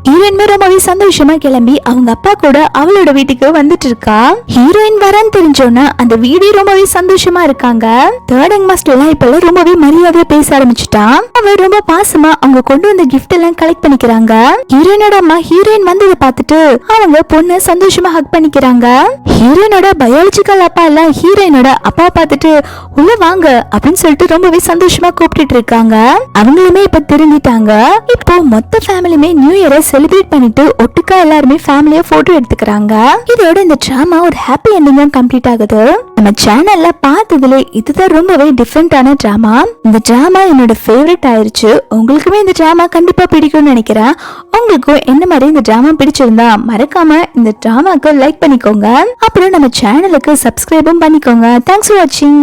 ஹீரோயின் ரொம்பவே சந்தோஷமா கிளம்பி அவங்க அப்பா கூட அவளோட வீட்டுக்கு வந்துட்டு இருக்கா. ஹீரோயின் வரான்னு தெரிஞ்சோன்னா அந்த வீடு ரொம்பவே சந்தோஷமா இருக்காங்க. தேர்ட் யங் மாஸ்டர் எல்லாம் இப்ப ரொம்பவே மரியாதையா பேச ஆரம்பிச்சுட்டான். அவ ரொம்ப பாசமா அவங்க கொண்டு வந்த கிஃப்ட் எல்லாம் கலெக்ட் பண்ணிக்கிறாங்க. ஹீரோயினோட அம்மா ஹீரோயின் வந்ததை பார்த்துட்டு அவங்க பொண்ணு சந்தோஷமா ஹக் பண்ணிக்கிறாங்க. ஹீரோயினோட பயாலஜிக்கல் அப்பா எல்லாம் ஹீரோயினோட அப்பா பார்த்துட்டு உள்ள வாங்க அப்படின்னு சொல்லிட்டு ரொம்பவே சந்தோஷமா கூப்பிட்டு இருக்காங்க. அவங்களுமே இப்ப திரும்பிட்டாங்க. இப்போ மொத்த ஃபேமிலியுமே நியூ இயரை செலிப்ரேட் பண்ணிட்டு ஒட்டுக்கா எல்லாருமே ஃபேமிலியா போட்டோ எடுத்துக்கிறாங்க. இதோட இந்த டிராமா ஒரு ஹாப்பி எண்டிங்கா கம்ப்ளீட் ஆகுது. நம்ம சேனல்ல பார்த்ததுல இதுதான் ரொம்பவே டிஃபரெண்டான டிராமா. இந்த டிராமா என்னோட ஃபேவரட் ஆயிருச்சு. உங்களுக்குமே இந்த டிராமா கண்டிப்பா பிடிக்கும்னு நினைக்கிறேன். உங்களுக்கும் என்ன மாதிரி இந்த டிராமா பிடிச்சிருந்தா மறக்காம இந்த டிராமாக்கு லைக் பண்ணிக்கோங்க. அப்புறம் நம்ம சேனலுக்கு சப்ஸ்கிரைபும் பண்ணிக்கோங்க. தேங்க்ஸ் ஃபார் வாட்சிங்.